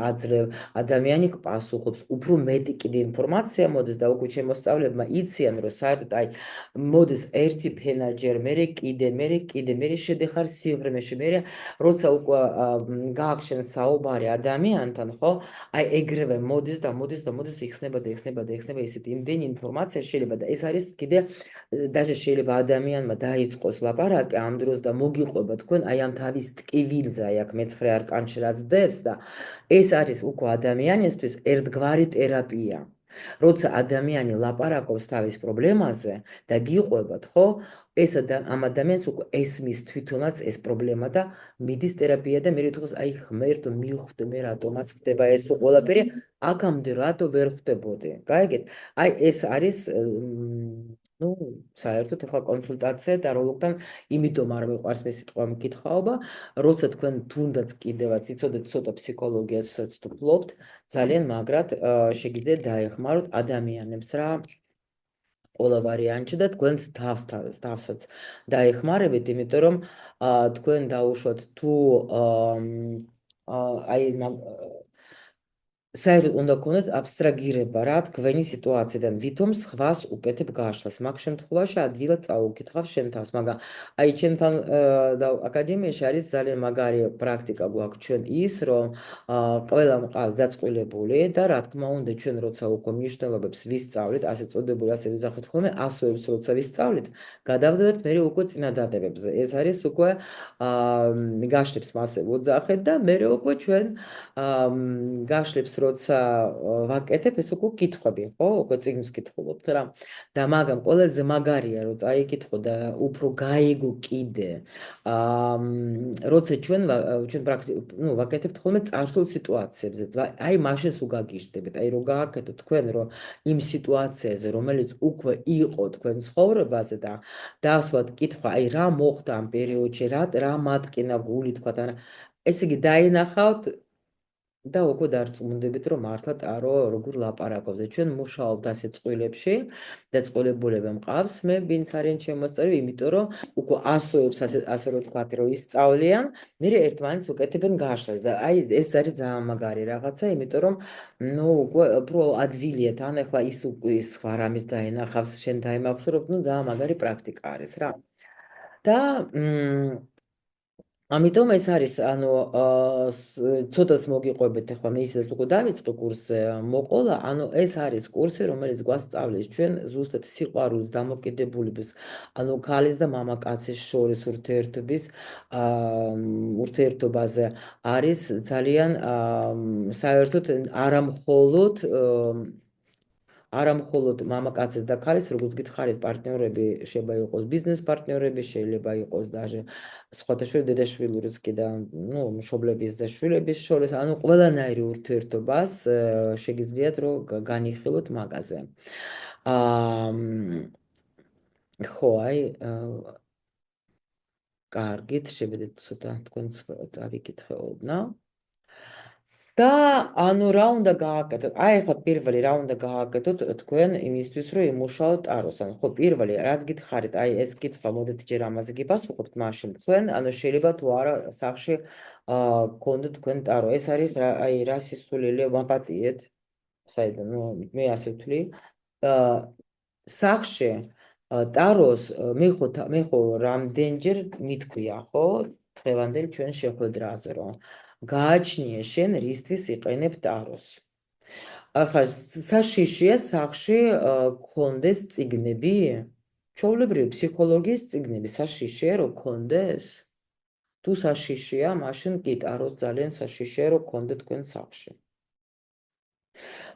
აძლევ, ადამიანი პასუხობს, უფრო მეტი კიდე ინფორმაცია მოდის და უკვე შემოსწავლებმა იციან, რომ საერთოდ აი მოდის ერთი ფენა ჯერ, მერე კიდე, მერე შედეხარ სიღრმეში, მერე როცა უკვე გააქვს შენ საუბარი ადამიანთან, ხო? აი ეგრევე მოდის და იხსნება ისეთი იმდენი ინფორმაცია შეიძლება და ეს არის კიდე даже შეიძლება ადამიანმა დაიწყოს ლაპარაკი ამ დროს და მოგიყვება თქვენ აი ამ თავის ტკივილზე, აი აქ მეცხრე არკანში რაც დევს და ეს არის უკვე ადამიანისთვის ერთგვარი თერაპია. როცა ადამიანი ლაპარაკობს თავის პრობლემაზე და გიყვებათ, ხო? ამ ადამიანს უკვე ესმის თვითონაც ეს პრობლემა და მიდის თერაპია და მე რითქოს აი ღმერთო მივხვდე მე რატომაც ხდება ეს ყველაფერი აქამდე რატო ვერ ხვდებოდი. გაიგეთ? აი ეს არის ну, საერთოდ ახლა კონსულტაცია და როლოგთან იმიტომ არ მეყვარს მე სიტყვა მკითხაობა, როცა თქვენ თუნდაც კიდევაც იცოდეთ ცოტა ფსიქოლოგიასაც თუ ფლობთ, ძალიან მაგრად შეგიძლიათ დაეხმაროთ ადამიანებს რა ყველა ვარიანტში და თქვენს თავსაც დაეხმარებით, იმიტომ რომ თქვენ დაუშვათ თუ აი საერთოდ უნდა გქონდეთ აბსტრაგირება რა თქვენი სიტუაციიდან, ვითომ სხვას უკეთებ გაშლას. მაგ შემთხვევაში ადვილად წაუკითხავ შენ თავს, მაგრამ აი ჩემთან აკადემიაში არის ძალიან მაგარი პრაქტიკა გვაქვს ჩვენ ის, რომ ყველა მყავს დაწყვილებული და რა თქმა უნდა ჩვენ როცა უკვე მნიშვნელობებს ვისწავლით, ასე წოდებული ასე ვიზახეთ ხოლმე, ასოებს როცა ვისწავლით, გადავდივართ მე უკვე წინადადებებზე. ეს არის უკვე გაშლებს მასე ვოძახეთ და მე უკვე ჩვენ გაშლებს როცა ვაკეთებ, ეს უკვე კითხვები, ხო? უკვე წიგნს კითხულობთ რა. და მაგრამ ყველაზე მაგარია, რომ წაიკითხო და უფრო გაიგო კიდე. როცა ჩვენ ვაკეთებთ ხოლმე წარსულ სიტუაციებზე. აი მაშინ სულ გაგიჟდებით. აი რო გააკეთოთ თქვენ, რომ იმ სიტუაციაზე, რომელიც უკვე იყო თქვენ ცხოვრებაზე და დაასვათ კითხვა, აი რა მოხდა ამ პერიოდში, რა მატკინა გული თქვა და ესე იგი დაინახავთ და უკვე დარწმუნდებით, რომ მართლა ტარო როგორ ლაპარაკობს. ჩვენ მუშაობთ ასე წყვილებში და წყვილებულები მყავს. მე ვინც არიან შემოსწავლები, იმიტომ რომ უკვე ასოებს ასე რომ თქვათ, რომ ისწავლიან, მე ერთმანეთს უკეთებენ გაშლას და აი ეს არის ძალიან მაგარი რაღაცა, იმიტომ რომ ნუ უკვე უფრო ადვილია თან ახლა ის სხვა რამის დაენახავს, შენ დაიმახსოვრებ, ნუ ძალიან მაგარი პრაქტიკა არის რა. და ამიტომ ეს არის, ანუ ცოტას მოგიყვებით, ახლა მე ისედაც უკვე დავიწყე კურსზე მოყოლა, ანუ ეს არის კურსი, რომელიც გვასწავლის ჩვენ ზუსტად სიყვარულს, დამოკიდებულების, ანუ ქალის და მამაკაცის შორის ურთიერთობაზე არის ძალიან საერთოდ არა მხოლოდ მამაკაცის და ქალის, როგორც გითხარით, პარტნიორები შეიძლება იყოს ბიზნეს პარტნიორები, შეიძლება იყოს даже სხვათა შორის დედაშვილურიც კი და ნუ მშობლების და შვილების შორის, ანუ ყველანაირი ურთიერთობას შეგიძლიათ რომ განიხილოთ მაგაზე. ხო, აი კარგით, შევედით ცოტა თქვენც წავიკითხეობნა. და ანუ რა უნდა გააკეთოთ? აი ახლა პირველი რა უნდა გააკეთოთ თქვენ იმისთვის რომ იმუშაოთ ტაროს. ანუ ხო პირველი რაც გითხარით, აი ეს კითხვა მოდით ჯერ ამაზე გიპასუხოთ, მაშინ თქვენ ანუ შეიძლება თუ არა სახში გქონდეთ თქვენ ტარო. ეს არის აი რა სისულელე ვაპატიეთ. საიდან ნუ მე ასე ვთვლი. სახში ტაროს მე ხო რამდენჯერ მithქვია, ხო? დღევანდელ ჩვენ შეხვედრაზე რომ გააჩნიე შენ რისთვის იყენებ ტაროს. ახლა საშიშია სახში გქონდეს წიგნები? ჩვეულებრივი ფსიქოლოგიის წიგნები საშიშია რომ გქონდეს? თუ საშიშია, მაშინ კი ტაროს ძალიან საშიშია რომ გქონდეთ თქვენ სახში.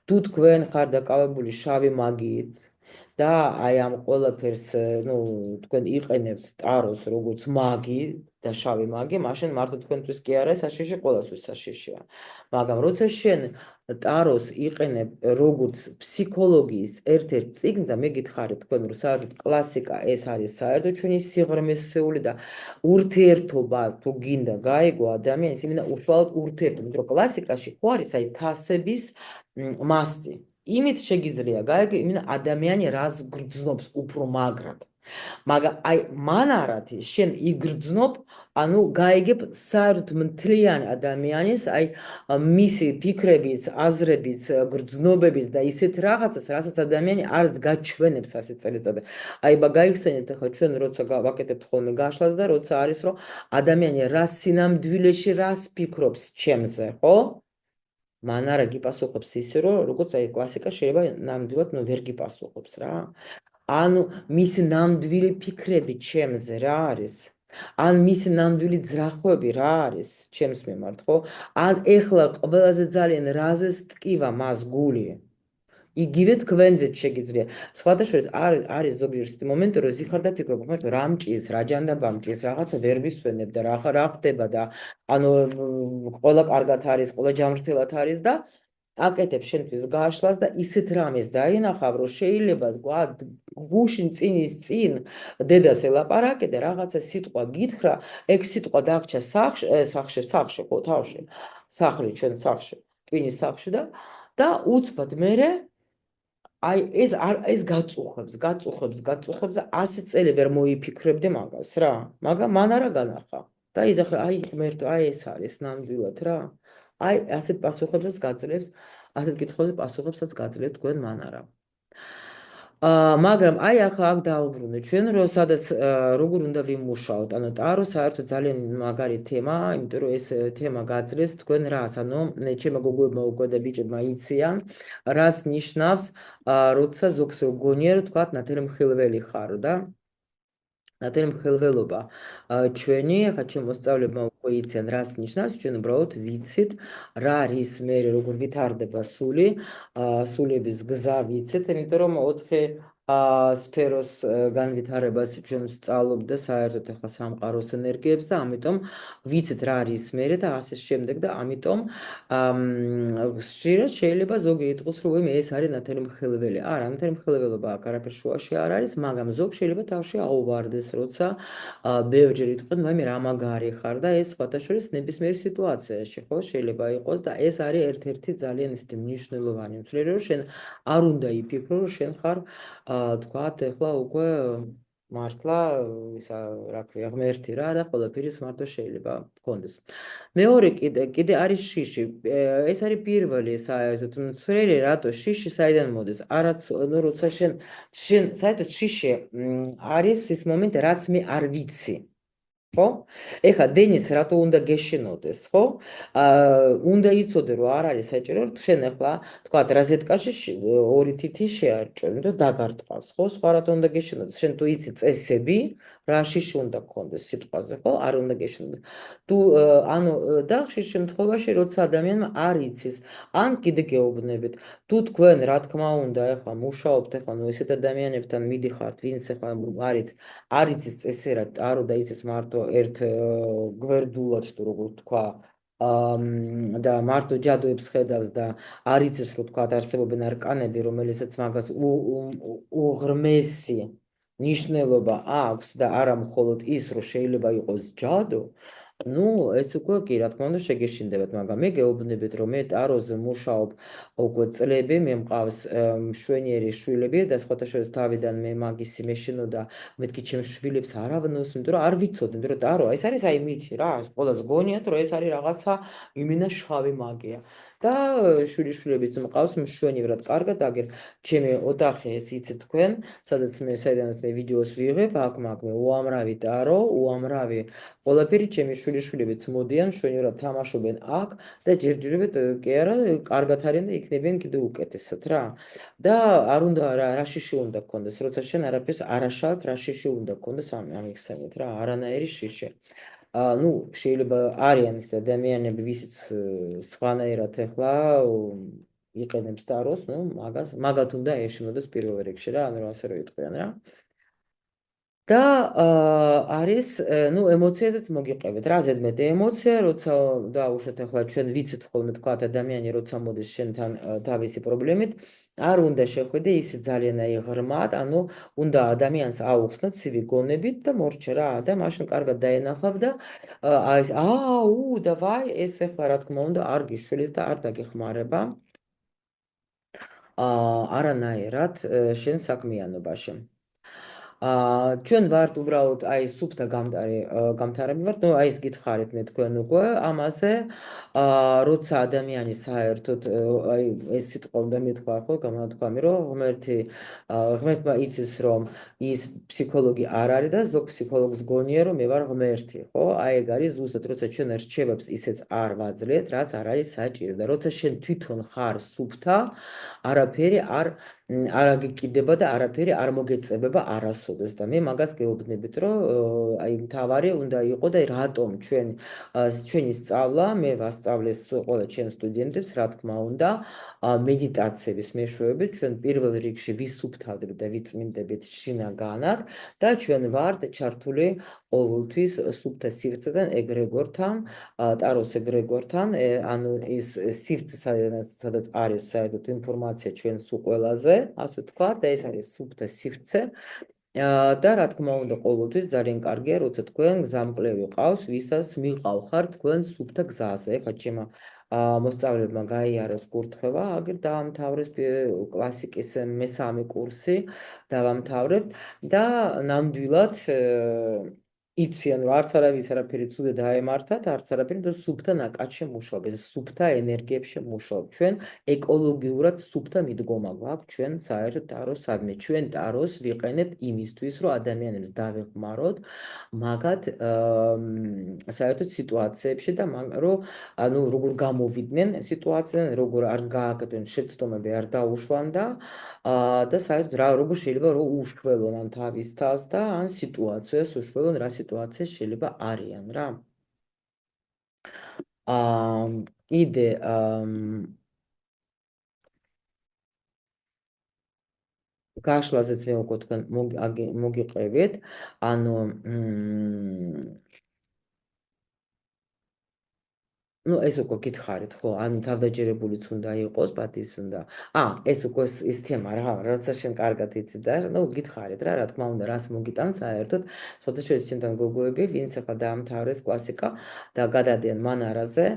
თუ თქვენ ხარ დაკავებული შავი მაგიით და აი ამ ყველაფერს, ნუ თქვენ იყენებთ ტაროს როგორც მაგი და შავი მაგი, მაშინ მარტო თქვენთვის კი არა საშიში, ყველასთვის საშიშია. მაგრამ როცა შენ ტაროს იყენებ როგორც ფსიქოლოგიის ერთ-ერთ წიგნს, მე გითხარით თქვენ რომ საერთოდ კლასიკა ეს არის საერთოდ ჩვენი სიღრმისეული და ურთიერთობა თუ გინდა გაიგო ადამიანის, იმენა უშუალოდ ურთიერთობა, იმიტომ რომ კლასიკაში ხო არის აი თასების მასწი. იმით შეგიძლია გაიგო, იმენა ადამიანი რას გრძნობს უფრო მაგრად. მაგრამ აი მანარათი შენ იგრძნობ, ანუ გაიგებ საერთოდ მთლიან ადამიანის აი მისი ფიქრების, აზრების, გრძნობების და ისეთ რაღაცას, რასაც ადამიანი არც გაჩვენებს ასე წელიწად. აი გაიხსენეთ ახლა ჩვენ როცა გავაკეთებთ ხოლმე გაშლას და როცა არის რომ ადამიანი რა სინამდვილეში რას ფიქრობს ჩემზე, ხო? მან არა გიპასუხობს ისე რომ როგორც აი კლასიკა შეიძლება ნამდვილად ნუ ვერ გიპასუხობს რა. ანუ მისი ნამდვილი ფიქრები ჩემზე რა არის? ან მისი ნამდვილი ძრახვები რა არის ჩემს მიმართ, ხო? ან ეხლა ყველაზე ძალიან რაზეც ტკივა მას გული? იგივე თქვენზეც შეგიძლია. სხვათა შორის არის ზოგიერთი მომენტი, რომ ზიხარ და ფიქრობ, მაგრამ რა მჭირს, რა ჯანდაბა მჭირს, რაღაცა ვერ ვისვენებ და რა ხდება და ანუ ყველა კარგად არის, ყველა ჯანმრთელად არის და აკეთებ შენთვის გაშლას და ისეთ რამეს დაინახავ, რომ შეიძლება გუშინ წინის წინ დედას ელაპარაკე და რაღაცა სიტყვა გითხრა, ეგ სიტყვა დაგჭა სახში, ხო, თავში, სახლი, ჩვენ სახში, ტვინის სახში და უცბად მერე აი ეს გაწუხებს და 100 წელი ვერ მოიფიქრებდე მაგას რა. მაგრამ მან არა განახა. და იძახე, აი ღმერთო, აი ეს არის ნამდვილად რა. აი ასეთ პასუხებსაც გაძლევს, ასეთ კითხვებზე პასუხებსაც გაძლევთ თქვენ მან არა. მაგრამ აი ახლა აქ დავუბრუნე ჩვენ რომ სადაც როგორ უნდა ვიმუშაოთ. ანუ ტარო საერთოდ ძალიან მაგარი თემაა, იმიტომ რომ ეს თემა გაძლევს თქვენ რას, ანუ ჩემმა გოგოებმა უკვე და ბიჭებმა იციან, რას ნიშნავს, როცა ზოგს გონია რომ თქვა ნათელი მხილველი ხარო და ნათელი მხილველობა ჩვენი, ახლა ჩემ მოსწავლეებმა უკვე იციან რას ნიშნავს, ჩვენ უბრალოდ ვიცით რა არის მე როგორ ვითარდება სული, სულების გზა ვიცით, იმიტომ რომ 4 სფეროს განვითარებას ჩვენ ვსწავლობ და საერთოდ ახლა სამყაროს ენერგიებს და ამიტომ ვიცით რა არის მე და ასე შემდეგ და ამიტომ შეიძლება ზოგი იტყოს რომ მე ეს არის ნათელი მხილველი. არა, ნათელი მხილველობა აქ არაფერ შუაში არ არის, მაგრამ ზოგ შეიძლება თავში აუვარდეს, როცა ბევრჯერ იტყვენ, მე რა მაგარი ხარ და ეს სხვათა შორის ნებისმიერ სიტუაციაში, ხო, შეიძლება იყოს და ეს არის ერთ-ერთი ძალიან ისეთი მნიშვნელოვანი მთლიერო, რომ შენ არ უნდა იფიქრო, რომ შენ ხარ თქვათ ეხლა უკვე მართლა ისა რა ქვია ღმერთი რა და ყველაფერის მართლა შეიძლება გქონდეს. მეორე კიდე არის შიში. ეს არის პირველი საერთოდ მცველი რატო შიში საიდან მოდის? არაც ნუ როცა შენ საერთოდ შიში არის ის მომენტი რაც მე არ ვიცი. ხო? ეხლა დენის რატო უნდა გეშინოდეს, ხო? უნდა იცოდე, რომ არ არის საჭირო, რომ შენ ახლა თქვა რაზეთკაში ორი თითი შეარჭო, და დაგარტყავს, ხო? სხვა რატო უნდა გეშინოდეს? შენ თუ იცი წესები, რა შიში უნდა გქონდეს სიტყვაზე, ხო? არ უნდა გეშინოდეს. თუ ანუ და ხშირ შემთხვევაში, როცა ადამიანმა არ იცის, ან კიდე გეუბნებით, თუ თქვენ, რა თქმა უნდა, ახლა მუშაობთ, ახლა ნუ ესეთ ადამიანებთან მიდიხართ, ვინც ახლა არით, არ იცის წესერად ტარო და იცის მარტო ერთ გვერდულად, თუ როგორ თქვა, და მარტო ჯადოებს ხედავს და არ იცის, რომ თქვა, არსებობენ არკანები, რომელიცაც მაგას უღრმესი ნიშნულობა აქვს და არა მხოლოდ ის, რომ შეიძლება იყოს ჯადო, ну, ეს უკვე კი, რა თქმა უნდა, შეგეშინდებათ, მაგრამ მე გეუბნებით, რომ მე ტაროზე მუშაობ უკვე წლები, მე მყავს მშვენიერი შვილები და სხვათა შორის თავიდან მე მაგისი მეშინო და მეთქი ჩემს შვილებს არ ავნოს, იმიტომ რომ არ ვიცოდი, იმიტომ რომ ტარო ეს არის აი მითი რა, ყველას გონიათ, რომ ეს არის რაღაცა იმენა შავი მაგია. და შვილიშვილებიც მყავს მშვენივრად, კარგად, აგერ ჩემი ოთახი ეს იცით თქვენ, საიდანაც მე ვიდეოს ვიღებ, აქ მაგ მე უამრავი ტარო, უამრავი ყველაფერი ჩემი შვილიშვილებიც მოდიან, მშვენივრად თამაშობენ აქ და ჯერჯერობით კი არა, კარგად არიან და იქნებიან კიდევ უკეთესად რა. და არ უნდა რა შიში უნდა გქონდეს, როცა შენ არაფერს არ აშავებ, რა შიში უნდა გქონდეს ამიხსენეთ რა, არანაირი შიში. ну, შეიძლება არიან ის ადამიანები, ვისიც სხვანაირად ახლა იყენებს ტაროს, ну, მაგათ უნდა ეშინოდეს პირველ რიგში რა, ანუ ასე რომ იტყვიან რა. და არის, ну, ემოციაზეც მოგიყევეთ. რა ზედმეტი ემოცია, როცა დაუშვათ ახლა ჩვენ ვიცით ხოლმე თქვა ადამიანი როცა მოდის შენთან თავისი პრობლემით, არ უნდა შეხვიდე ისე ძალიან აი ღრმად, ანუ უნდა ადამიანს აუხსნათ ცივი გონებით და მორჩე რა და მაშინ კარგად დაენახავ და აი და ვაი ეს ახლა რა თქმა უნდა არ გიშვილის და არ დაგეხმარება არანაირად შენ საქმიანობაში. ჩვენ ვართ უბრალოდ აი სუფთა გამტარები ვართ, ну აი ეს გითხარით მე თქვენ უკვე ამაზე, როცა ადამიანი საერთოდ აი ეს სიტყვა უნდა მეთქვა ხო, გამოთქვამი რომ ღმერთმა იცის რომ ის ფსიქოლოგი არ არის და ზოგ ფსიქოლოგს გონია რომ მე ვარ ღმერთი, ხო? აი ეგ არის ზუსტად როცა ჩვენ რჩევებს ისეც არ ვაძლევთ, რაც არ არის საჭირო და როცა შენ თვითონ ხარ სუფთა, არაფერი არ აგიკიდება და არაფერი არ მოგეწებება არასოდეს და მე მაგას გეუბნებით, რომ აი მთავარი უნდა იყო და რატომ ჩვენი სწავლა, მე ვასწავლეს ყველა ჩემს სტუდენტებს, რა თქმა უნდა, მედიტაციების მეშვეობით ჩვენ პირველ რიგში ვისუფთავდებით და ვიწმინდებით შინაგანად და ჩვენ ვართ ჩართული ყოველთვის სუფთა სივრცედან ეგრეგორთან, ტაროს ეგრეგორთან, ანუ ის სივრცე, სადაც არის საერთოდ ინფორმაცია ჩვენს უყველაზე, ასე თქვა, და ეს არის სუფთა სივრცე. და რა თქმა უნდა, ყოველთვის ძალიან კარგია, როცა თქვენ გზამკვლევი ყავს, ვისაც მიყავხარ თქვენ სუფთა გზაზე. ეხლა ჩემო მოსწავლეებმა გაიარეს კურთხევა, აგერ დაამთავრეს კლასიკის მესამე კურსი, დავამთავრებთ და ნამდვილად იციან, რომ არც არავის არაფერი ცუდად დაემართათ, არც არაფერი, და სუფთა ნაკადში მუშაობ, სუფთა ენერგიებში მუშაობ. ჩვენ ეკოლოგიურად სუფთა მიდგომა გვაქვს, ჩვენ საერთოდ ტაროს სადმე. ჩვენ ტაროს ვიყენებთ იმისთვის, რომ ადამიანებს დავეხმაროთ მაგათ საერთოდ სიტუაციებში და რომ ანუ როგორ გამოვიდნენ სიტუაციიდან, როგორ არ გააკეთონ შეცდომები, არ დაუშვან და საერთოდ როგორ შეიძლება რომ უშველონ ან თავის თავს და ან სიტუაციას უშველონ, რა სიტუაცია შეიძლება არიან რა. კიდე გაშლაზეც მე უკვე თქვენ მოგიყევით, ანუ ну, ეს უკვე გითხარით, ხო, ანუ თავდაჯერებულიც უნდა იყოს, პატის უნდა. ეს უკვე ის თემა რა, როცა შენ კარგად იცი და, ну, გითხარით რა, რა თქმა უნდა, რას მოგიტან საერთოდ, სხვადასხვა ჩემთან გოგოები, ვინც ახლა დაამთავრეს კლასიკა და გადადიან მანარაზე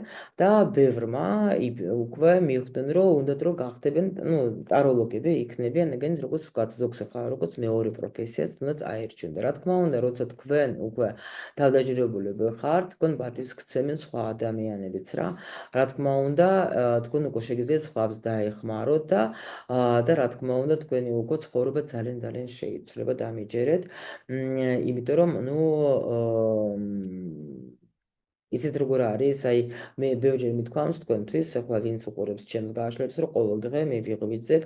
და ბევრმა უკვე მიხვდნენ, რომ უნდათ რომ გახდებენ, ну, ტაროლოგები იქნებიან, ეგენის როგორც ვთქვათ, ზოგს ახლა როგორც მეორე პროფესიას თუნდაც აერჩიონ და რა თქმა უნდა, როცა თქვენ უკვე თავდაჯერებულები ხართ, თქვენ პატის გცემენ სხვა ადამიანები. მოგწონებიც რა. რა თქმა უნდა, თქვენ უკვე შეგიძლიათ სხვას დაეხმაროთ და რა თქმა უნდა, თქვენი უკვე ცხოვრება ძალიან ძალიან შეიცვლება დამიჯერეთ. იმიტომ რომ, ნუ ისეთ როგორ არის, აი მე ბევრჯერ მithქვამს თქვენთვის, ახლა ვინც უყურებს ჩემს გაშლებს, რომ ყოველ დღე მე ვიღვიძებ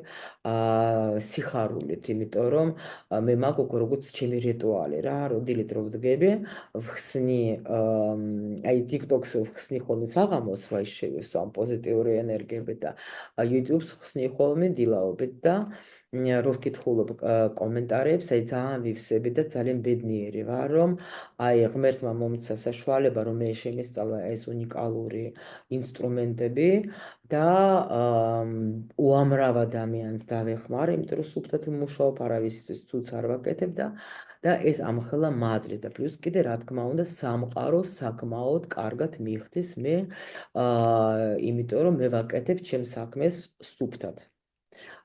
სიხარულით, იმიტომ რომ მე მაქვს უკვე როგორც ჩემი რიტუალი რა, რომ დილით რო ვდგები, ვხსნი აი TikTok-ს ვხსნი ხოლმე საღამოს, ვაი შევესვამ პოზიტიური ენერგიებით და YouTube-ს ვხსნი ხოლმე დილაობით და რო ვკითხულობ კომენტარებს, აი ძალიან ვივსები და ძალიან ბედნიერი ვარ, რომ აი ღმერთმა მომცა საშუალება, რომ მე შემესწავლა ეს უნიკალური ინსტრუმენტები და უამრავ ადამიანს დავეხმარე, იმიტომ რომ სუფთად ვმუშაობ, არავისთვის ცუდს არ ვაკეთებ და ეს ამხელა მადლი და პლუს კიდე რა თქმა უნდა სამყარო საკმაოდ კარგად მიხდის მე, იმიტომ რომ მე ვაკეთებ ჩემს საქმეს სუფთად.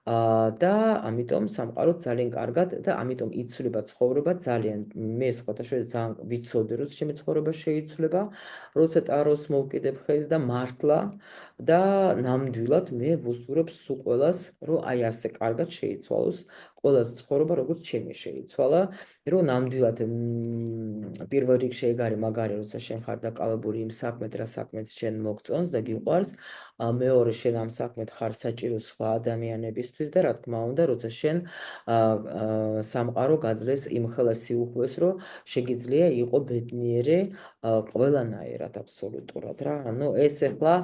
და ამიტომ სამყარო ძალიან კარგად და ამიტომ იცვლება ცხოვრება ძალიან მე სხვათაშორის ძალიან ვიცოდი რომ ჩემი ცხოვრება შეიცვლება როცა ტაროს მოვკიდებ ხელს და მართლა და ნამდვილად მე ვუსურებ სულ ყველას რომ აი ასე კარგად შეიცვალოს ყველას ცხოვრება როგორც ჩემი შეიცვალა რომ ნამდვილად პირველ რიგში ეგ არის მაგარი როცა შენ ხარ დაკავებული იმ საქმედ რა საქმეც შენ მოგწონს და გიყვარს მეორე შენ ამ საქმედ ხარ საჭირო სხვა ადამიანებისთვის და რა თქმა უნდა როცა შენ სამყარო გაძლევს იმხელა სიუხვეს რომ შეგიძლია იყო ბედნიერი ყველანაირად აბსოლუტურად რა ანუ ეს ახლა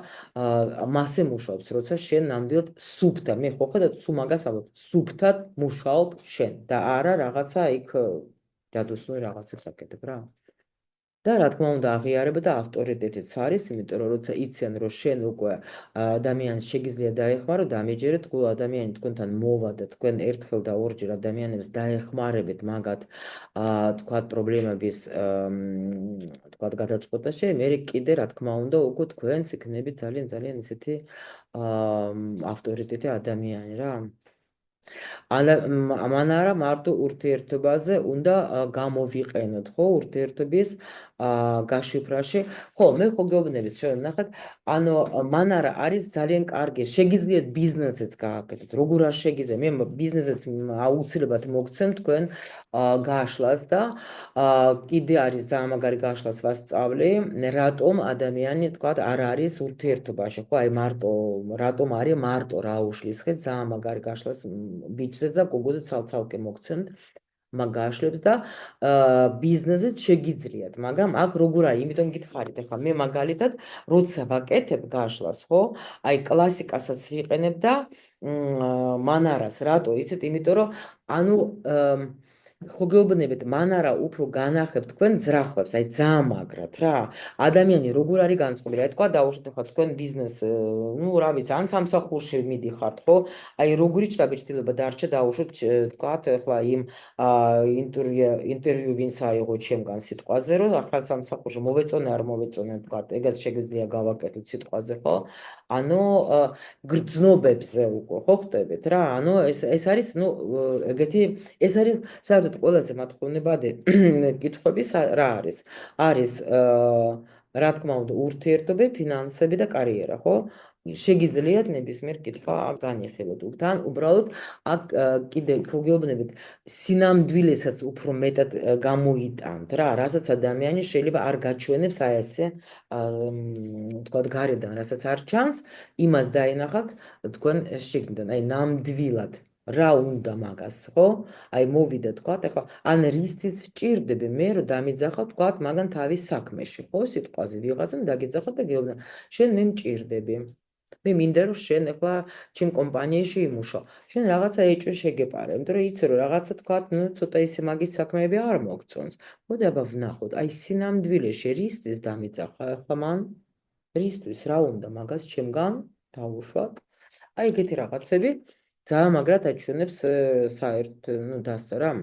მასე მუშაობს როცა შენ ნამდვილად სუფთა მე ხო ხედავ სულ მაგას ამბობ სუფთად მუშაობ შენ და არა რაღაცა იქ ჯადოსნური რაღაცებს აკეთებ რა და რა თქმა უნდა აღიარება და ავტორიტეტიც არის, იმიტომ რომ როცა იციან რომ შენ უკვე ადამიანს შეგიძლია დაეხმარო, დამეჯერეთ, გულ ადამიანი თქვენთან მოვა და თქვენ ერთხელ და ორჯერ ადამიანებს დაეხმარებით მაგათ თქვათ პრობლემების თქვათ გადაწყვეტაში, მე კიდე რა თქმა უნდა უკვე თქვენს იქნებით ძალიან ძალიან ისეთი ავტორიტეტი ადამიანი რა. ამან არა მარტო ურთიერთობაზე უნდა გამოვიყენოთ, ხო, ურთიერთობის გაშიფრაში. ხო, მე ხო გეუბნებით, შევნახეთ, ანუ მან არა არის ძალიან კარგი, შეგიძლიათ ბიზნესიც გააკეთოთ. როგორ არ შეგიძლიათ, მე ბიზნესიც აუცილებლად მოგცემ თქვენ გაშლას და კიდე არის ძალიან მაგარი გაშლას ვასწავლი, რატომ ადამიანი, თქვათ, არ არის ურთიერთობაში, ხო, აი მარტო რატომ არის მარტო რა უშლის ხე, ძალიან მაგარი გაშლას ბიჭზე და გოგოზე ცალ-ცალკე მოგცემთ მაგ გაშლებს და ბიზნესიც შეგიძლიათ, მაგრამ აქ როგორ არის, იმიტომ გითხარით, ახლა მე მაგალითად, როცა ვაკეთებ გაშლას, ხო? აი კლასიკასაც ვიყენებ და მანარას, რატო? იცით, იმიტომ რომ ანუ ხო გეუბნებით, მან არა უფრო განახებ თქვენ ძრახვებს, აი ძალიან მაგრად რა. ადამიანი როგორ არის განწყობილი, აი თქვა დაუშვით ხარ თქვენ ბიზნეს, ნუ რა ვიცი, ან სამსახურში მიდიხართ, ხო? აი როგორი ჩდაბეჭდილება დარჩა დაუშვით, თქვათ, ახლა იმ ინტერვიუ ვინც აიღო ჩემგან სიტყვაზე, რომ ახალ სამსახურში მოვეწონე, არ მოვეწონე, თქვათ, ეგაც შეგვიძლია გავაკეთოთ სიტყვაზე, ხო? ანუ გრძნობებზე უკვე ხო ხტებით რა, ანუ ეს არის, ნუ ეგეთი ეს არის საერთოდ ყველაზე მათხოვნებადი კითხვები რა არის? არის რა თქმა უნდა ურთიერთობები, ფინანსები და კარიერა, ხო? შეგიძლიათ ნებისმიერ კითხვა განიხილოთ. თან უბრალოდ აქ კიდე გეუბნებით, სინამდვილესაც უფრო მეტად გამოიტანთ რა, რასაც ადამიანი შეიძლება არ გაჩვენებს აი ესე თქვათ გარედან, რასაც არ ჩანს, იმას დაენახათ თქვენ შიგნიდან, აი ნამდვილად რა უნდა მაგას, ხო? აი მოვიდა თქვათ, ახლა ან რისთვის ვჭირდები მე რომ დამიძახავ თქვათ მაგან თავის საქმეში, ხო? სიტყვაზე ვიღაცამ დაგიძახა და გეუბნა, შენ მე მჭირდები. მე მინდა რომ შენ ახლა ჩემ კომპანიაში იმუშაო. შენ რაღაცა ეჭვი შეგეპარე, იმიტომ რომ იცი რომ რაღაცა თქვათ, ნუ ცოტა ისე მაგის საქმეები არ მოგწონს. მოდი აბა ვნახოთ, აი სინამდვილეში რისთვის დამიძახა ახლა მან? რისთვის რა უნდა მაგას ჩემგან დავუშვათ? აი ეგეთი რაღაცები ძალიან მაგრად აჩვენებს საერთოდ ნუ დასწრა.